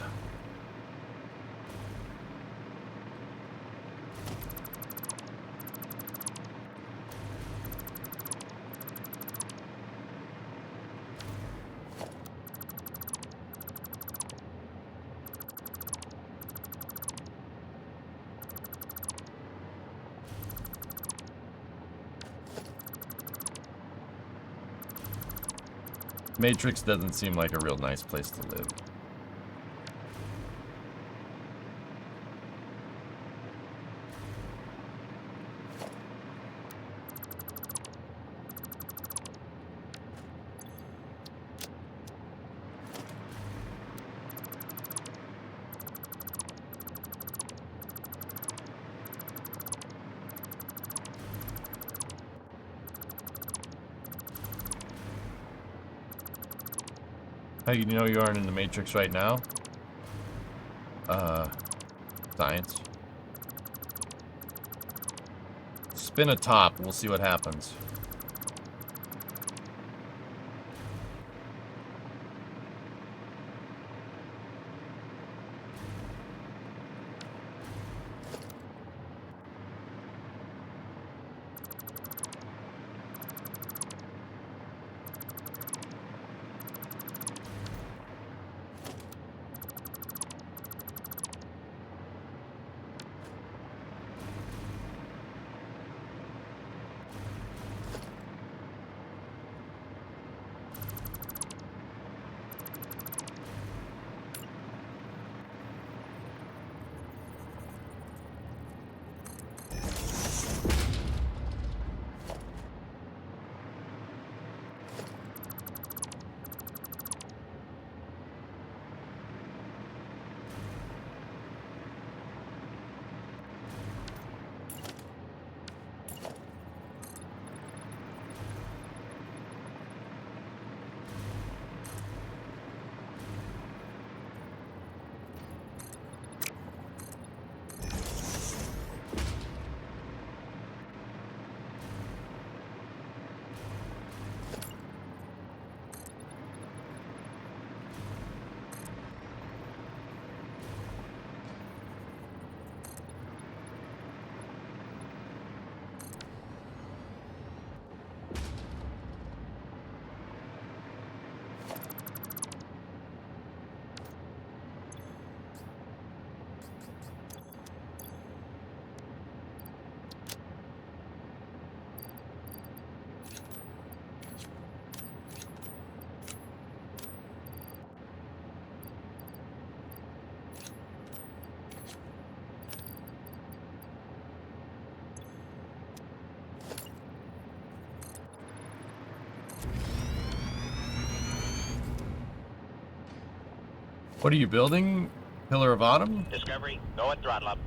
Matrix doesn't seem like a real nice place to live. How do you know you aren't in the Matrix right now? Science. Spin a top, we'll see what happens. What are you building? Pillar of Autumn? Discovery, go at throttle up.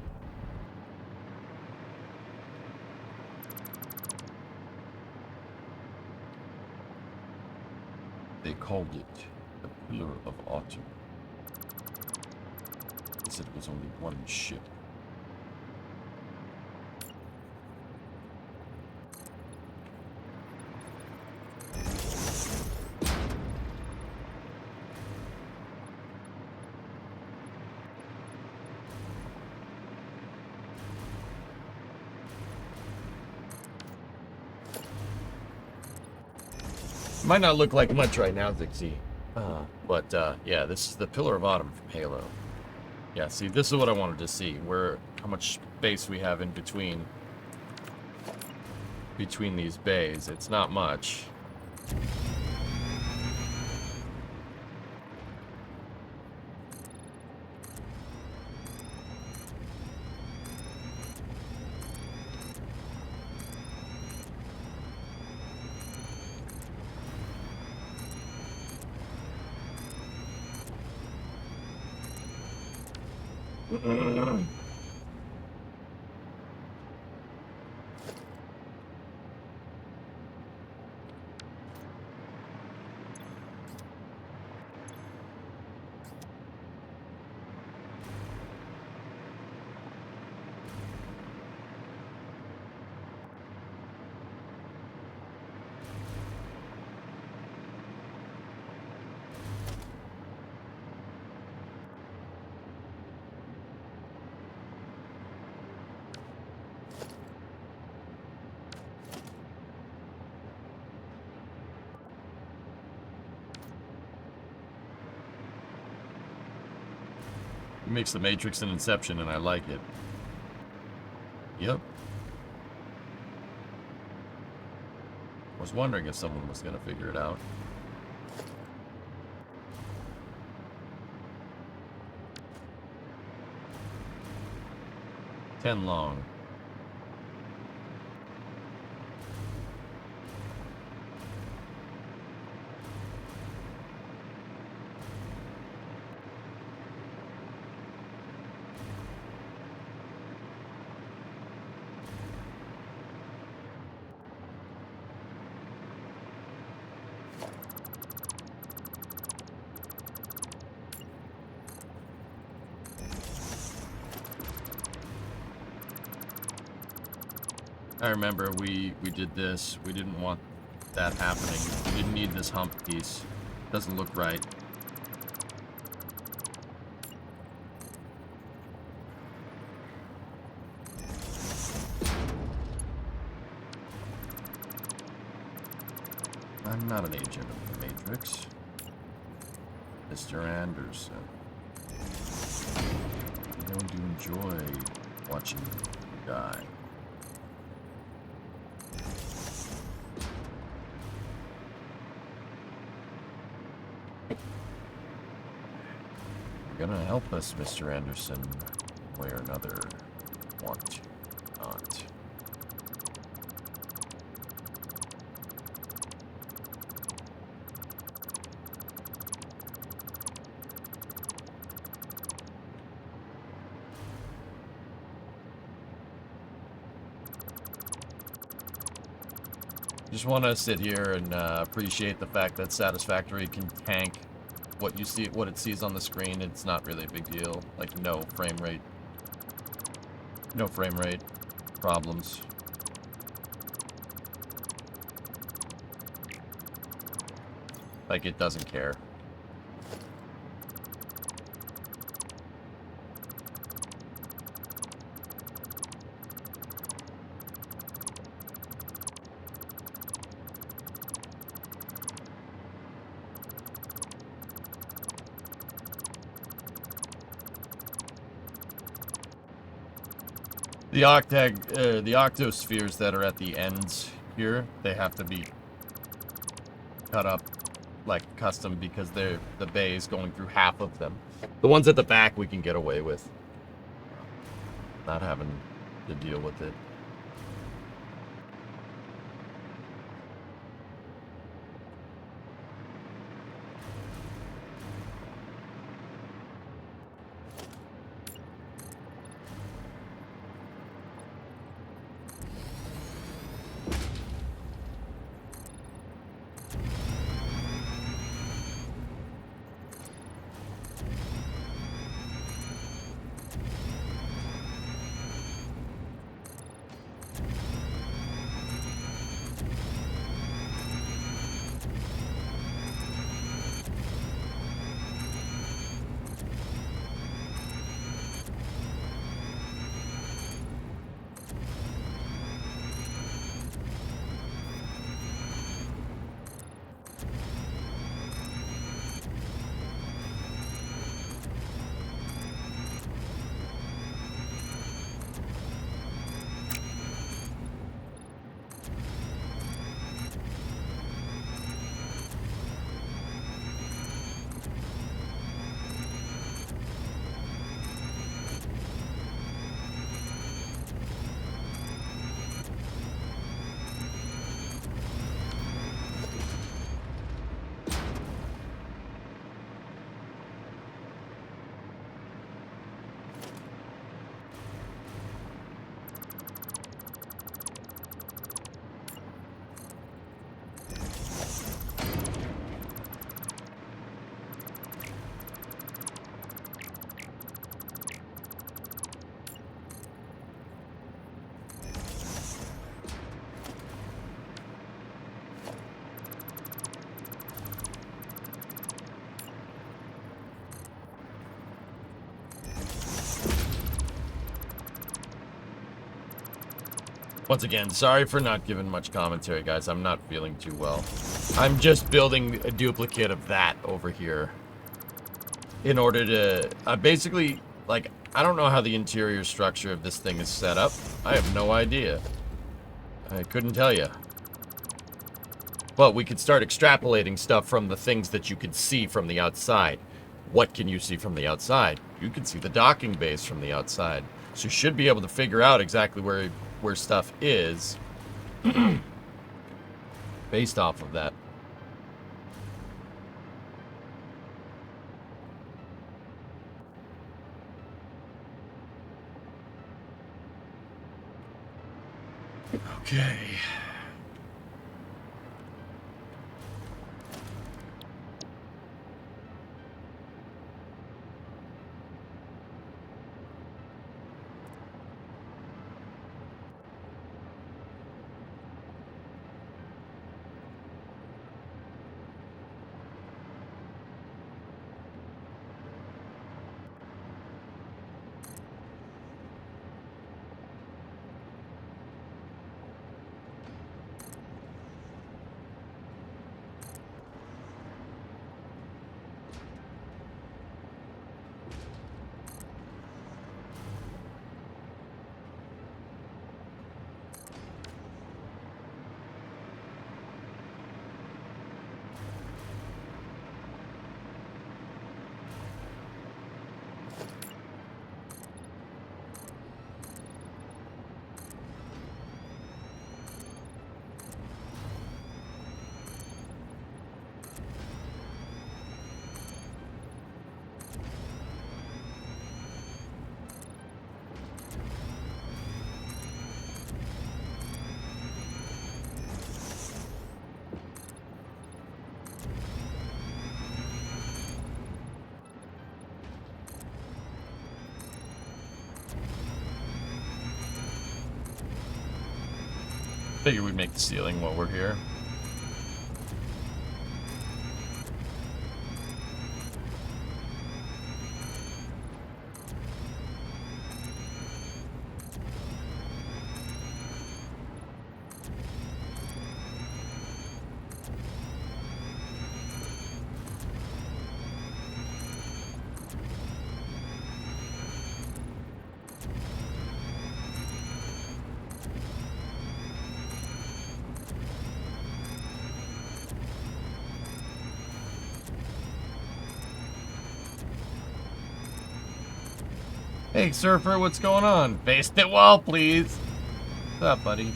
They called it the Pillar of Autumn. They said it was only one ship. Might not look like much right now, Zixie. But yeah, this is the Pillar of Autumn from Halo. Yeah, see, this is what I wanted to see, how much space we have in between these bays. It's not much. It makes the Matrix and Inception, and I like it. Yep. Was wondering if someone was gonna figure it out. Ten long. I remember we did this. We didn't want that happening. We didn't need this hump piece. Doesn't look right. I'm not an agent of the Matrix. Mr. Anderson. I'm going to enjoy watching you die. You're gonna help us, Mr. Anderson, one way or another. Want to, not. Just want to sit here and appreciate the fact that Satisfactory can tank what you see, what it sees on the screen. It's not really a big deal. Like no frame rate problems. Like it doesn't care. The the octospheres that are at the ends here, they have to be cut up like custom because the bay is going through half of them. The ones at the back we can get away with. Not having to deal with it. Once again, sorry for not giving much commentary, guys. I'm not feeling too well. I'm just building a duplicate of that over here. In order to... basically, like, I don't know how the interior structure of this thing is set up. I have no idea. I couldn't tell you. But we could start extrapolating stuff from the things that you could see from the outside. What can you see from the outside? You can see the docking bays from the outside. So you should be able to figure out exactly where stuff is based off of that. Okay. Figure we'd make the ceiling while we're here. Hey, Surfer, what's going on? Face it wall, please. What's up, buddy?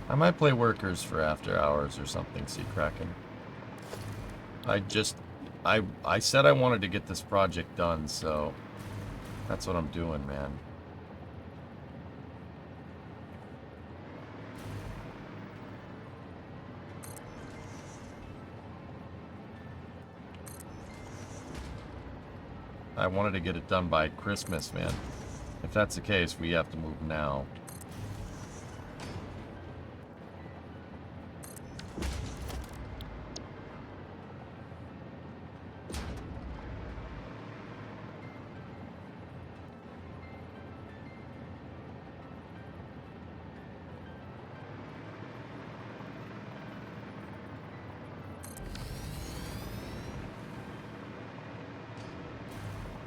I might play Workers for after hours or something, Sea Kraken. I said I wanted to get this project done, so that's what I'm doing, man. I wanted to get it done by Christmas, man. If that's the case, we have to move now.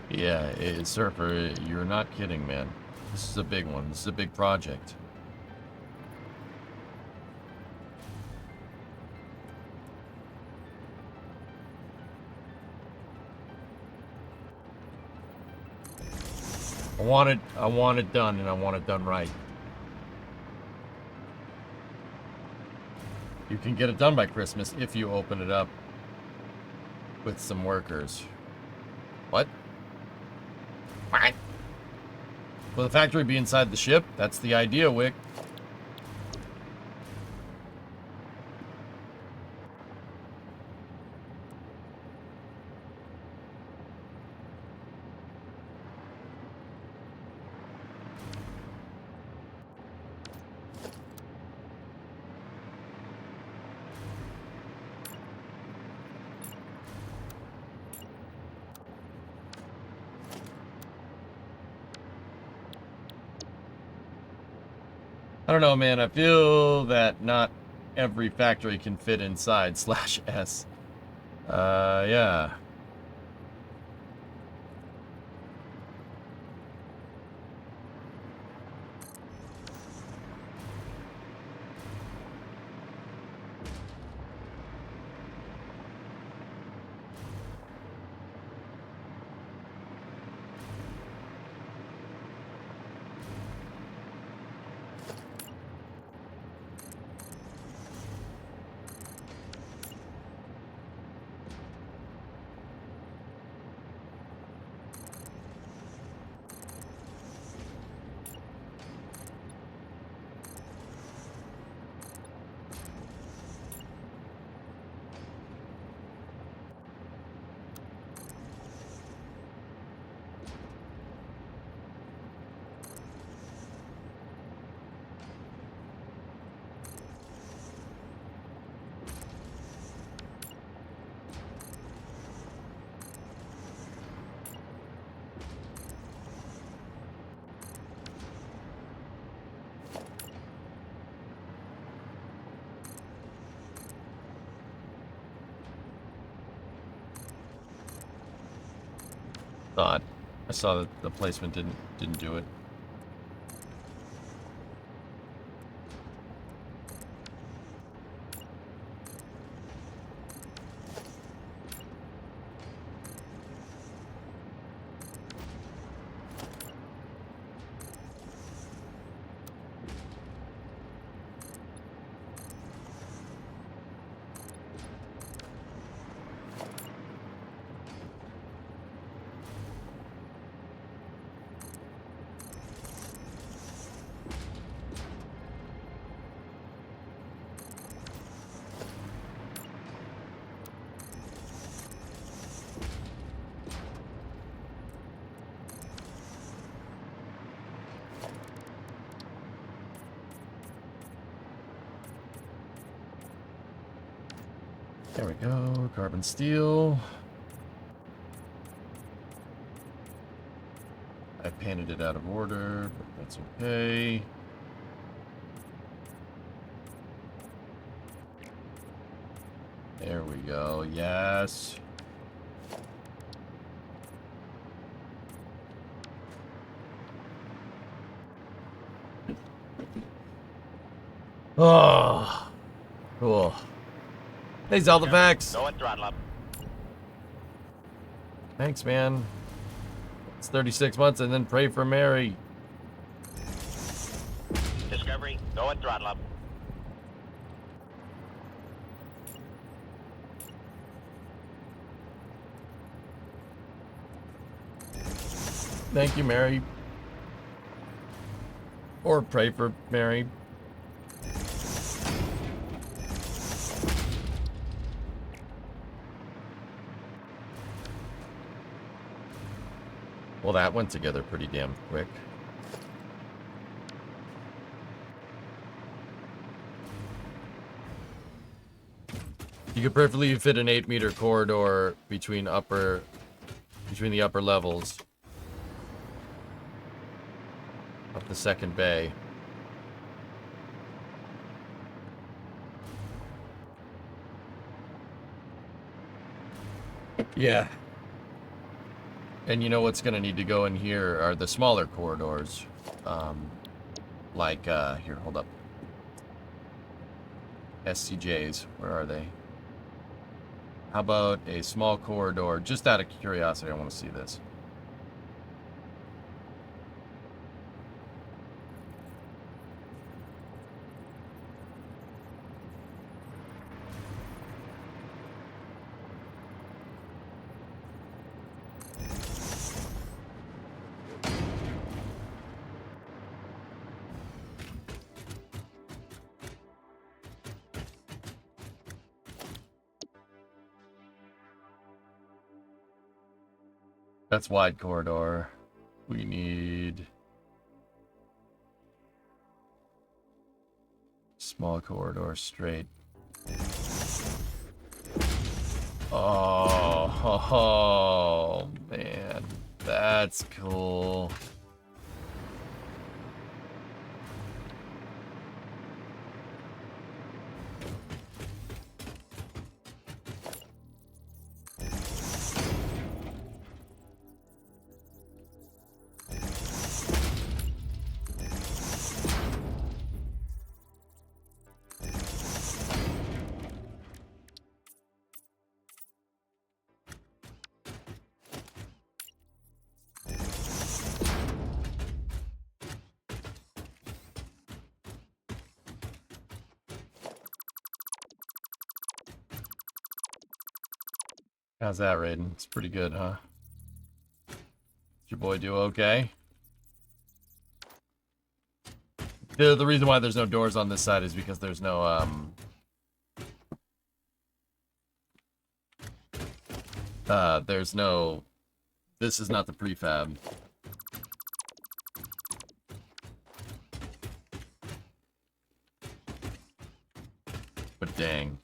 Yeah, Surfer, you're not kidding, man. This is a big one. This is a big project. I want it done, and I want it done right. You can get it done by Christmas if you open it up with some workers. What? What? Will the factory be inside the ship? That's the idea, Wick. I don't know, man. I feel that not every factory can fit inside /S. Yeah. Thought. I saw that the placement didn't do it. There we go. Carbon steel. I painted it out of order, but that's okay. There we go. Yes. Oh, cool. Hey, Zelda-Vax. Go and throttle up. Thanks, man. It's 36 months and then pray for Mary. Discovery, go and throttle up. Thank you, Mary. Or pray for Mary. Well, that went together pretty damn quick. You could perfectly fit an 8-meter corridor between the upper levels of the second bay. Yeah. And you know what's going to need to go in here are the smaller corridors. Here, hold up. SCJs, where are they? How about a small corridor? Just out of curiosity, I want to see this. That's wide corridor. We need small corridor straight. Oh, man. That's cool. How's that, Raiden? It's pretty good, huh? Did your boy do okay? The reason why there's no doors on this side is because there's no, there's no... This is not the prefab. But dang.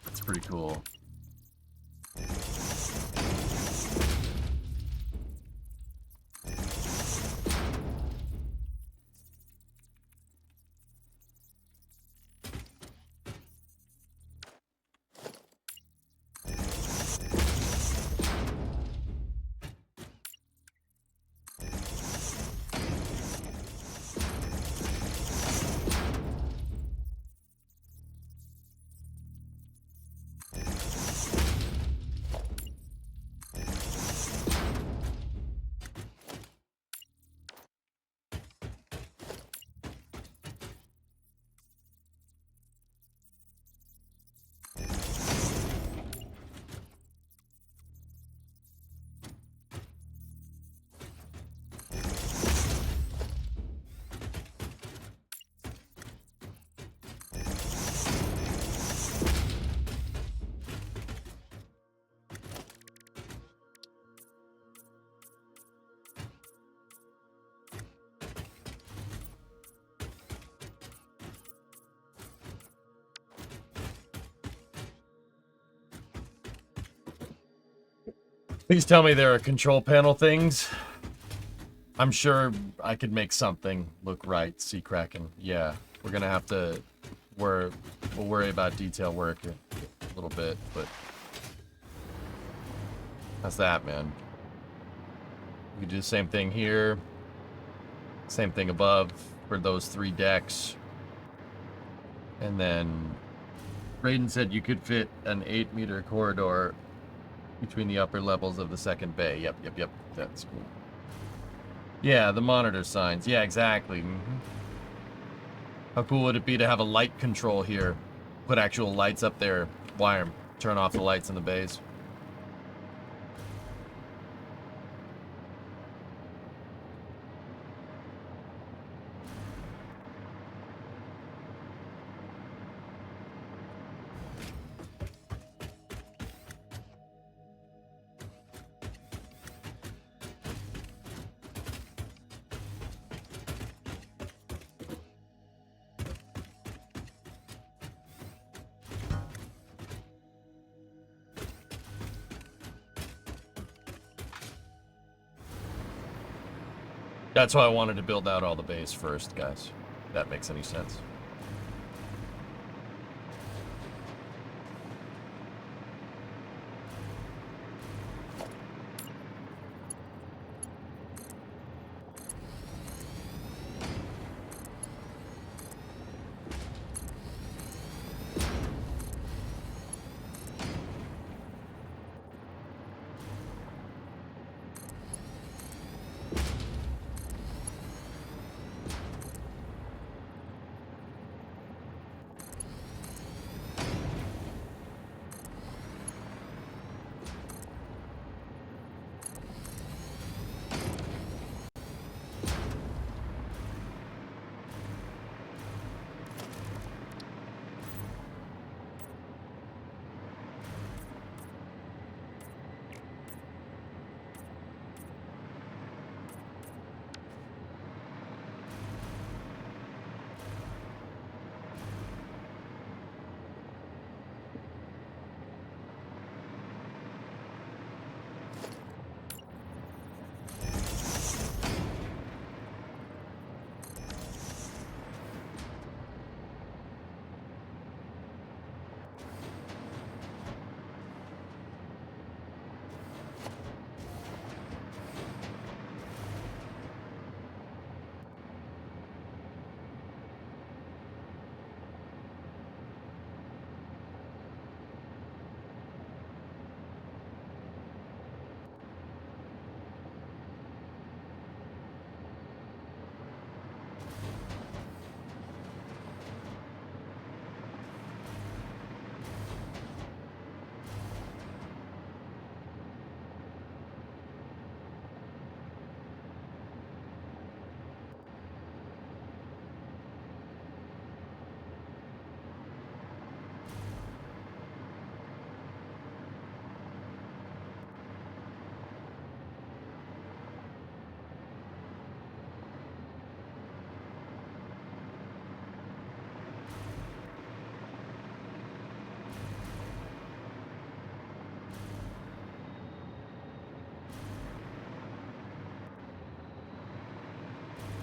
It's pretty cool. Please tell me there are control panel things. I'm sure I could make something look right. Sea Kraken. Yeah, we're gonna have to. We'll worry about detail work a little bit, but that's that, man. We can do the same thing here. Same thing above for those 3 decks. And then Raiden said you could fit an 8-meter corridor between the upper levels of the second bay. Yep. That's cool. Yeah, the monitor signs. Yeah, exactly. How cool would it be to have a light control here? Put actual lights up there. Wire them. Turn off the lights in the bays. That's why I wanted to build out all the bays first, guys. If that makes any sense.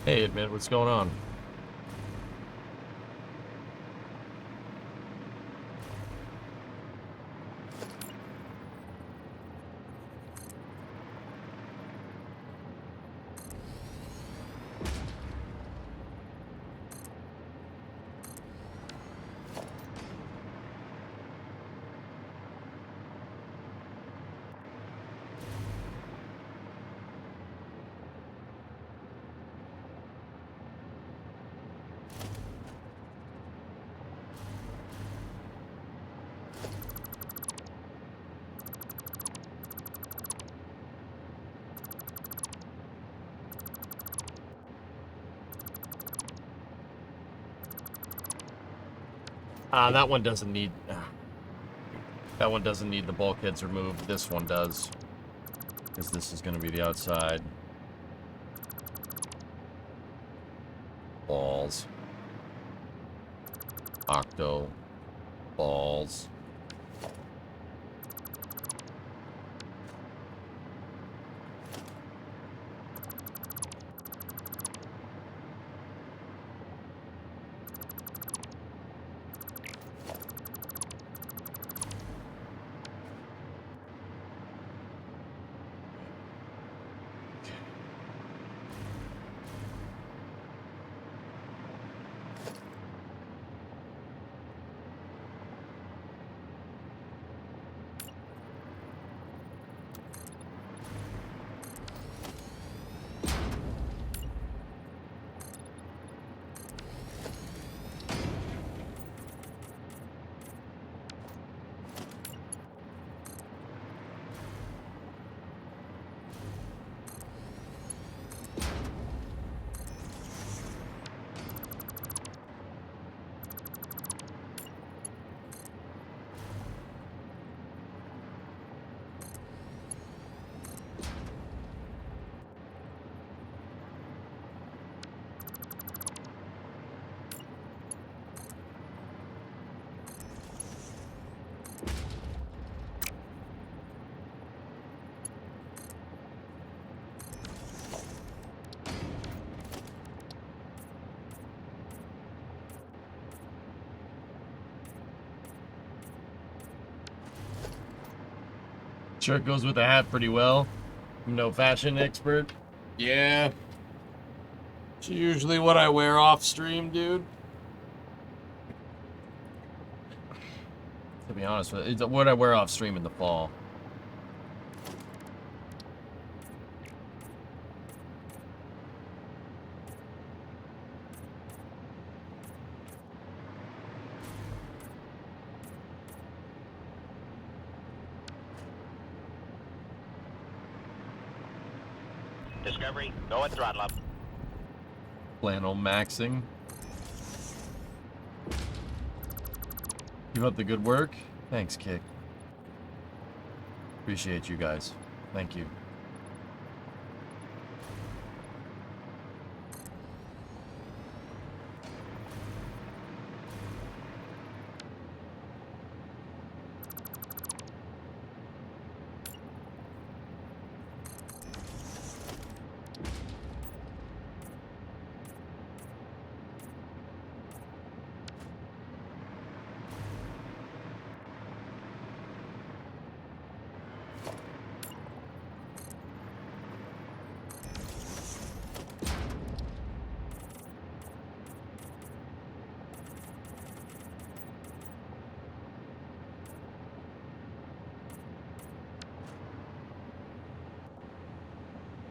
Hey, admit, what's going on? That one doesn't need... that one doesn't need the bulkheads removed. This one does. Because this is going to be the outside. Balls. Octo. Balls. Shirt goes with the hat pretty well. I'm no fashion expert. Yeah. It's usually what I wear off stream, dude. To be honest with you, it's what I wear off stream in the fall. Discovery, go at throttle up. Flannel maxing. Keep up the good work. Thanks, Kick. Appreciate you guys. Thank you.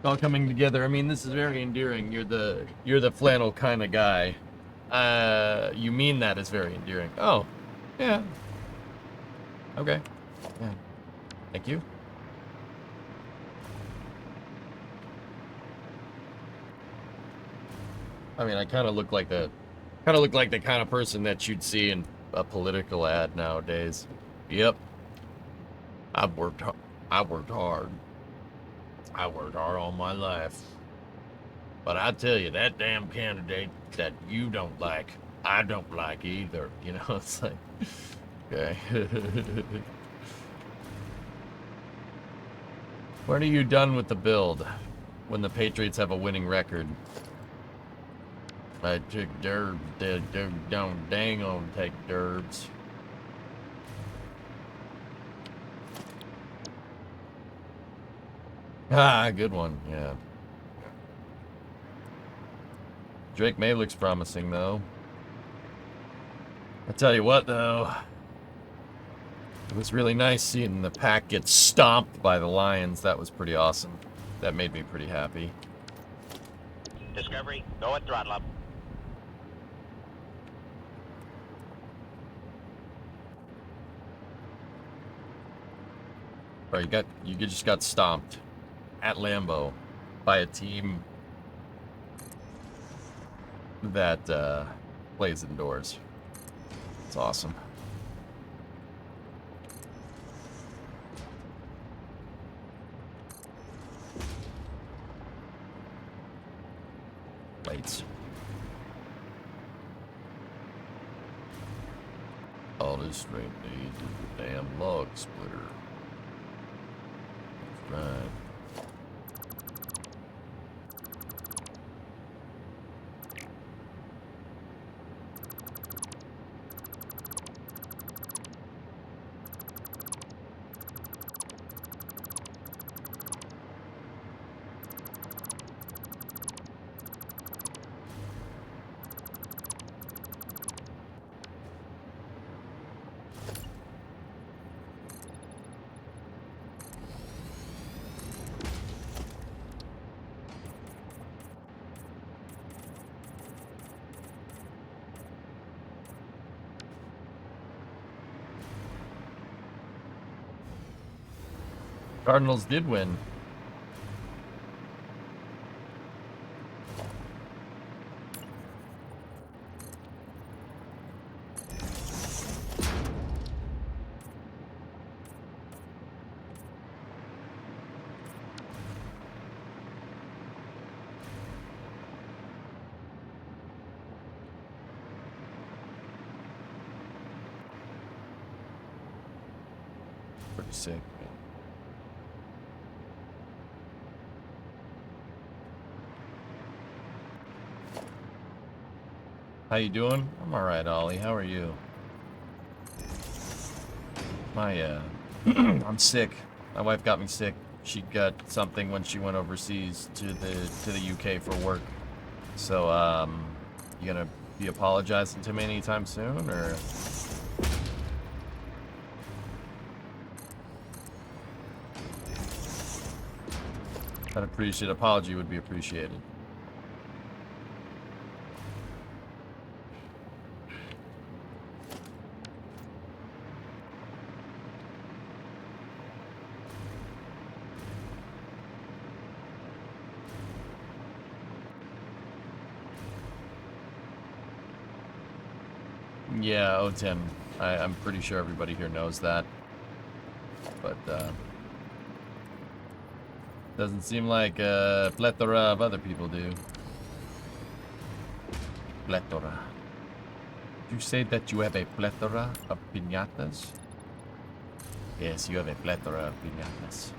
All coming together. I mean, this is very endearing. You're the flannel kind of guy. You mean that is very endearing. Oh, yeah. Okay. Yeah. Thank you. I mean, I kind of look like the kind of person that you'd see in a political ad nowadays. Yep. I've worked hard. I worked hard all my life. But I tell you, that damn candidate that you don't like, I don't like either. You know, it's like, okay. When are you done with the build? When the Patriots have a winning record? I took derbs, don't dang on take derbs. Ah, good one, yeah. Drake May looks promising, though. I tell you what, though. It was really nice seeing the pack get stomped by the Lions. That was pretty awesome. That made me pretty happy. Discovery, go at throttle up. Or you just got stomped at Lambeau by a team that plays indoors. It's awesome. Lights. All this strength needs is a damn log splitter. That's right. Cardinals did win. Pretty sick. How you doing? I'm all right, Ollie. How are you? I'm sick. My wife got me sick. She got something when she went overseas to the UK for work. So, you gonna be apologizing to me anytime soon, or? I'd appreciate apology would be appreciated. Yeah, O10. I'm pretty sure everybody here knows that. But, doesn't seem like a plethora of other people do. Plethora. Did you say that you have a plethora of piñatas? Yes, you have a plethora of piñatas.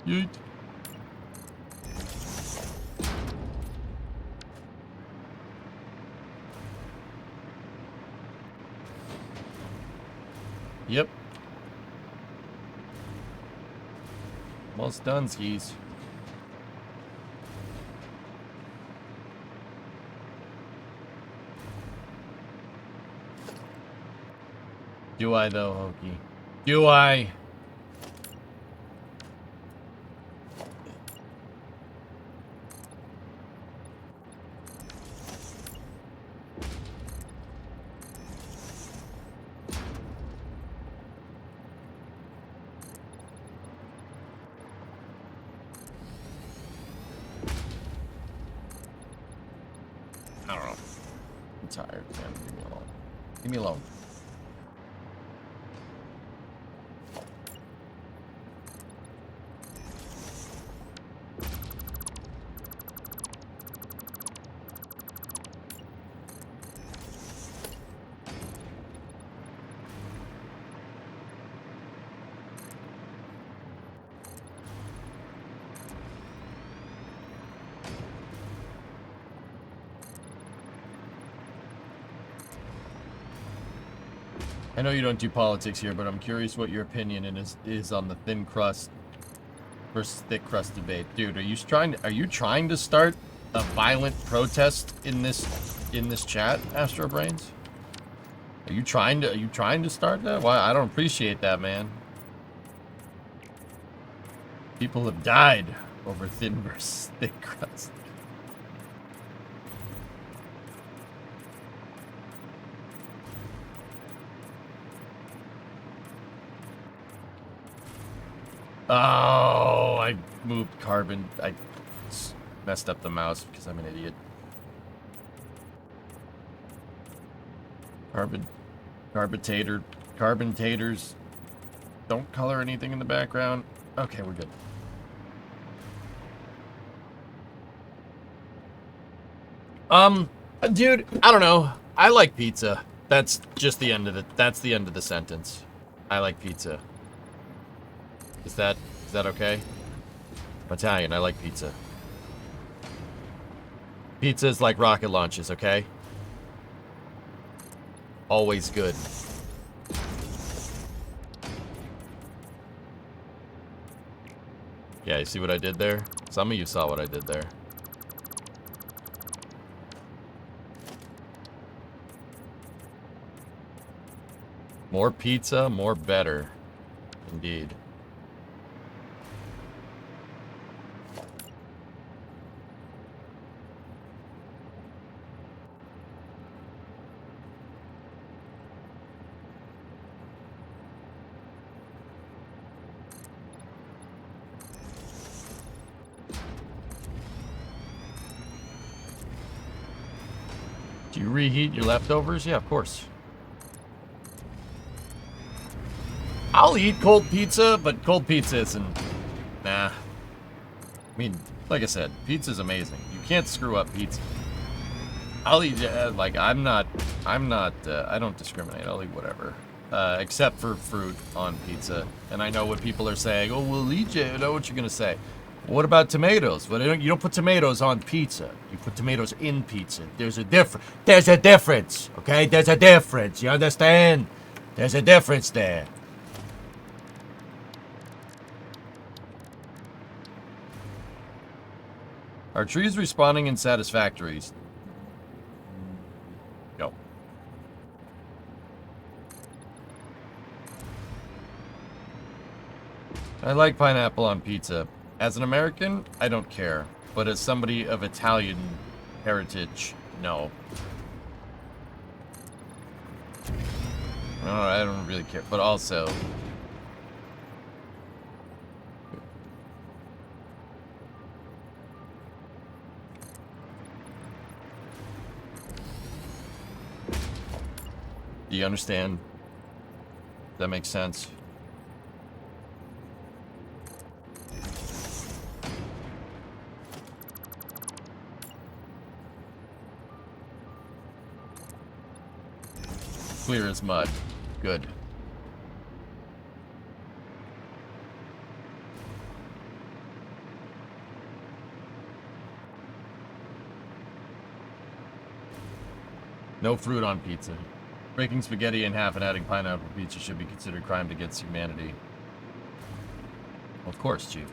Yeet. Yep. Almost done, skis. Do I though, Hokey? Do I? I don't know. I'm tired, man. Leave me alone. Leave me alone. I know you don't do politics here, but I'm curious what your opinion is on the thin crust versus thick crust debate. Dude, are you trying to start a violent protest in this chat, Astro Brains? Are you trying to start that? Why, I don't appreciate that, man. People have died over thin versus thick crust. Oh, I moved carbon. I messed up the mouse because I'm an idiot. Carbon taters. Don't color anything in the background. Okay, we're good. Dude, I don't know. I like pizza. That's just the end of the sentence. I like pizza. Is that okay? I'm Italian, I like pizza. Pizza is like rocket launches, okay? Always good. Yeah, you see what I did there? Some of you saw what I did there. More pizza, more better. Indeed. Do you reheat your leftovers? Yeah, of course. I'll eat cold pizza, but cold pizza isn't... Nah. I mean, like I said, pizza's amazing. You can't screw up pizza. I'll eat, like, I don't discriminate. I'll eat whatever. Except for fruit on pizza. And I know what people are saying. Oh, well, EJ, I know what you're going to say. What about tomatoes? Well, you don't put tomatoes on pizza. You put tomatoes in pizza. There's a difference, okay? There's a difference. You understand? There's a difference there. Are trees responding in Satisfactories? No. I like pineapple on pizza. As an American, I don't care. But as somebody of Italian heritage, no. No, I don't really care. But also... Do you understand? That makes sense. Clear as mud. Good. No fruit on pizza. Breaking spaghetti in half and adding pineapple pizza should be considered crime against humanity. Of course, Chief.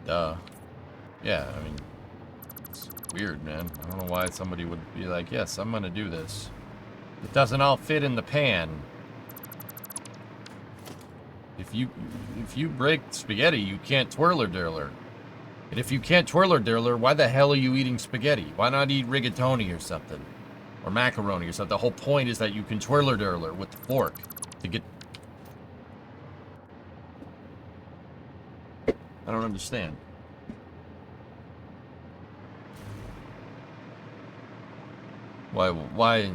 Duh. Yeah, I mean, it's weird, man. I don't know why somebody would be like, yes, I'm gonna do this. It doesn't all fit in the pan. If you break spaghetti, you can't twirler-dirler. And if you can't twirler-dirler, why the hell are you eating spaghetti? Why not eat rigatoni or something? Or macaroni or something? The whole point is that you can twirler-dirler with the fork to get... I don't understand. Why...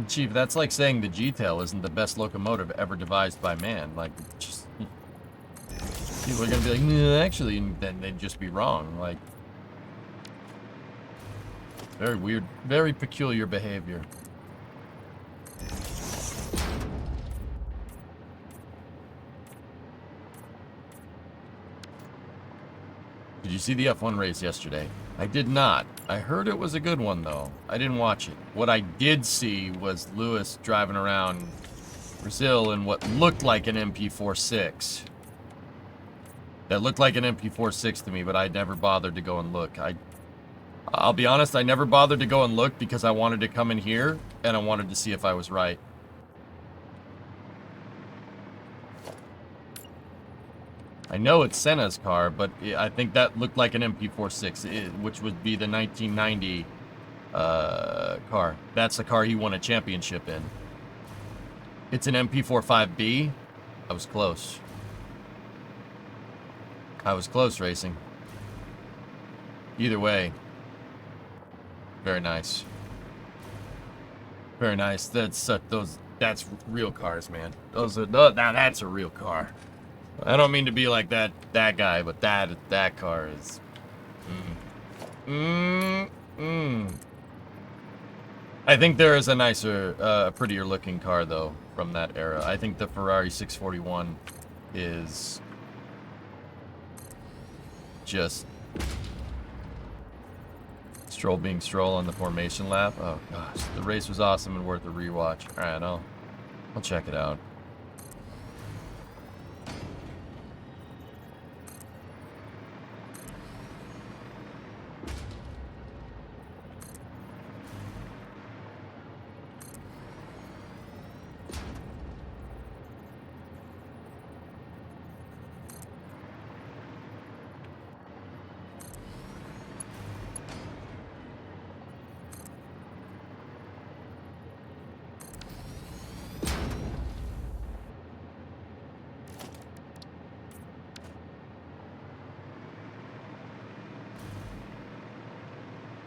Chief, that's like saying the G-Tail isn't the best locomotive ever devised by man. Like, just... People are gonna be like, no, actually, and then they'd just be wrong. Like... Very weird. Very peculiar behavior. Did you see the F1 race yesterday? I did not. I heard it was a good one, though. I didn't watch it. What I did see was Lewis driving around Brazil in what looked like an MP46. That looked like an MP46 to me, but I never bothered to go and look. I'll be honest, I never bothered to go and look because I wanted to come in here and I wanted to see if I was right. I know it's Senna's car, but I think that looked like an MP46, which would be the 1990 car. That's the car he won a championship in. It's an MP45B. I was close. I was close, racing. Either way. Very nice. Very nice. That's real cars, man. Now that's a real car. I don't mean to be like that guy, but that car is. I think there is a nicer, prettier looking car though from that era. I think the Ferrari 641 is just Stroll being Stroll on the formation lap. Oh gosh, the race was awesome and worth a rewatch. All right, I'll check it out.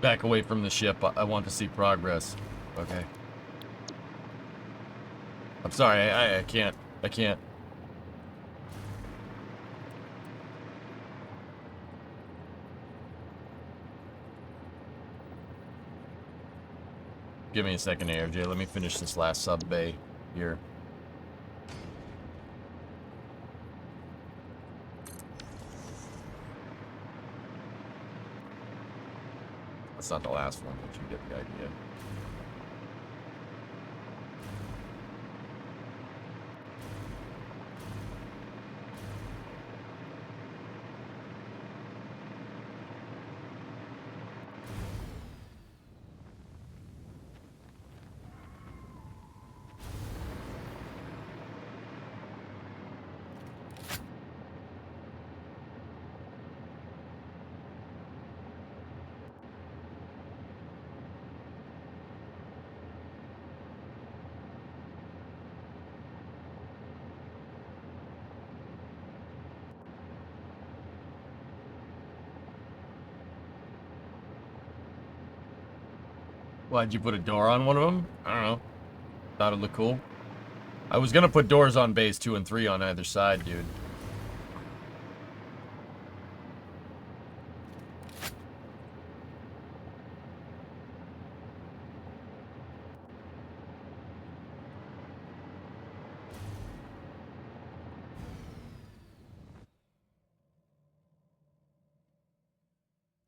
Back away from the ship. I want to see progress. Okay. I'm sorry. I can't. I can't. Give me a second, ARJ. Let me finish this last sub bay here. That's not the last one, but you get the idea. Why'd you put a door on one of them? I don't know. Thought it looked cool. I was gonna put doors on bays 2 and 3 on either side, dude.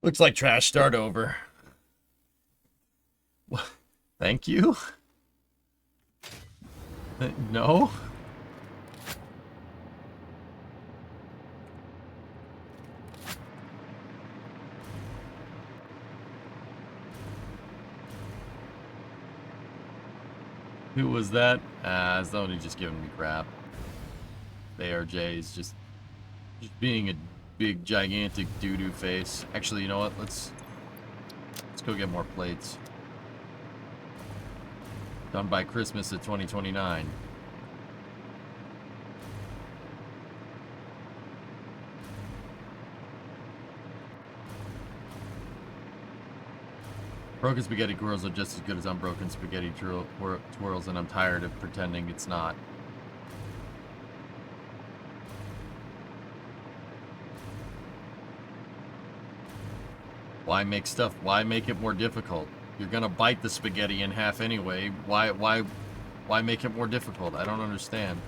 Looks like trash start over. Thank you? No? Who was that? Somebody just giving me crap. The ARJ is just being a big, gigantic doo-doo face. Actually, you know what? Let's go get more plates. Done by Christmas of 2029. Broken spaghetti twirls are just as good as unbroken spaghetti twirls, and I'm tired of pretending it's not. Why make stuff? Why make it more difficult? You're gonna bite the spaghetti in half anyway. Why make it more difficult? I don't understand.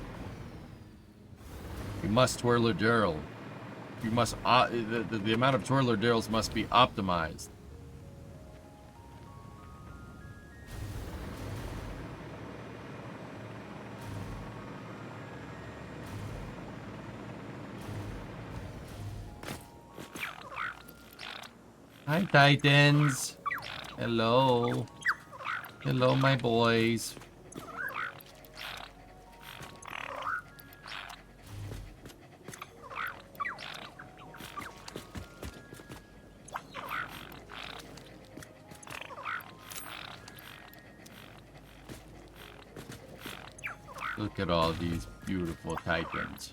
You must twirler-dirl. You must, the amount of twirler-dirls must be optimized. Hi, Titans. Hello. Hello, my boys. Look at all these beautiful Titans.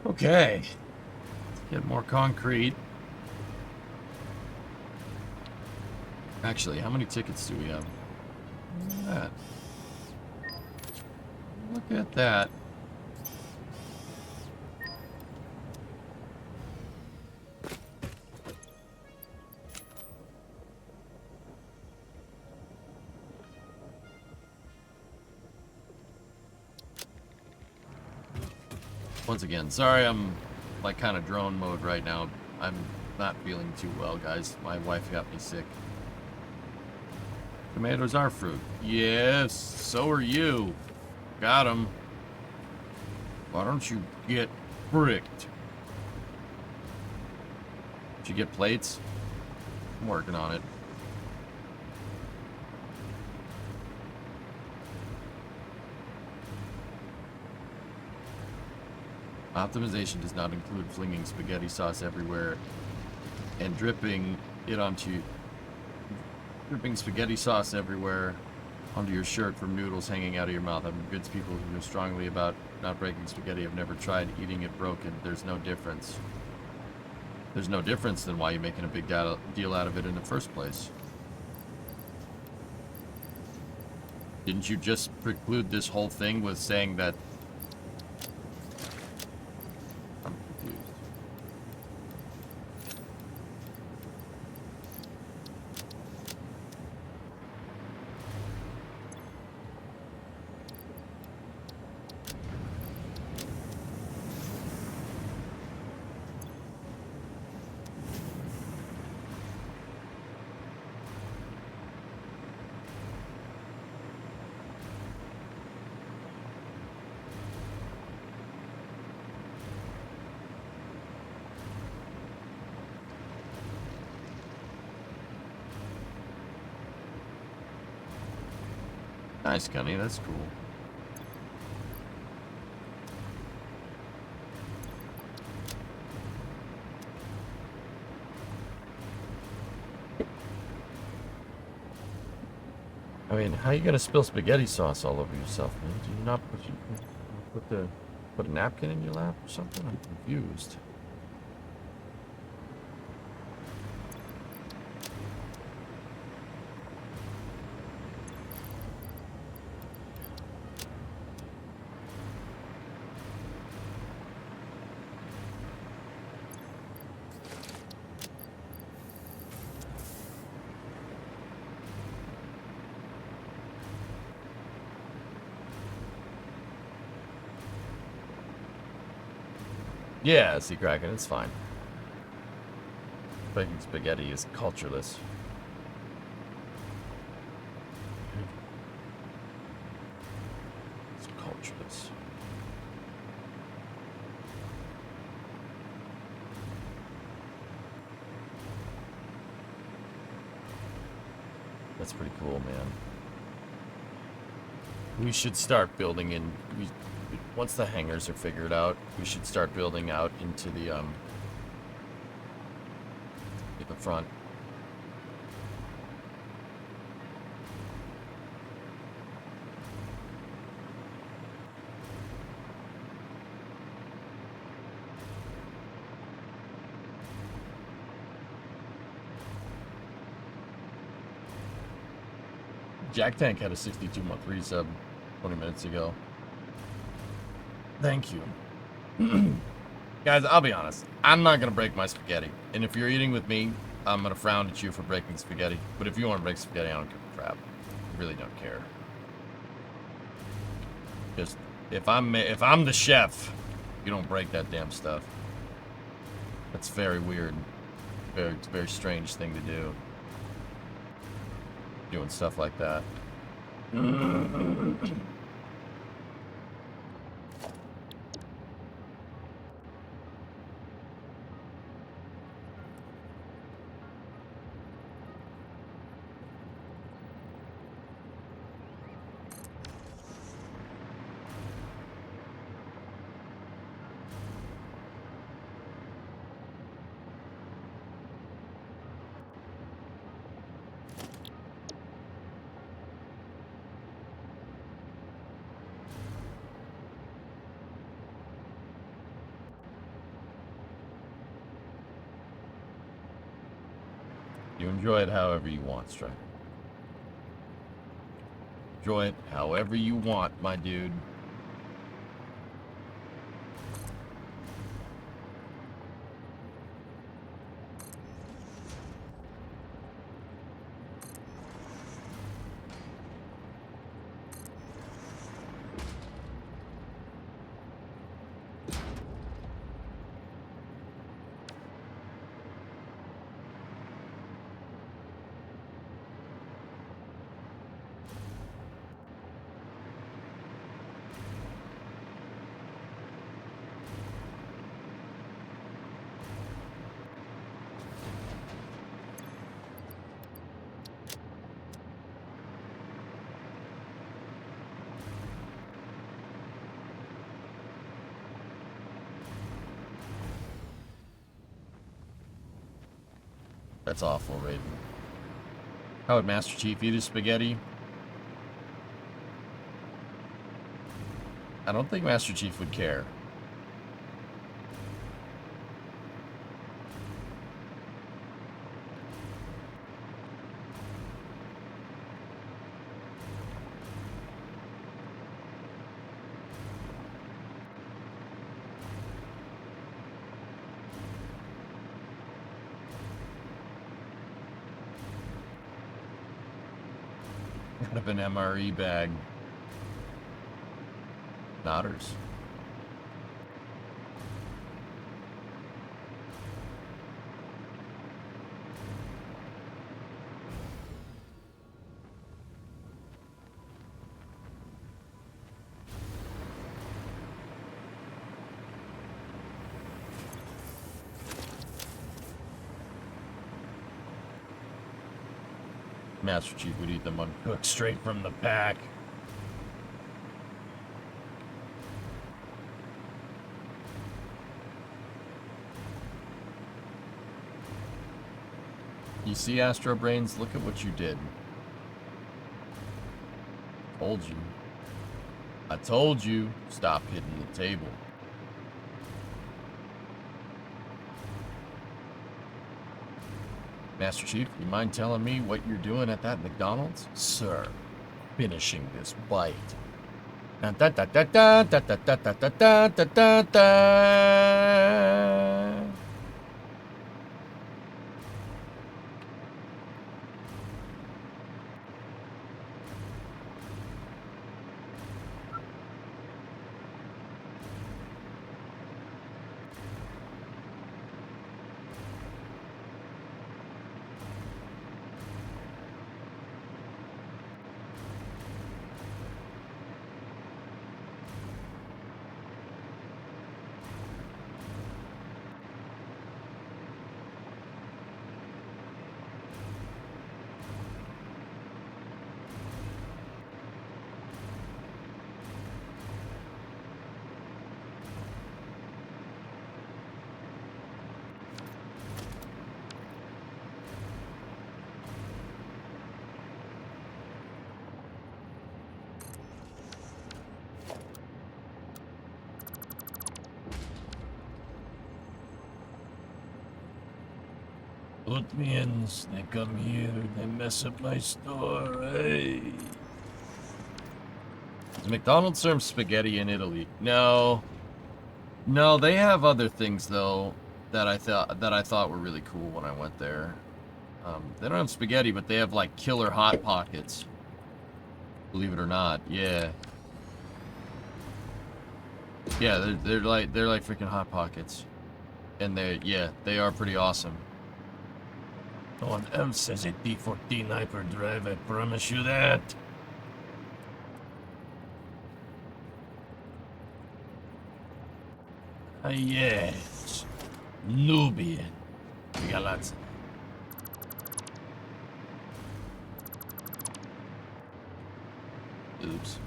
Okay. Let's get more concrete. Actually, how many tickets do we have? Look at that. Look at that. Once again, sorry I'm like kind of drone mode right now. I'm not feeling too well, guys. My wife got me sick. Tomatoes are fruit. Yes, so are you. Got 'em. Why don't you get bricked? Did you get plates? I'm working on it. Optimization does not include flinging spaghetti sauce everywhere and dripping spaghetti sauce everywhere onto your shirt from noodles hanging out of your mouth. I'm convinced people who feel strongly about not breaking spaghetti have never tried eating it broken. There's no difference. There's no difference, then why are you making a big deal out of it in the first place? Didn't you just preclude this whole thing with saying that... I'm confused. Nice, Gunny. That's cool. I mean, how you gonna spill spaghetti sauce all over yourself, man? Do you not put a napkin in your lap or something? I'm confused. Yeah, sea kraken, it's fine. Breaking spaghetti is cultureless. It's cultureless. That's pretty cool, man. We should start building in. Once the hangars are figured out, we should start building out into the front. Jack Tank had a 62-month resub 20 minutes ago. Thank you. Guys, I'll be honest. I'm not going to break my spaghetti. And if you're eating with me, I'm going to frown at you for breaking spaghetti. But if you want to break spaghetti, I don't give a crap. I really don't care. Just, if I'm the chef, you don't break that damn stuff. That's very weird. It's a very strange thing to do. Doing stuff like that. You enjoy it however you want, Striker. Enjoy it however you want, my dude. That's awful, Raiden. How would Master Chief eat his spaghetti? I don't think Master Chief would care. Out of an MRE bag. Nodders. Master Chief would eat them uncooked straight from the pack. You see, Astro Brains, look at what you did. Told you. I told you, stop hitting the table. Master Chief, you mind telling me what you're doing at that McDonald's? Sir, finishing this bite. Da da da da da da da da da da da da da. Footmans, they come here, they mess up my store, hey. Does McDonald's serve spaghetti in Italy? No. No, they have other things though that I thought were really cool when I went there. They don't have spaghetti, but they have like killer hot pockets. Believe it or not, yeah. Yeah, they're like freaking hot pockets, and they are pretty awesome. No one else has a D14 hyperdrive, I promise you that. Ah, yes. Nubian. We got lots of... Oops.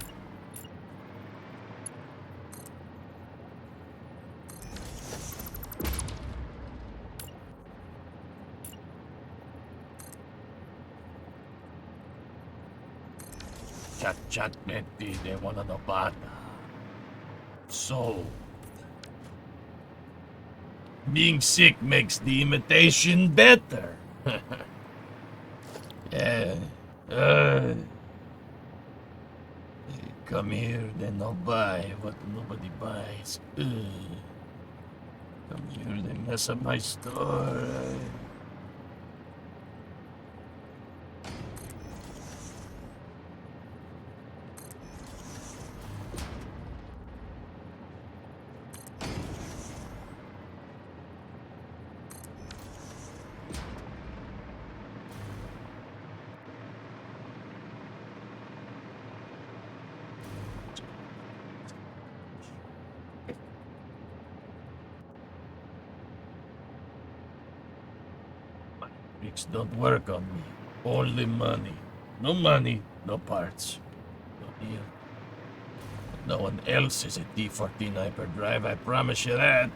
Chat metti, they wanna know bata. So... being sick makes the imitation better. Yeah. They come here, then they'll buy what nobody buys. Come here, they mess up my store. Tricks don't work on me. Only money. No money, no parts. No deal. No one else is a D14 hyperdrive, I promise you that.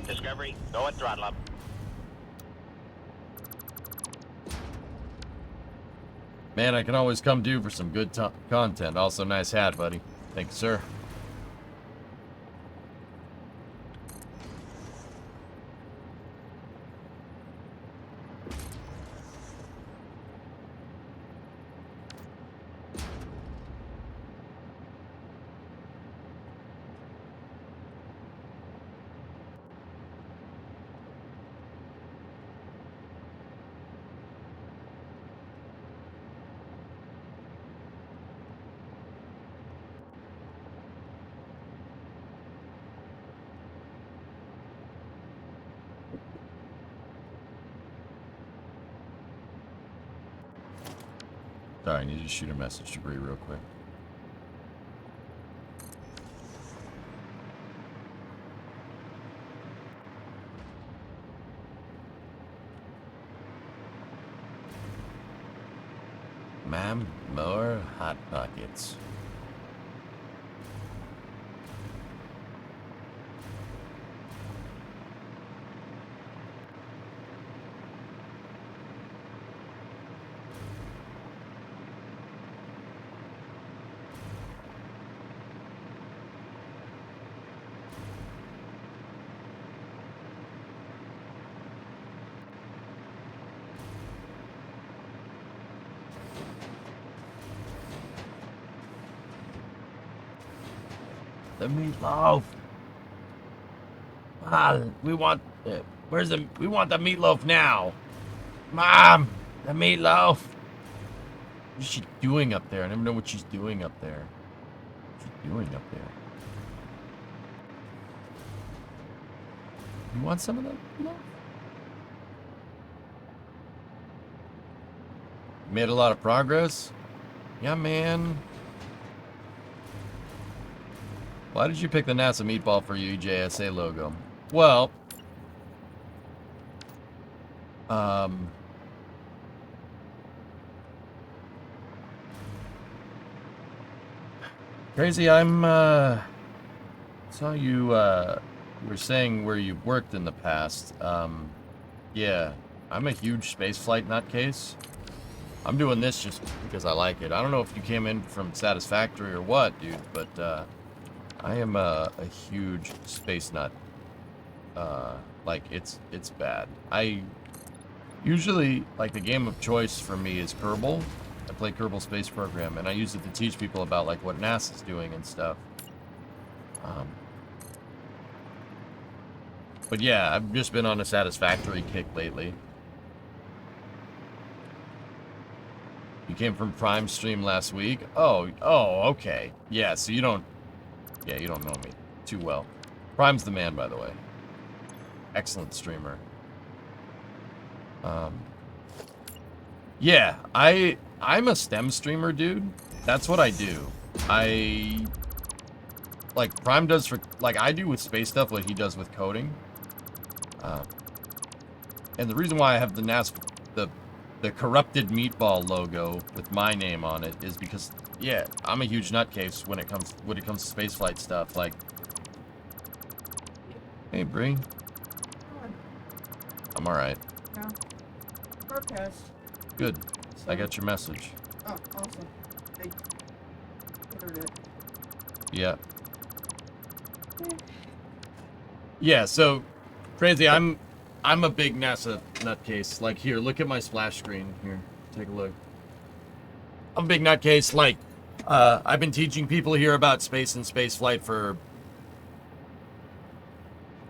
Discovery, go at throttle up. Man, I can always come due for some good content. Also, nice hat, buddy. Thank you, sir. Sorry, I need to shoot a message to Bree real quick. Ma'am, more hot pockets. The meatloaf. Mom, we want we want the meatloaf now. Mom, the meatloaf. What is she doing up there? I never know what she's doing up there. What's she doing up there? You want some of that? No. Made a lot of progress? Yeah, man. Why did you pick the NASA meatball for your UJSA logo? Well, Um, Crazy, saw you, were saying where you worked in the past. Yeah, I'm a huge spaceflight nutcase. I'm doing this just because I like it. I don't know if you came in from Satisfactory or what, dude, but, I am a huge space nut. Like, it's bad. I usually, like, the game of choice for me is Kerbal. I play Kerbal Space Program, and I use it to teach people about, like, what NASA's doing and stuff. But yeah, I've just been on a Satisfactory kick lately. You came from Prime stream last week? Oh, okay. Yeah, so you don't know me too well. Prime's the man, by the way. Excellent streamer. Yeah, I'm a STEM streamer, dude. That's what I do. Like, Prime does for, like, I do with space stuff what he does with coding. And the reason why I have the the corrupted meatball logo with my name on it is because, yeah, I'm a huge nutcase when it comes to spaceflight stuff. Like, hey, Bree. I'm all right. Yeah. Broadcast. Good. I got your message. Oh, awesome. I heard it. Yeah. Yeah, so Crazy, I'm a big NASA nutcase. Like, here, look at my splash screen. Here, take a look. I'm a big nutcase. Like, I've been teaching people here about space and space flight for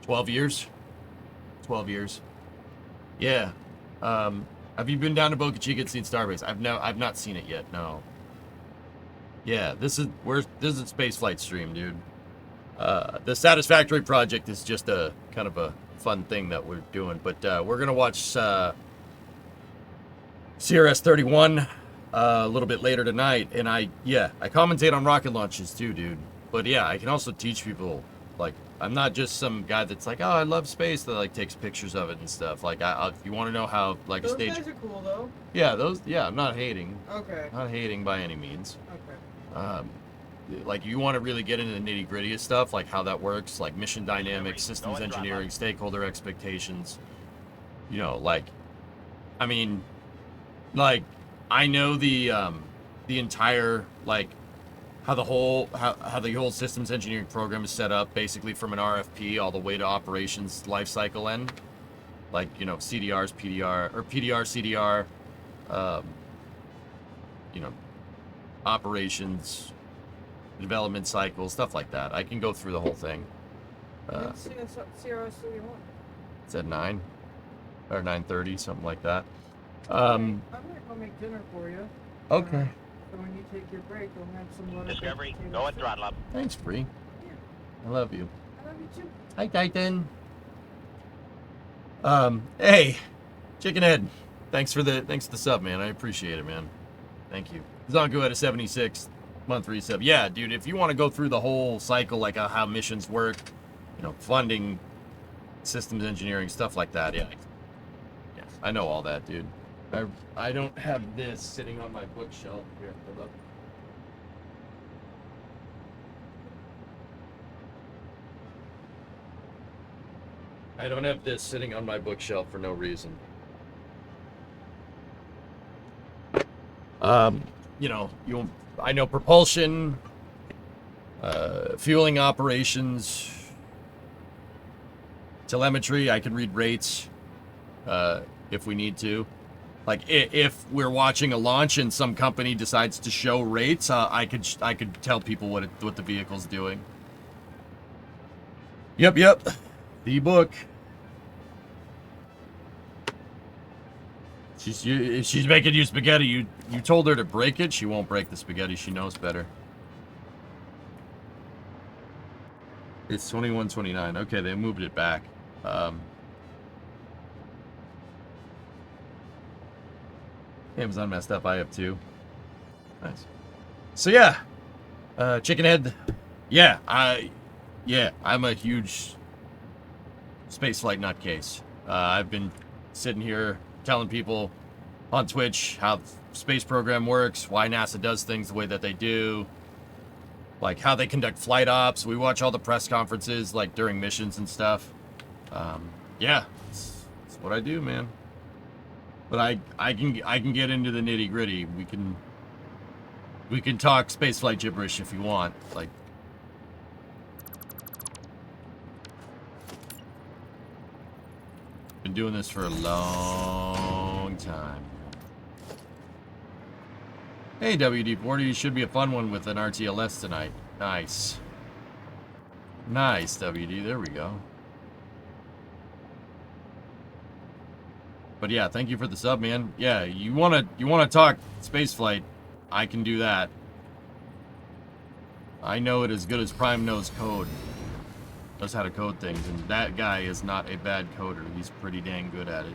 12 years. 12 years. Yeah. Have you been down to Boca Chica and seen Starbase? I've not seen it yet. No. Yeah, this is a space flight stream, dude. The Satisfactory project is just a kind of a fun thing that we're doing, but we're gonna watch CRS 31 a little bit later tonight, and I commentate on rocket launches too, dude. But yeah, I can also teach people. Like, I'm not just some guy that's like, oh, I love space, that like takes pictures of it and stuff. Like, if you want to know how like Those a stage, guys are cool though. yeah, I'm not hating. Okay. Not hating by any means. Okay. Like, you want to really get into the nitty gritty of stuff, like how that works, like mission dynamics, systems Going engineering, stakeholder expectations. You know, like, I mean, like, I know the entire, like, how the whole systems engineering program is set up, basically from an RFP all the way to operations lifecycle end. Like, you know, CDRs, PDR, or PDR, CDR, you know, operations, development cycle, stuff like that. I can go through the whole thing. Let's see CRS 31. It's at 9 or 9:30, something like that. I'm gonna go make dinner for you. Okay. So when you take your break, we'll have some butter. Discovery, go and throttle up. Thanks, Bree. Yeah. I love you. I love you too. Hi, Titan. Hey, Chickenhead. Thanks for the sub, man. I appreciate it, man. Thank you. Zonku had a 76-month resub. Yeah, dude, if you want to go through the whole cycle, like how missions work, you know, funding, systems engineering, stuff like that, yeah. Yeah, I know all that, dude. I don't have this sitting on my bookshelf here. Hold up. I don't have this sitting on my bookshelf for no reason. You know, I know propulsion, fueling operations, telemetry. I can read rates if we need to. Like, if we're watching a launch and some company decides to show rates, I could tell people what the vehicle's doing. Yep. The book. She's making you spaghetti. You told her to break it. She won't break the spaghetti. She knows better. It's 21:29. Okay, they moved it back. Amazon messed up. I have too. Nice. So yeah, Chickenhead. Yeah, I'm a huge spaceflight nutcase. I've been sitting here telling people on Twitch how the space program works, why NASA does things the way that they do, like how they conduct flight ops. We watch all the press conferences, like during missions and stuff. Yeah, it's what I do, man. But I can get into the nitty gritty. We can talk spaceflight gibberish if you want. Like, been doing this for a long time. Hey, WD-40, should be a fun one with an RTLS tonight. Nice. Nice, WD. There we go. But yeah, thank you for the sub, man. Yeah, you wanna talk spaceflight, I can do that. I know it as good as Prime knows code. Knows how to code things, and that guy is not a bad coder. He's pretty dang good at it.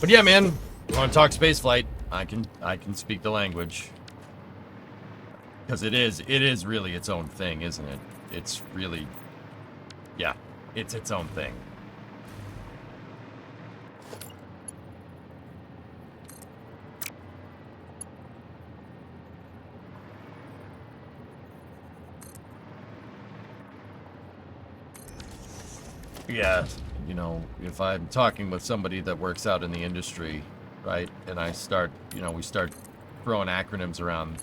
But yeah, man, you want to talk spaceflight? I can speak the language, because it is really its own thing, isn't it? It's really, yeah, it's its own thing. Yeah, you know, if I'm talking with somebody that works out in the industry, right, and I start, you know, we start throwing acronyms around,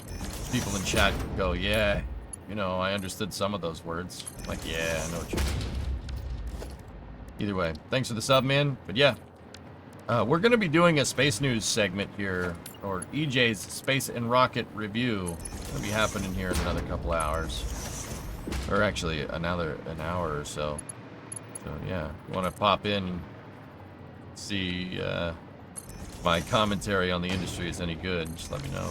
people in chat go, yeah, you know, I understood some of those words. I'm like, yeah, I know what you mean. Either way, thanks for the sub, man. But yeah, we're going to be doing a space news segment here, or EJ's Space and Rocket Review. It's going to be happening here in another couple hours. Or actually, an hour or so. So yeah, if you want to pop in and see my commentary on the industry is any good, just let me know.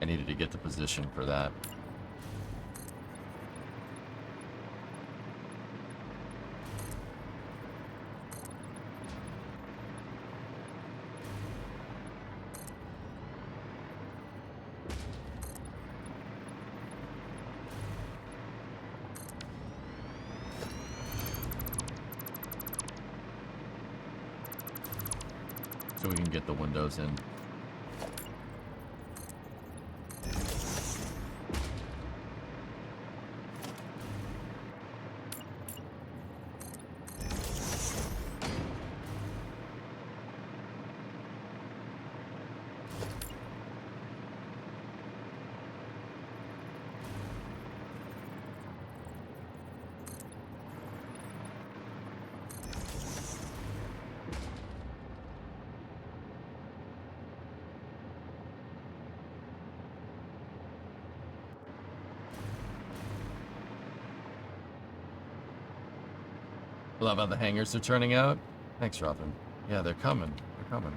I needed to get the position for that. So we can get the windows in. Love how the hangars are turning out. Thanks, Robin. Yeah, they're coming. They're coming.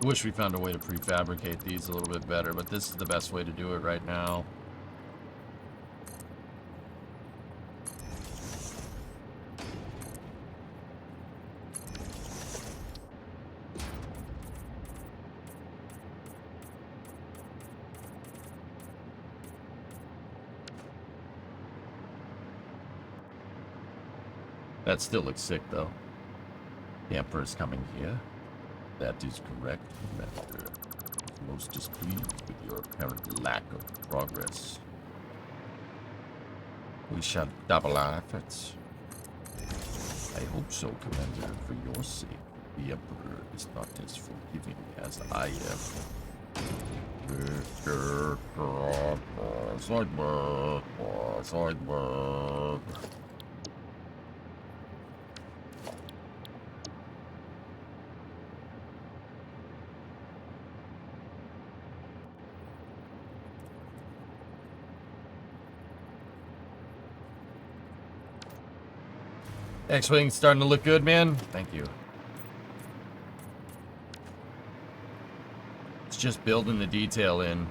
I wish we found a way to prefabricate these a little bit better, but this is the best way to do it right now. That still looks sick, though. The Emperor's coming here. That is correct, Commander. Most displeased with your apparent lack of progress. We shall double our efforts. I hope so, Commander. For your sake, the Emperor is not as forgiving as I am. Zoidberg. X-Wing's starting to look good, man. Thank you. It's just building the detail in.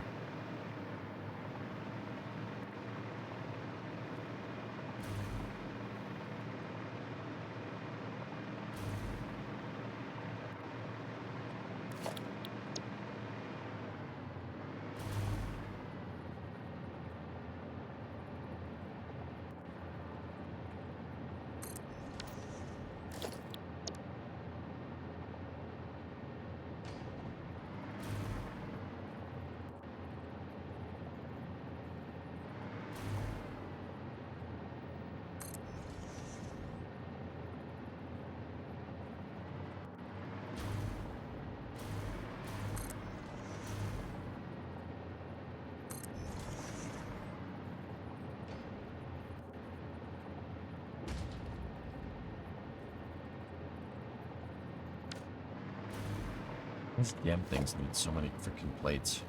These damn things need so many freaking plates.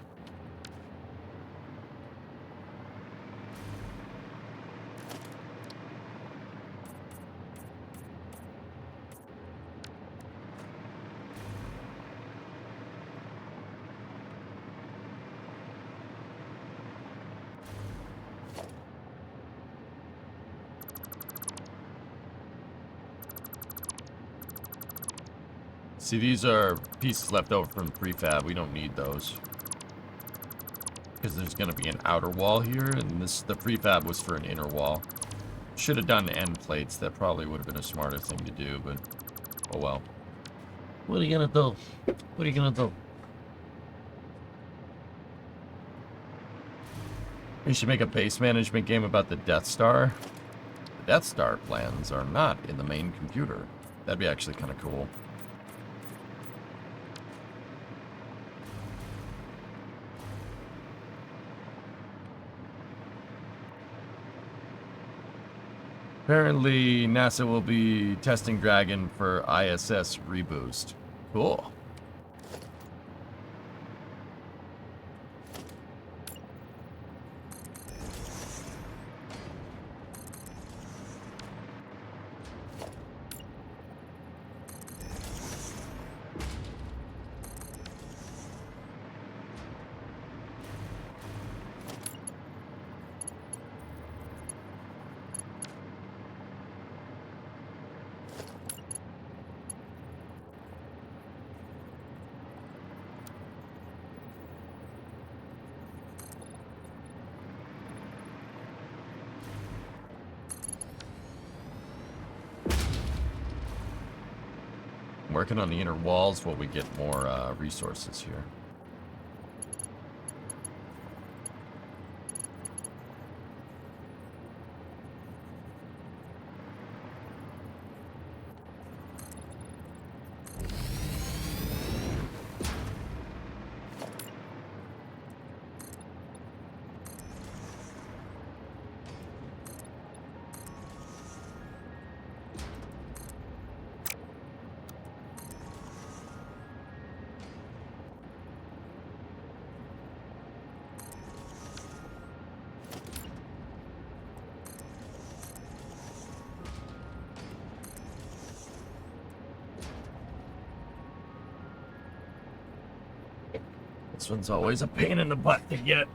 See, these are pieces left over from the prefab. We don't need those. Because there's going to be an outer wall here, and the prefab was for an inner wall. Should have done end plates. That probably would have been a smarter thing to do, but oh well. What are you gonna do? What are you gonna do? We should make a base management game about the Death Star. The Death Star plans are not in the main computer. That'd be actually kind of cool. Apparently, NASA will be testing Dragon for ISS reboost. Cool. Working on the inner walls while we get more resources here. This one's always a pain in the butt to get.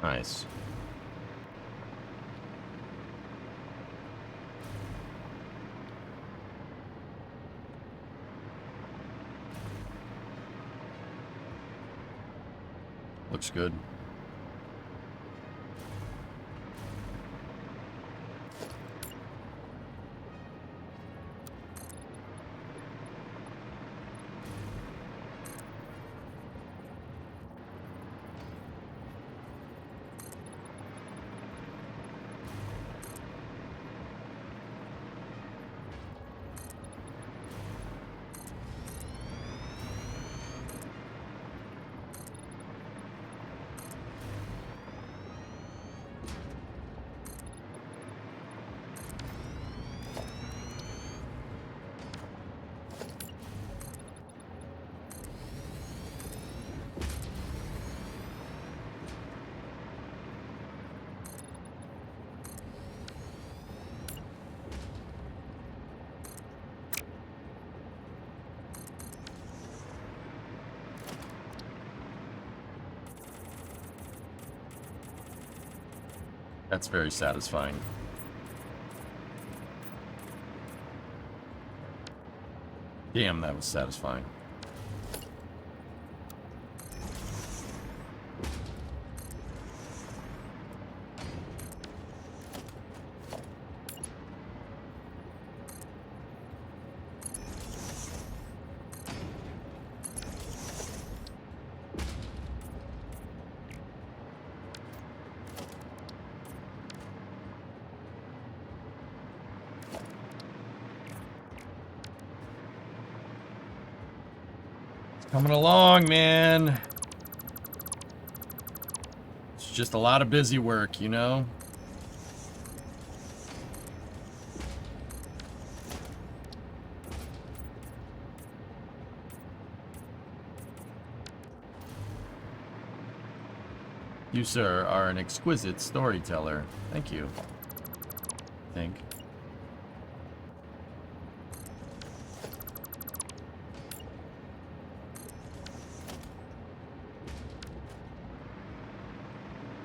Nice. Looks good. That's very satisfying. Damn, that was satisfying. Coming along, man. It's just a lot of busy work, you know? You, sir, are an exquisite storyteller. Thank you. I think.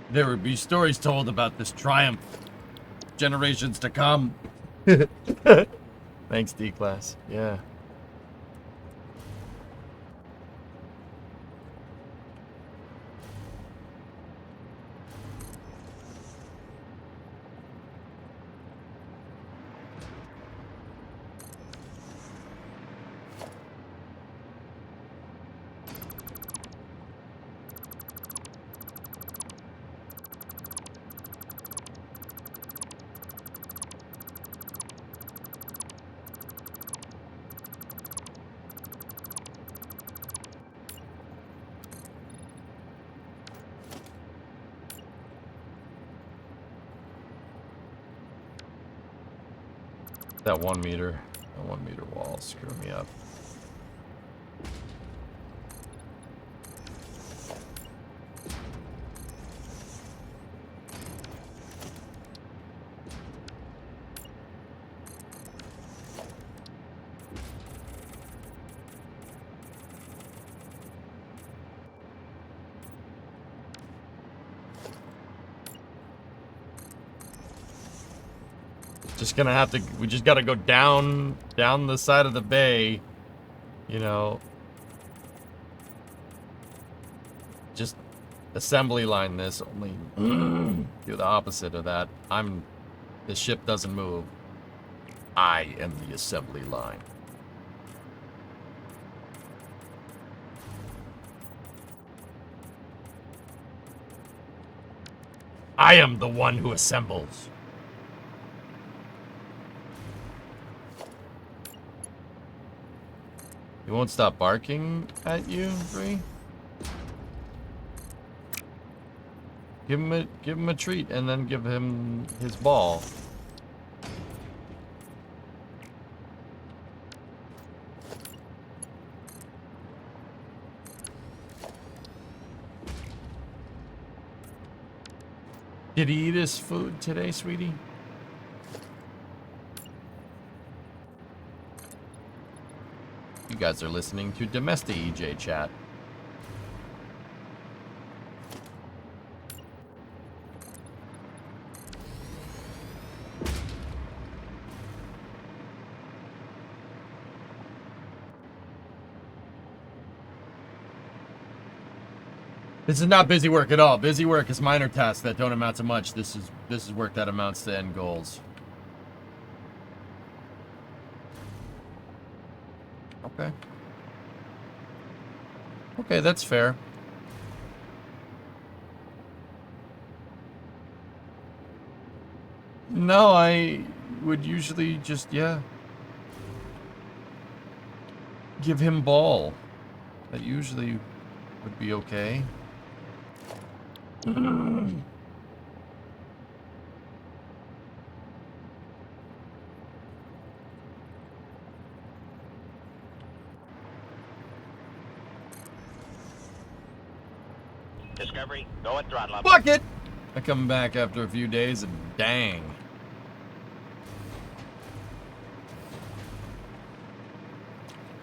There would be stories told about this triumph. Generations to come. Thanks, D-Class. Yeah. That 1 meter wall screw me up. just gonna have to, we just gotta go down the side of the bay, you know. Just assembly line this, only do the opposite of that. The ship doesn't move. I am the assembly line. I am the one who assembles. He won't stop barking at you, Bree? Give him a treat and then give him his ball. Did he eat his food today, sweetie? You guys are listening to Domestic EJ chat. This is not busy work at all. Busy work is minor tasks that don't amount to much. This is work that amounts to end goals. Okay. Okay, that's fair. No, I would usually just, yeah. Give him ball. That usually would be okay. Discovery, go at throttle up. Bucket! I come back after a few days and dang.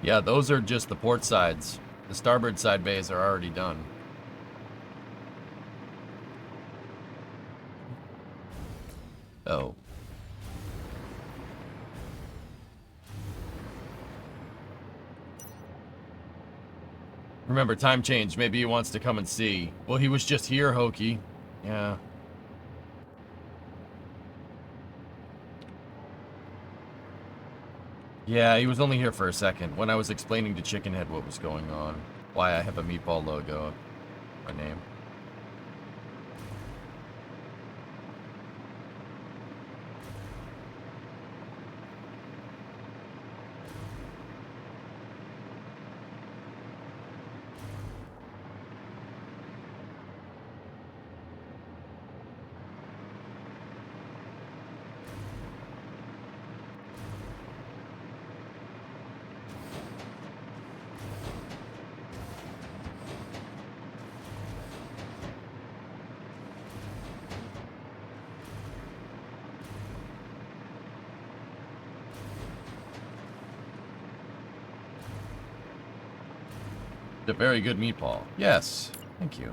Yeah, those are just the port sides. The starboard side bays are already done. Oh. Remember, time change. Maybe he wants to come and see. Well, he was just here, Hokey. Yeah. Yeah, he was only here for a second when I was explaining to Chickenhead what was going on. Why I have a meatball logo. My name. A very good meatball. Yes. Thank you.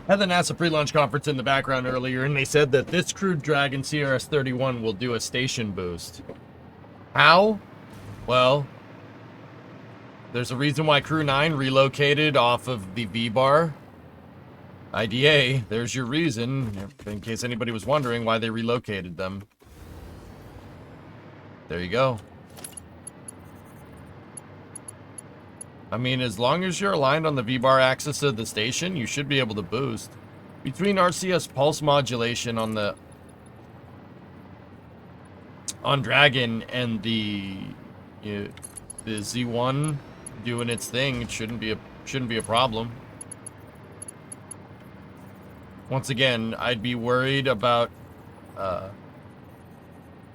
Had the NASA pre-launch conference in the background earlier, and they said that this crewed Dragon CRS-31 will do a station boost. How? Well, there's a reason why Crew 9 relocated off of the V-bar. IDA, there's your reason, in case anybody was wondering why they relocated them. There you go. I mean, as long as you're aligned on the V-bar axis of the station, you should be able to boost. Between RCS pulse modulation on Dragon and the Z1 doing its thing, it shouldn't be a problem. Once again, I'd be worried about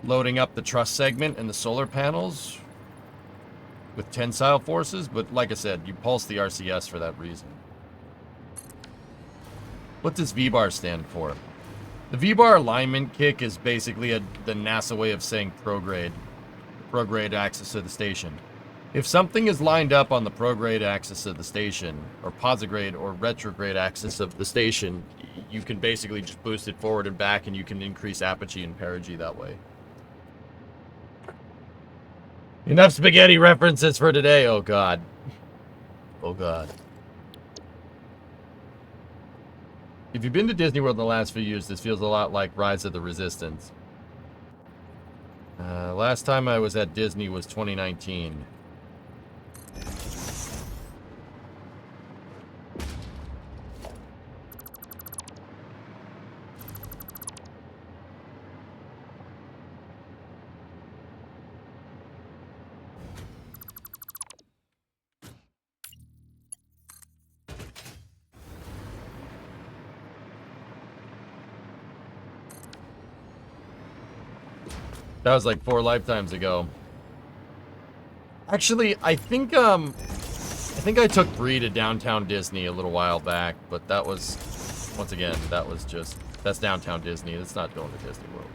loading up the truss segment and the solar panels with tensile forces, but like I said, you pulse the RCS for that reason. What does V-bar stand for? The V-bar alignment kick is basically the NASA way of saying prograde axis of the station. If something is lined up on the prograde axis of the station, or posigrade or retrograde axis of the station, you can basically just boost it forward and back, and you can increase apogee and perigee that way. Enough spaghetti references for today, oh god. Oh god. If you've been to Disney World in the last few years, this feels a lot like Rise of the Resistance. Last time I was at Disney was 2019. That was like 4 lifetimes ago. Actually, I think I took Bree to Downtown Disney a little while back, but that was, once again, that's Downtown Disney. That's not going to Disney World.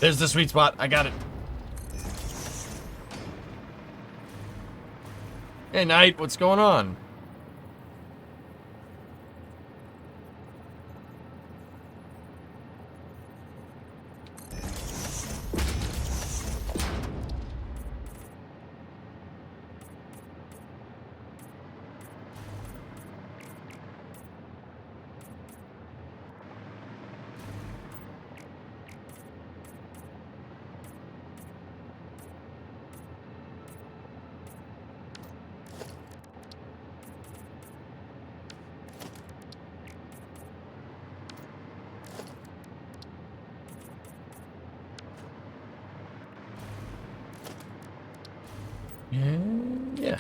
There's the sweet spot. I got it. Hey, Knight, what's going on? Yeah.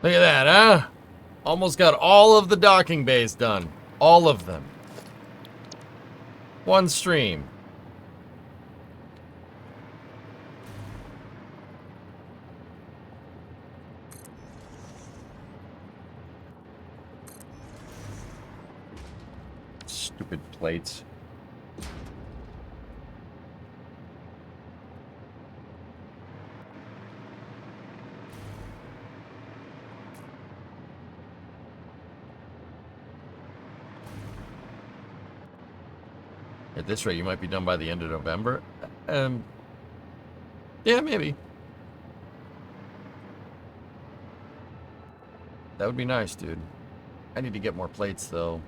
Look at that, huh? Almost got all of the docking bays done. All of them. One stream. Stupid plates. At this rate, you might be done by the end of November. Yeah, maybe. That would be nice, dude. I need to get more plates, though.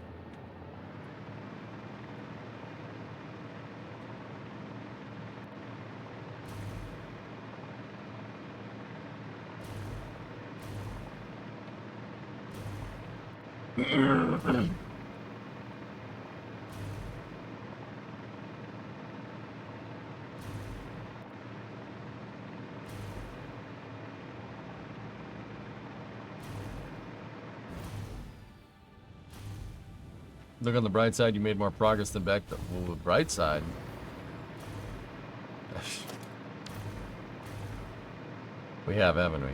Look on the bright side, you made more progress than back then. Well, the bright side. We have, haven't we?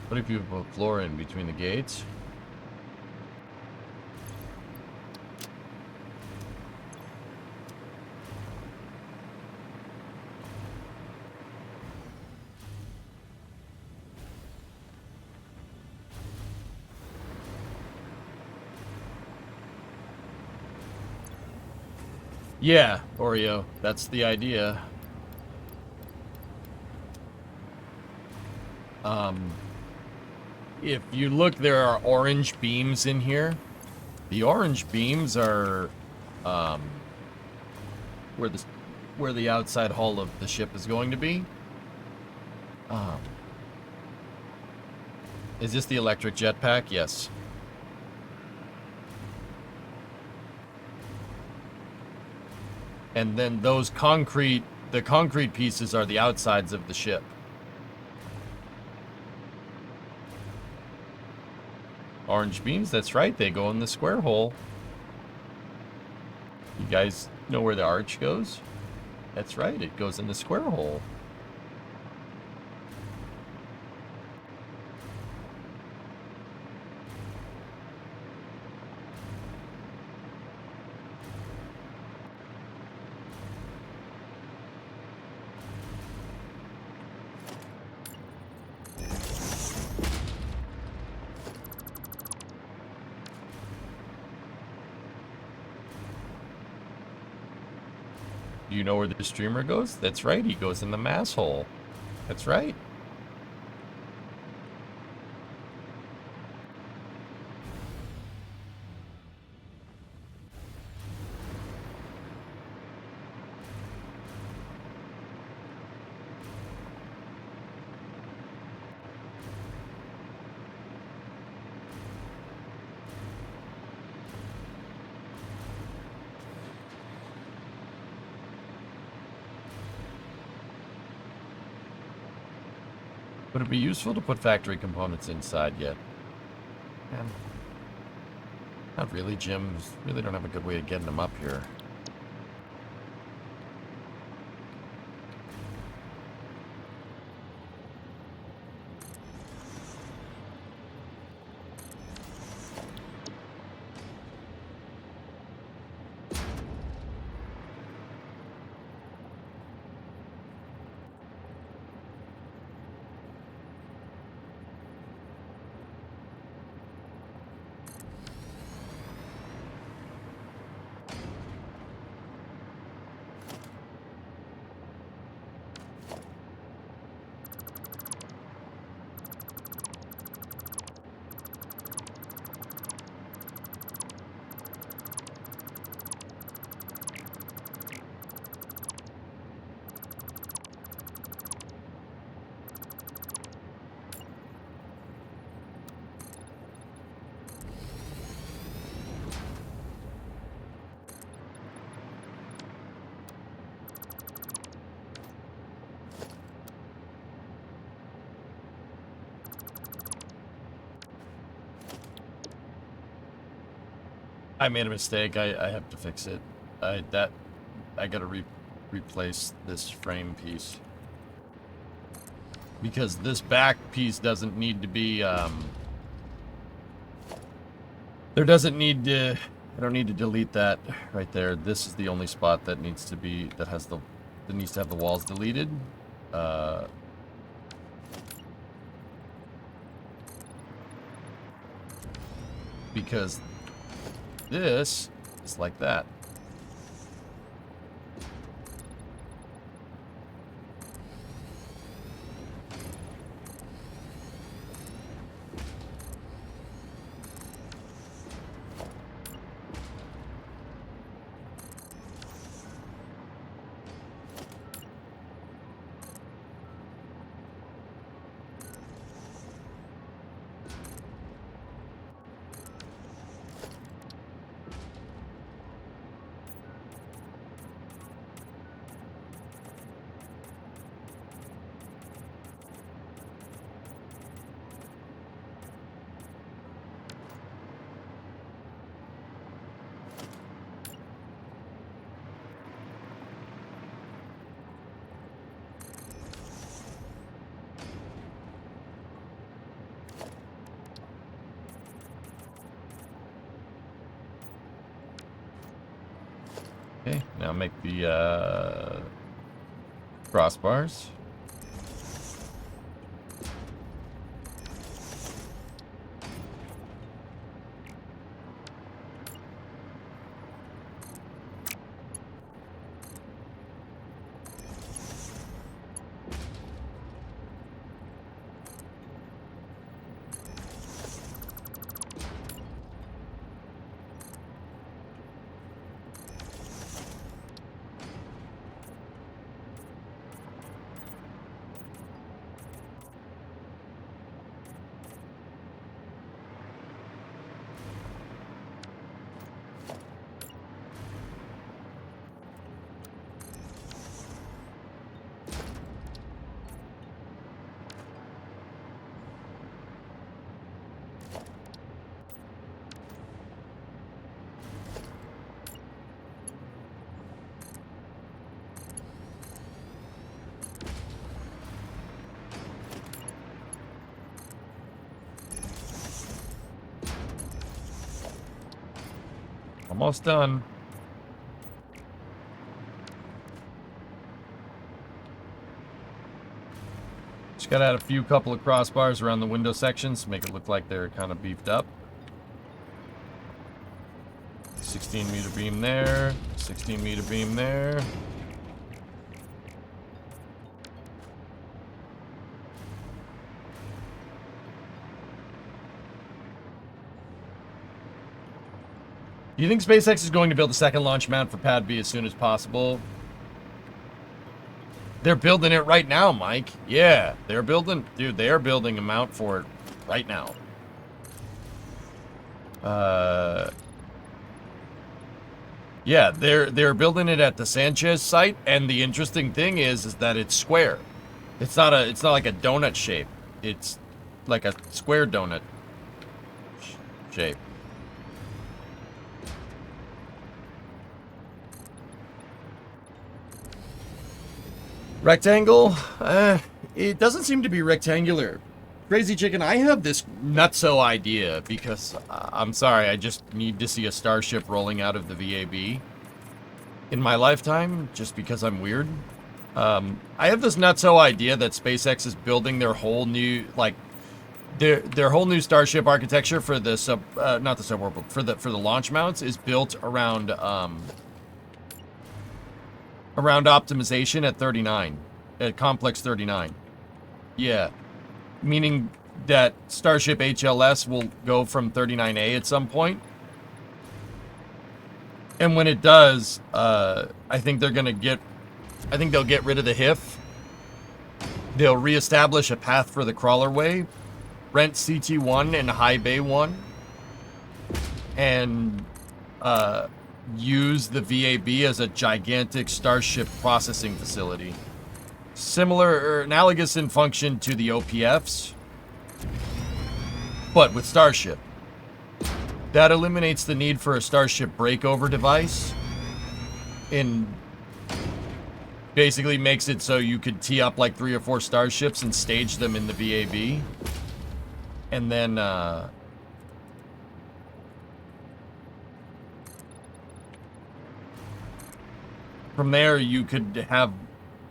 What if you put floor in between the gates? Yeah, Oreo. That's the idea. If you look, there are orange beams in here. The orange beams are where the outside hull of the ship is going to be. Is this the electric jetpack? Yes. And then those concrete pieces are the outsides of the ship. Orange beams, that's right, they go in the square hole. You guys know where the arch goes? That's right, it goes in the square hole. Do you know where the streamer goes? That's right, he goes in the mass hole. That's right. Would it be useful to put factory components inside yet? Man. Not really, Jim. Really don't have a good way of getting them up here. I made a mistake. I have to fix it. I gotta replace this frame piece. Because this back piece doesn't need to be There doesn't need to... I don't need to delete that right there. This is the only spot that needs to be... that needs to have the walls deleted. Because this is like that. Okay, now make the crossbars. Almost done. Just gotta add a couple of crossbars around the window sections to make it look like they're kind of beefed up. 16-meter beam there, 16-meter beam there. Do you think SpaceX is going to build a second launch mount for Pad B as soon as possible? They're building it right now, Mike. Yeah, they're building... Dude, they are building a mount for it right now. Yeah, they're building it at the Sanchez site, and the interesting thing is that it's square. It's not like a donut shape. It's like a square donut shape. Rectangle? It doesn't seem to be rectangular. Crazy Chicken, I have this nutso idea because, I'm sorry, I just need to see a starship rolling out of the VAB in my lifetime, just because I'm weird. I have this nutso idea that SpaceX is building their whole new, like, their whole new starship architecture for the not the suborbital, for the launch mounts is built around optimization at 39, at complex 39. Yeah, meaning that Starship HLS will go from 39A at some point. And when it does, I think they'll get rid of the HIF. They'll reestablish a path for the crawlerway, rent CT1 and High Bay 1, and use the VAB as a gigantic starship processing facility. Similar or analogous in function to the OPFs, but with Starship. That eliminates the need for a Starship breakover device and basically makes it so you could tee up like 3 or 4 starships and stage them in the VAB. And then from there, you could have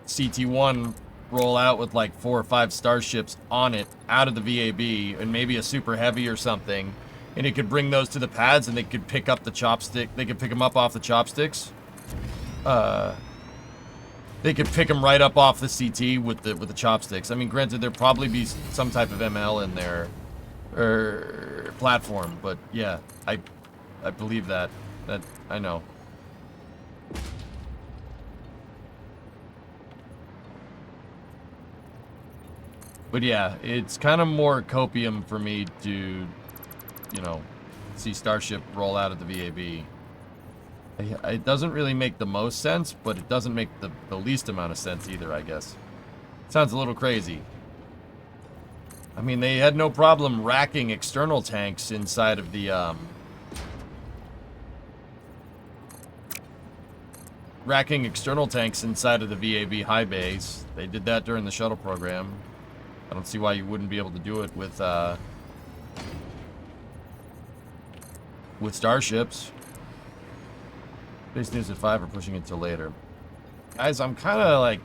CT1 roll out with like 4 or 5 starships on it out of the VAB and maybe a super heavy or something. And it could bring those to the pads and they could pick up the chopstick. They could pick them up off the chopsticks. They could pick them right up off the CT with the chopsticks. I mean, granted, there'd probably be some type of ML in there, or platform, but yeah, I believe that. That I know. But yeah, it's kind of more copium for me to, you know, see Starship roll out of the VAB. It doesn't really make the most sense, but it doesn't make the least amount of sense either, I guess. Sounds a little crazy. I mean, they had no problem racking external tanks inside of the, racking external tanks inside of the VAB high base. They did that during the shuttle program. I don't see why you wouldn't be able to do it with starships. Space News at 5 are pushing it till later. Guys, I'm kind of like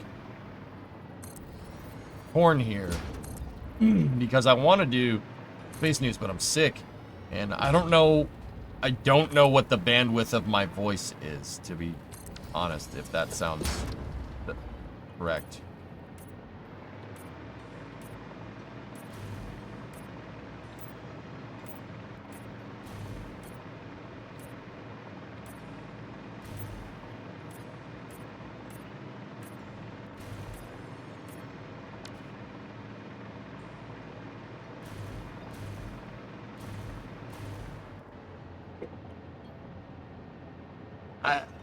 torn here because I want to do Space News, but I'm sick, and I don't know what the bandwidth of my voice is, to be honest, if that sounds correct.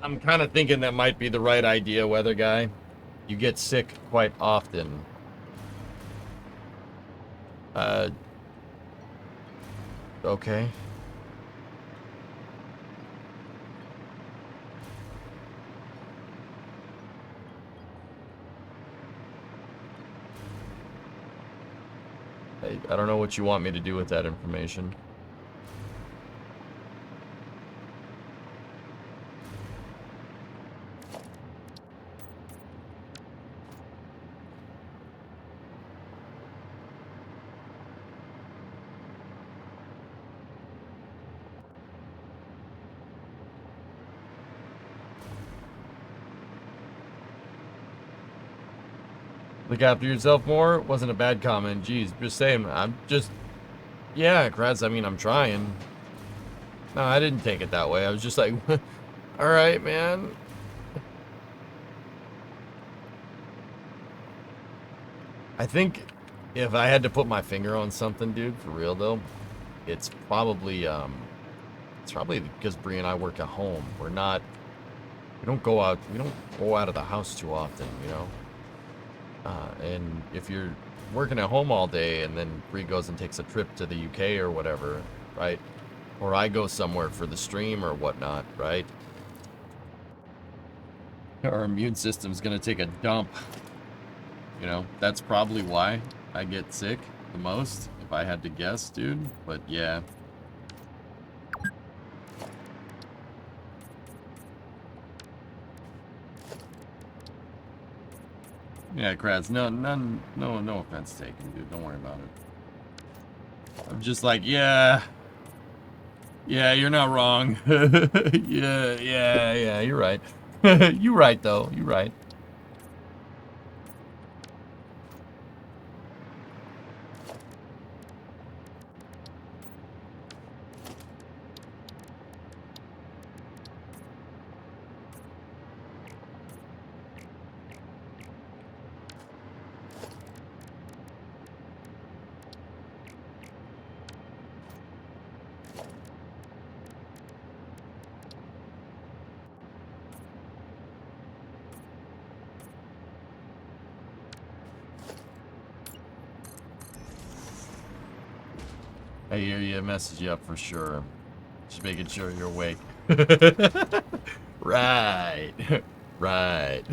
I'm kind of thinking that might be the right idea, weather guy. You get sick quite often. Okay. I don't know what you want me to do with that information. Look after yourself more wasn't a bad comment. Jeez, just saying. I'm just, yeah, Kratz. I mean, I'm trying. No, I didn't take it that way. I was just like, all right, man. I think if I had to put my finger on something, dude, for real though, it's probably because Bree and I work at home. We don't go out of the house too often, you know. And if you're working at home all day and then Bree goes and takes a trip to the UK or whatever, right? Or I go somewhere for the stream or whatnot, right? Our immune system's gonna take a dump. You know, that's probably why I get sick the most, if I had to guess, dude. But yeah. Yeah, Kratz, no offense taken, dude. Don't worry about it. I'm just like, yeah, you're not wrong. yeah, you're right. You're right, though. You're right. I hear you. Message you up for sure. Just making sure you're awake. Right. Right.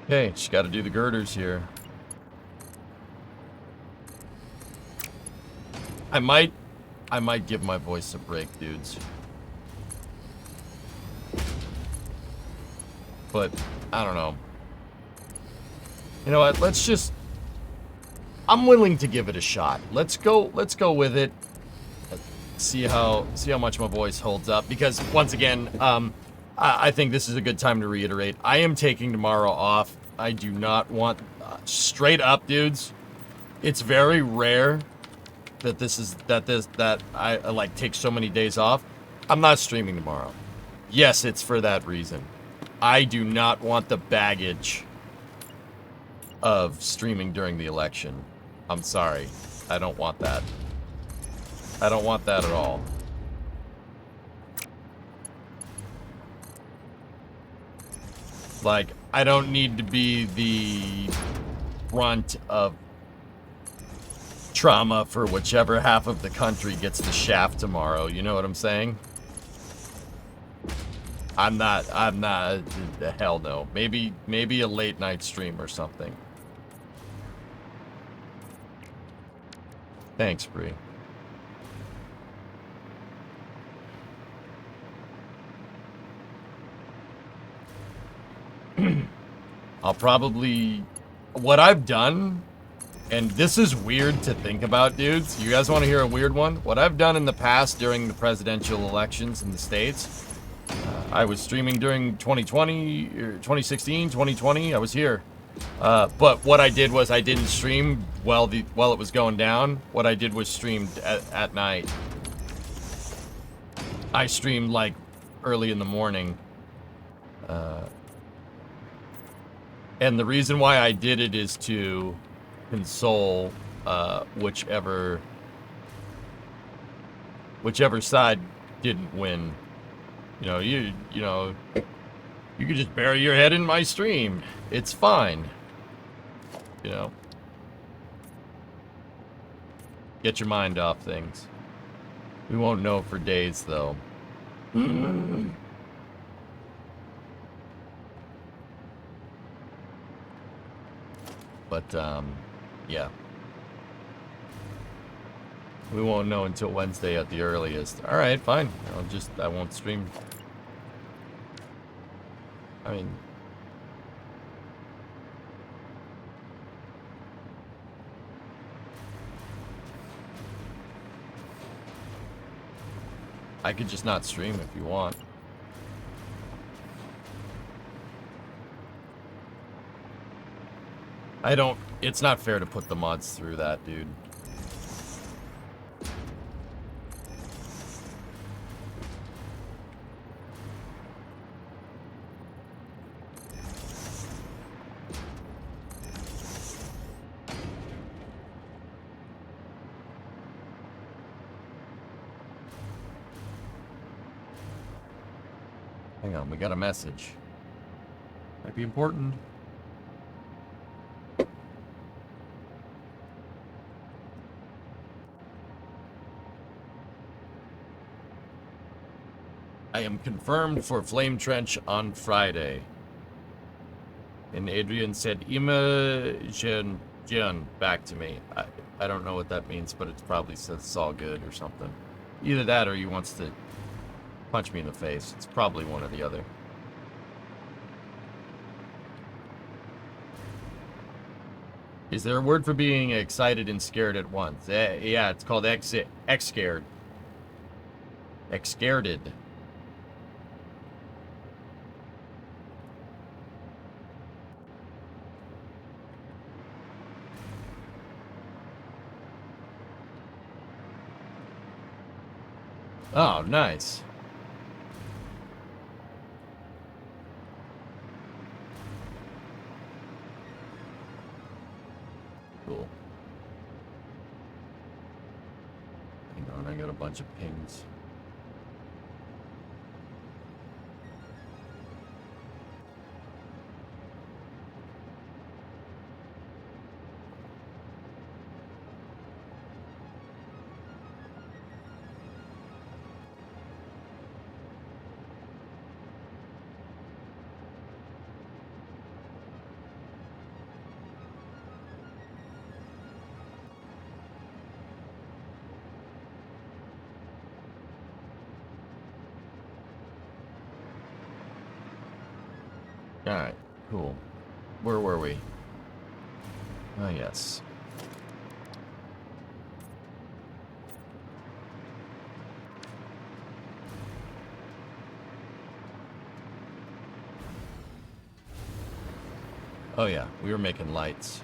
Okay, just got to do the girders here. I might give my voice a break, dudes. But I don't know. You know what? Let's just. I'm willing to give it a shot. Let's go with it. See how much my voice holds up. Because once again, I think this is a good time to reiterate. I am taking tomorrow off. I do not want straight up, dudes. It's very rare that I like take so many days off. I'm not streaming tomorrow. Yes, it's for that reason. I do not want the baggage of streaming during the election. I'm sorry. I don't want that. I don't want that at all. Like, I don't need to be the brunt of trauma for whichever half of the country gets the shaft tomorrow. You know what I'm saying? I'm not, hell no. Maybe a late night stream or something. Thanks, Bree. I'll probably, what I've done, and this is weird to think about, dudes. You guys want to hear a weird one? What I've done in the past during the presidential elections in the States, I was streaming during 2020, or 2016, 2020. I was here. But what I did was I didn't stream while it was going down. What I did was streamed at night. I streamed like early in the morning. And the reason why I did it is to console whichever side didn't win. You know, you could just bury your head in my stream. It's fine. You know. Get your mind off things. We won't know for days, though. But, yeah. We won't know until Wednesday at the earliest. Alright, fine. I won't stream. I mean... I could just not stream if you want. It's not fair to put the mods through that, dude. Hang on, we got a message. Might be important. I am confirmed for Flame Trench on Friday. And Adrian said, Imogen back to me. I don't know what that means, but it probably says it's all good or something. Either that or he wants to punch me in the face. It's probably one or the other. Is there a word for being excited and scared at once? Yeah, it's called X-scared. X-scareded. Oh, nice. Cool. Hang on, I got a bunch of pings. Alright, cool. Where were we? Oh, yes. Oh, yeah, we were making lights.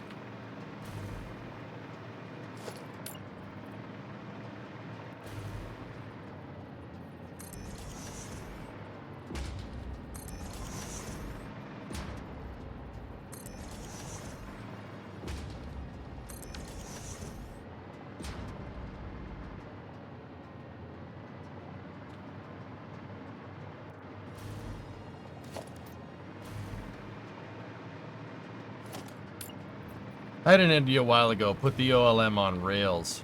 I had an idea a while ago. Put the OLM on rails.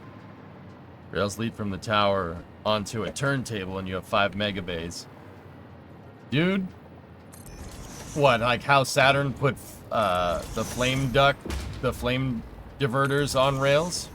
Rails lead from the tower onto a turntable and you have 5 megabays. Dude. What, like how Saturn put the flame diverters on rails?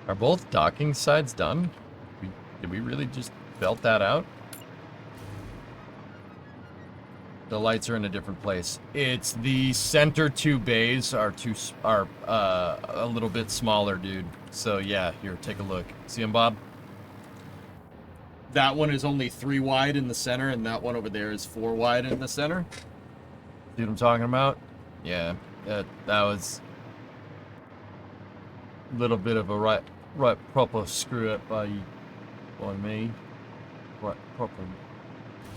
Are both docking sides done? Did we really just belt that out? The lights are in a different place. It's the center 2 bays are a little bit smaller, dude. So yeah, here, take a look. See them, Bob? That one is only 3 wide in the center, and that one over there is 4 wide in the center. See what I'm talking about? Yeah, that was a little bit of a right proper screw up by me. Right proper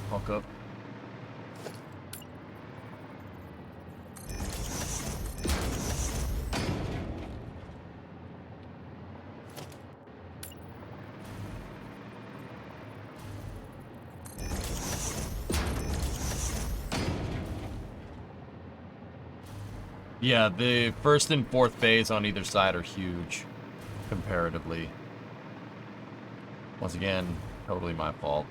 fuck up. Yeah, the first and fourth bays on either side are huge, comparatively. Once again, totally my fault.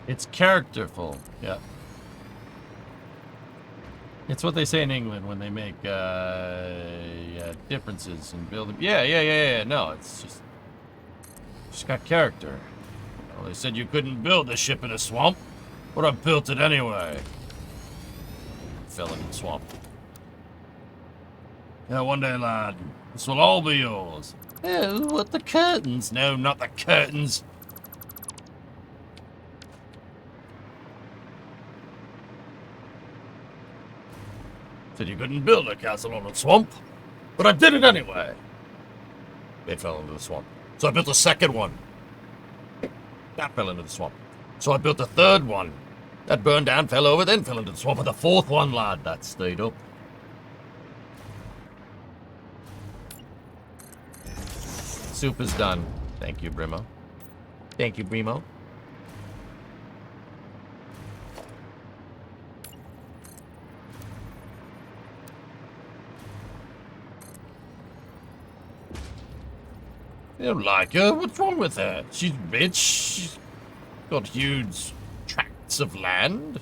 It's characterful. Yeah. It's what they say in England when they make yeah, differences in building. Yeah. No, it's just got character. Well, they said you couldn't build a ship in a swamp, but I built it anyway. Fell into the swamp. Yeah, one day, lad, this will all be yours. Oh, what, the curtains? No, not the curtains. Said you couldn't build a castle on a swamp, but I did it anyway. It fell into the swamp. So I built a second one. That fell into the swamp. So I built a third one. That burned down, fell over, then fell into the swamp. And the fourth one, lad, that stayed up. Soup is done. Thank you, Brimo. Thank you, Brimo. You don't like her? What's wrong with her? She's rich. She's got huge tracts of land.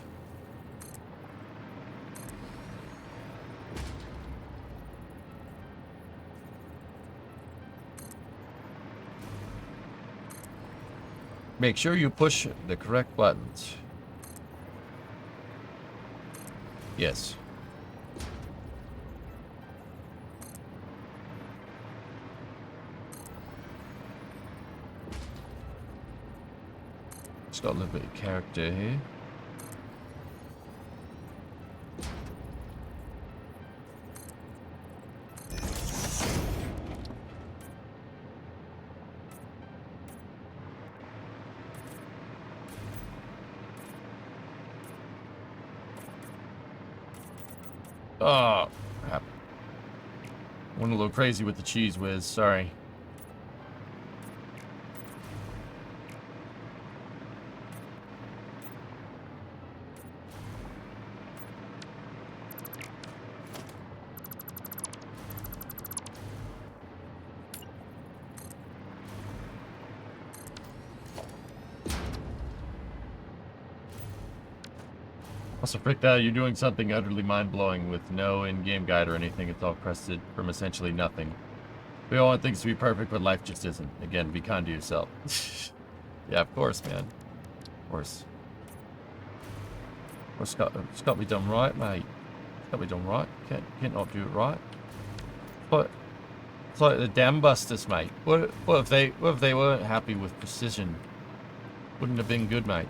Make sure you push the correct buttons. Yes. It's got a little bit of character here. Oh, crap. Went a little crazy with the cheese whiz, sorry. Also, freaked out, you're doing something utterly mind-blowing with no in-game guide or anything. It's all crested from essentially nothing. We all want things to be perfect, but life just isn't. Again, be kind to yourself. Yeah, of course, man. Of course. It's got to be done right, mate. It's got to be done right. Can't not do it right. But it's like the dam busters, mate. What if they weren't happy with precision? Wouldn't have been good, mate.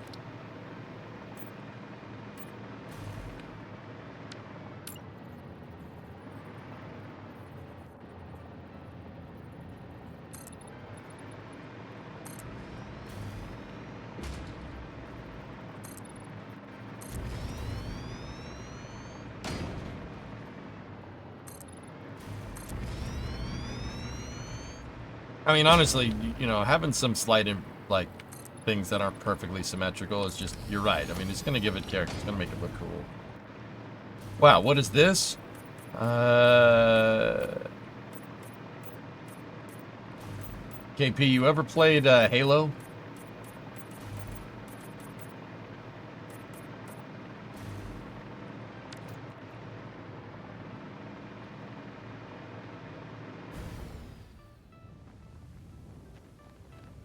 I mean, honestly, you know, having some slight, like, things that aren't perfectly symmetrical is just, you're right. I mean, it's going to give it character. It's going to make it look cool. Wow, what is this? KP, you ever played Halo?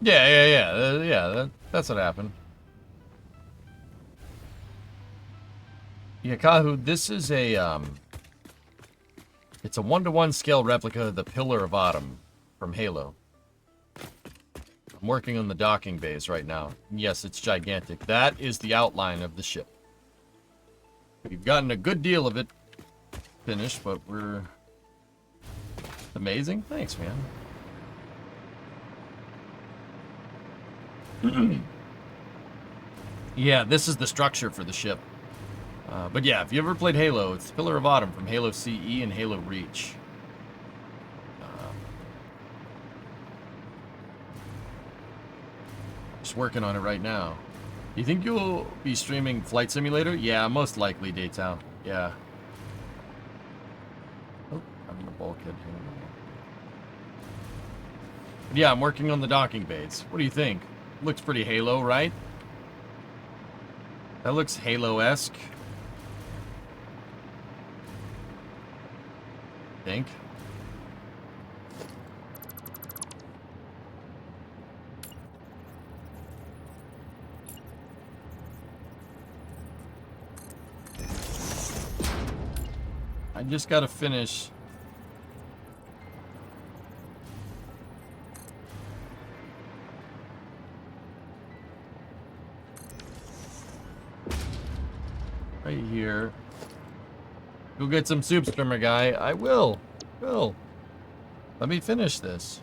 Yeah, that's what happened. Yeah, Kahu, this is a, it's a 1-to-1 scale replica of the Pillar of Autumn from Halo. I'm working on the docking bays right now. Yes, it's gigantic. That is the outline of the ship. We've gotten a good deal of it finished, but we're... Amazing? Thanks, man. Yeah, this is the structure for the ship. But yeah, if you ever played Halo, it's Pillar of Autumn from Halo CE and Halo Reach. Just working on it right now. You think you'll be streaming Flight Simulator? Yeah, most likely, Daytown. Yeah. Oh, I'm in the bulkhead here. But yeah, I'm working on the docking bays. What do you think? Looks pretty Halo, right? That looks Halo-esque. think. I just gotta finish. Right here. Go get some soup, streamer guy. I will. Will. Let me finish this.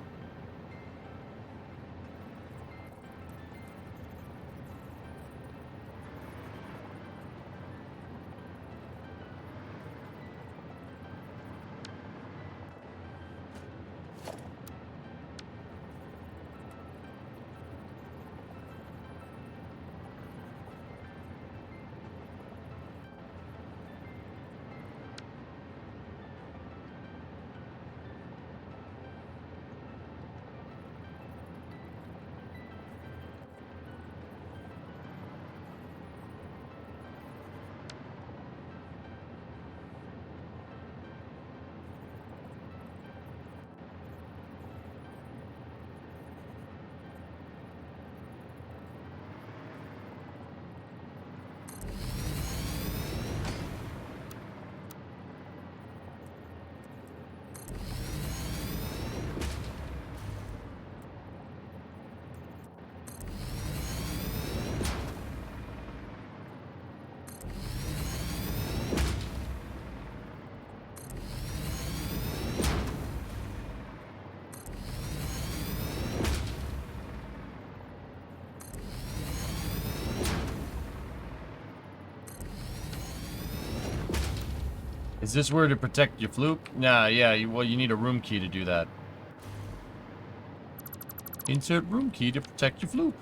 Is this where to protect your fluke? Nah, yeah, well, you need a room key to do that. Insert room key to protect your fluke.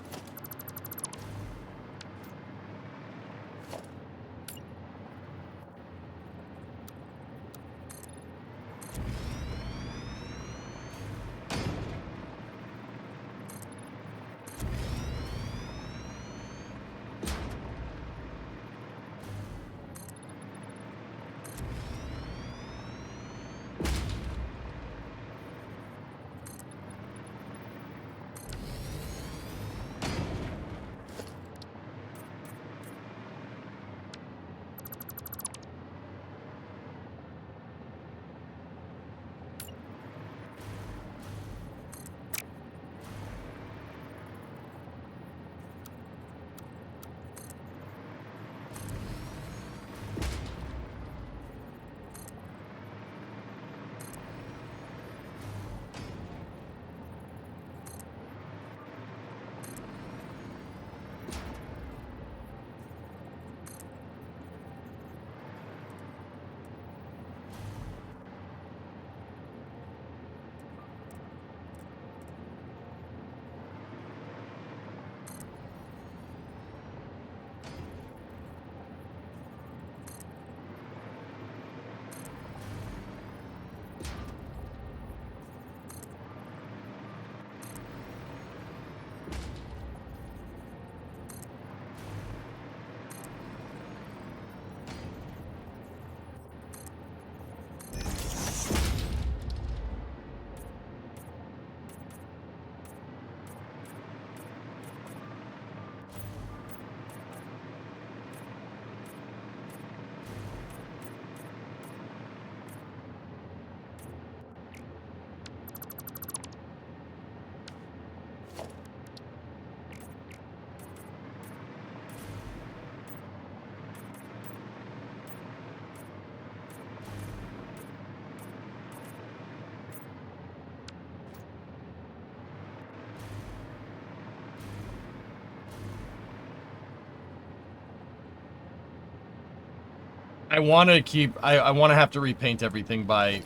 I want to keep. I want to have to repaint everything by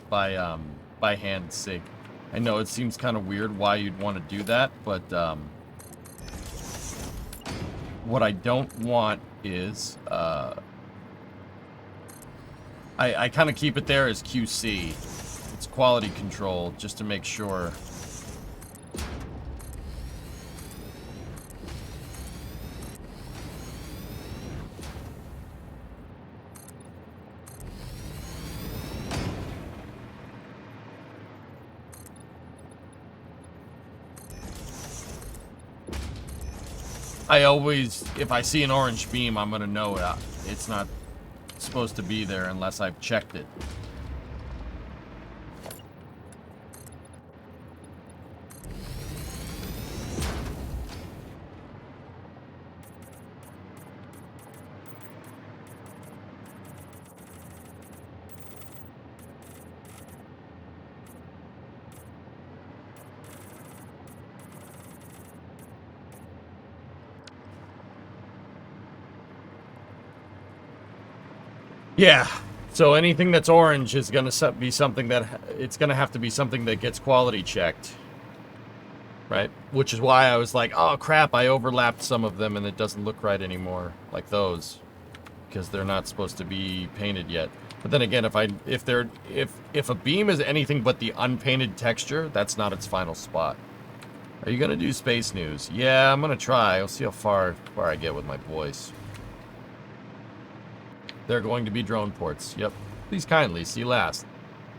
hand sig. I know it seems kind of weird why you'd want to do that, but what I don't want is I kind of keep it there as QC. It's quality control just to make sure. I always, if I see an orange beam, I'm gonna know it's not supposed to be there unless I've checked it. Yeah. So anything that's orange is going to be something that it's going to have to be something that gets quality checked. Right? Which is why I was like, "Oh crap, I overlapped some of them and it doesn't look right anymore." Like those, because they're not supposed to be painted yet. But then again, if a beam is anything but the unpainted texture, that's not its final spot. Are you going to do space news? Yeah, I'm going to try. I'll see how far I get with my voice. They're going to be drone ports. Yep. Please kindly, see last.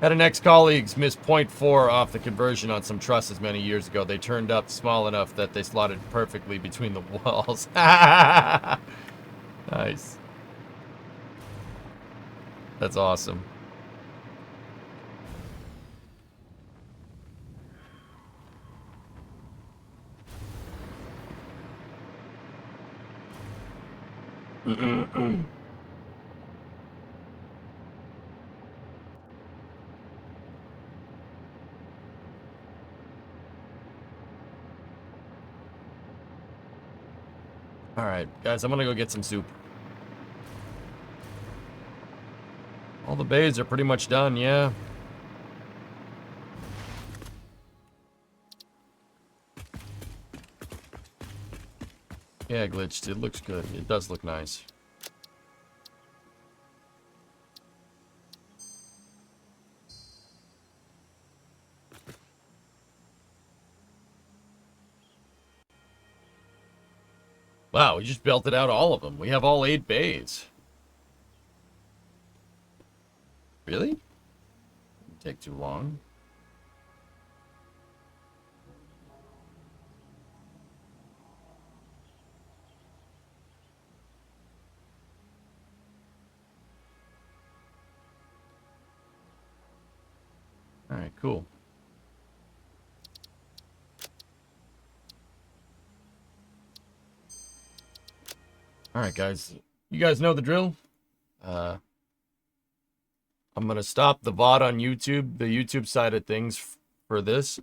Had an ex-colleagues miss 0.4 off the conversion on some trusses many years ago. They turned up small enough that they slotted perfectly between the walls. Nice. That's awesome. Alright, guys, I'm gonna go get some soup. All the bays are pretty much done, yeah. Yeah, glitched. It looks good. It does look nice. Wow, we just belted out all of them. We have all 8 bays. Really? Didn't take too long. Alright, cool. Alright, guys. You guys know the drill? I'm gonna stop the VOD on YouTube, the YouTube side of things for this.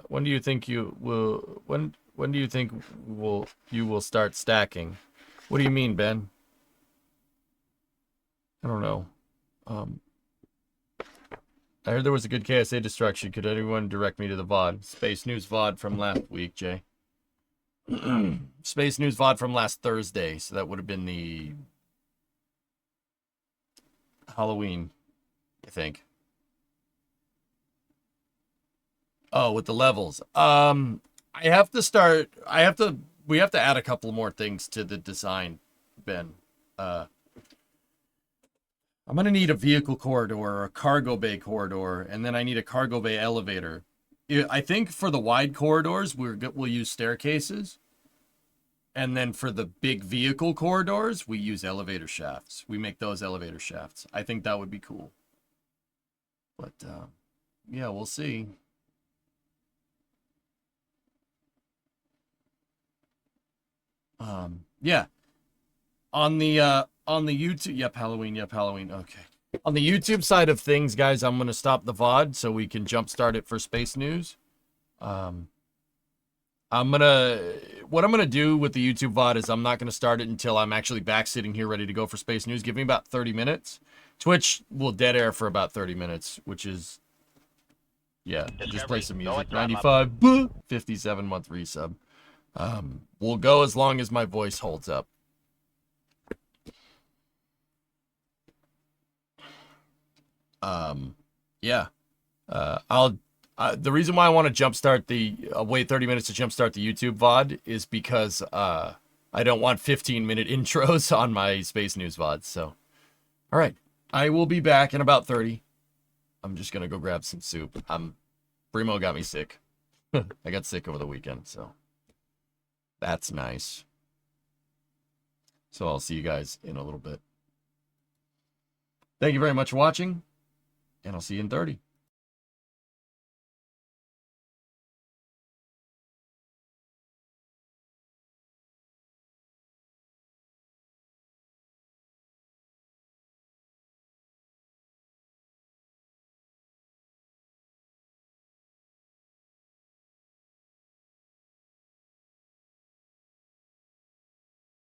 When do you think you will when do you think you will start stacking? What do you mean, Ben? I don't know. I heard there was a good KSA destruction. Could anyone direct me to the VOD? Space News VOD from last week, Jay. Space News VOD from last Thursday, so that would have been the Halloween, I think. Oh, with the levels. We have to add a couple more things to the design, Ben. I'm going to need a vehicle corridor or a cargo bay corridor, and then I need a cargo bay elevator. I think for the wide corridors, we'll use staircases. And then for the big vehicle corridors, we use elevator shafts. We make those elevator shafts. I think that would be cool. But, yeah, we'll see. Yeah. On the YouTube, yep, Halloween, okay. On the YouTube side of things, guys, I'm going to stop the VOD so we can jumpstart it for Space News. What I'm going to do with the YouTube VOD is I'm not going to start it until I'm actually back sitting here ready to go for Space News. Give me about 30 minutes. Twitch will dead air for about 30 minutes, which is, yeah, just play some music. 95, 57-month resub. We'll go as long as my voice holds up. Yeah. The reason why I want to jumpstart wait 30 minutes to jumpstart the YouTube VOD is because, I don't want 15-minute intros on my Space News VOD, so. Alright. I will be back in about 30. I'm just gonna go grab some soup. Primo got me sick. I got sick over the weekend, so. That's nice. So I'll see you guys in a little bit. Thank you very much for watching, and I'll see you in 30.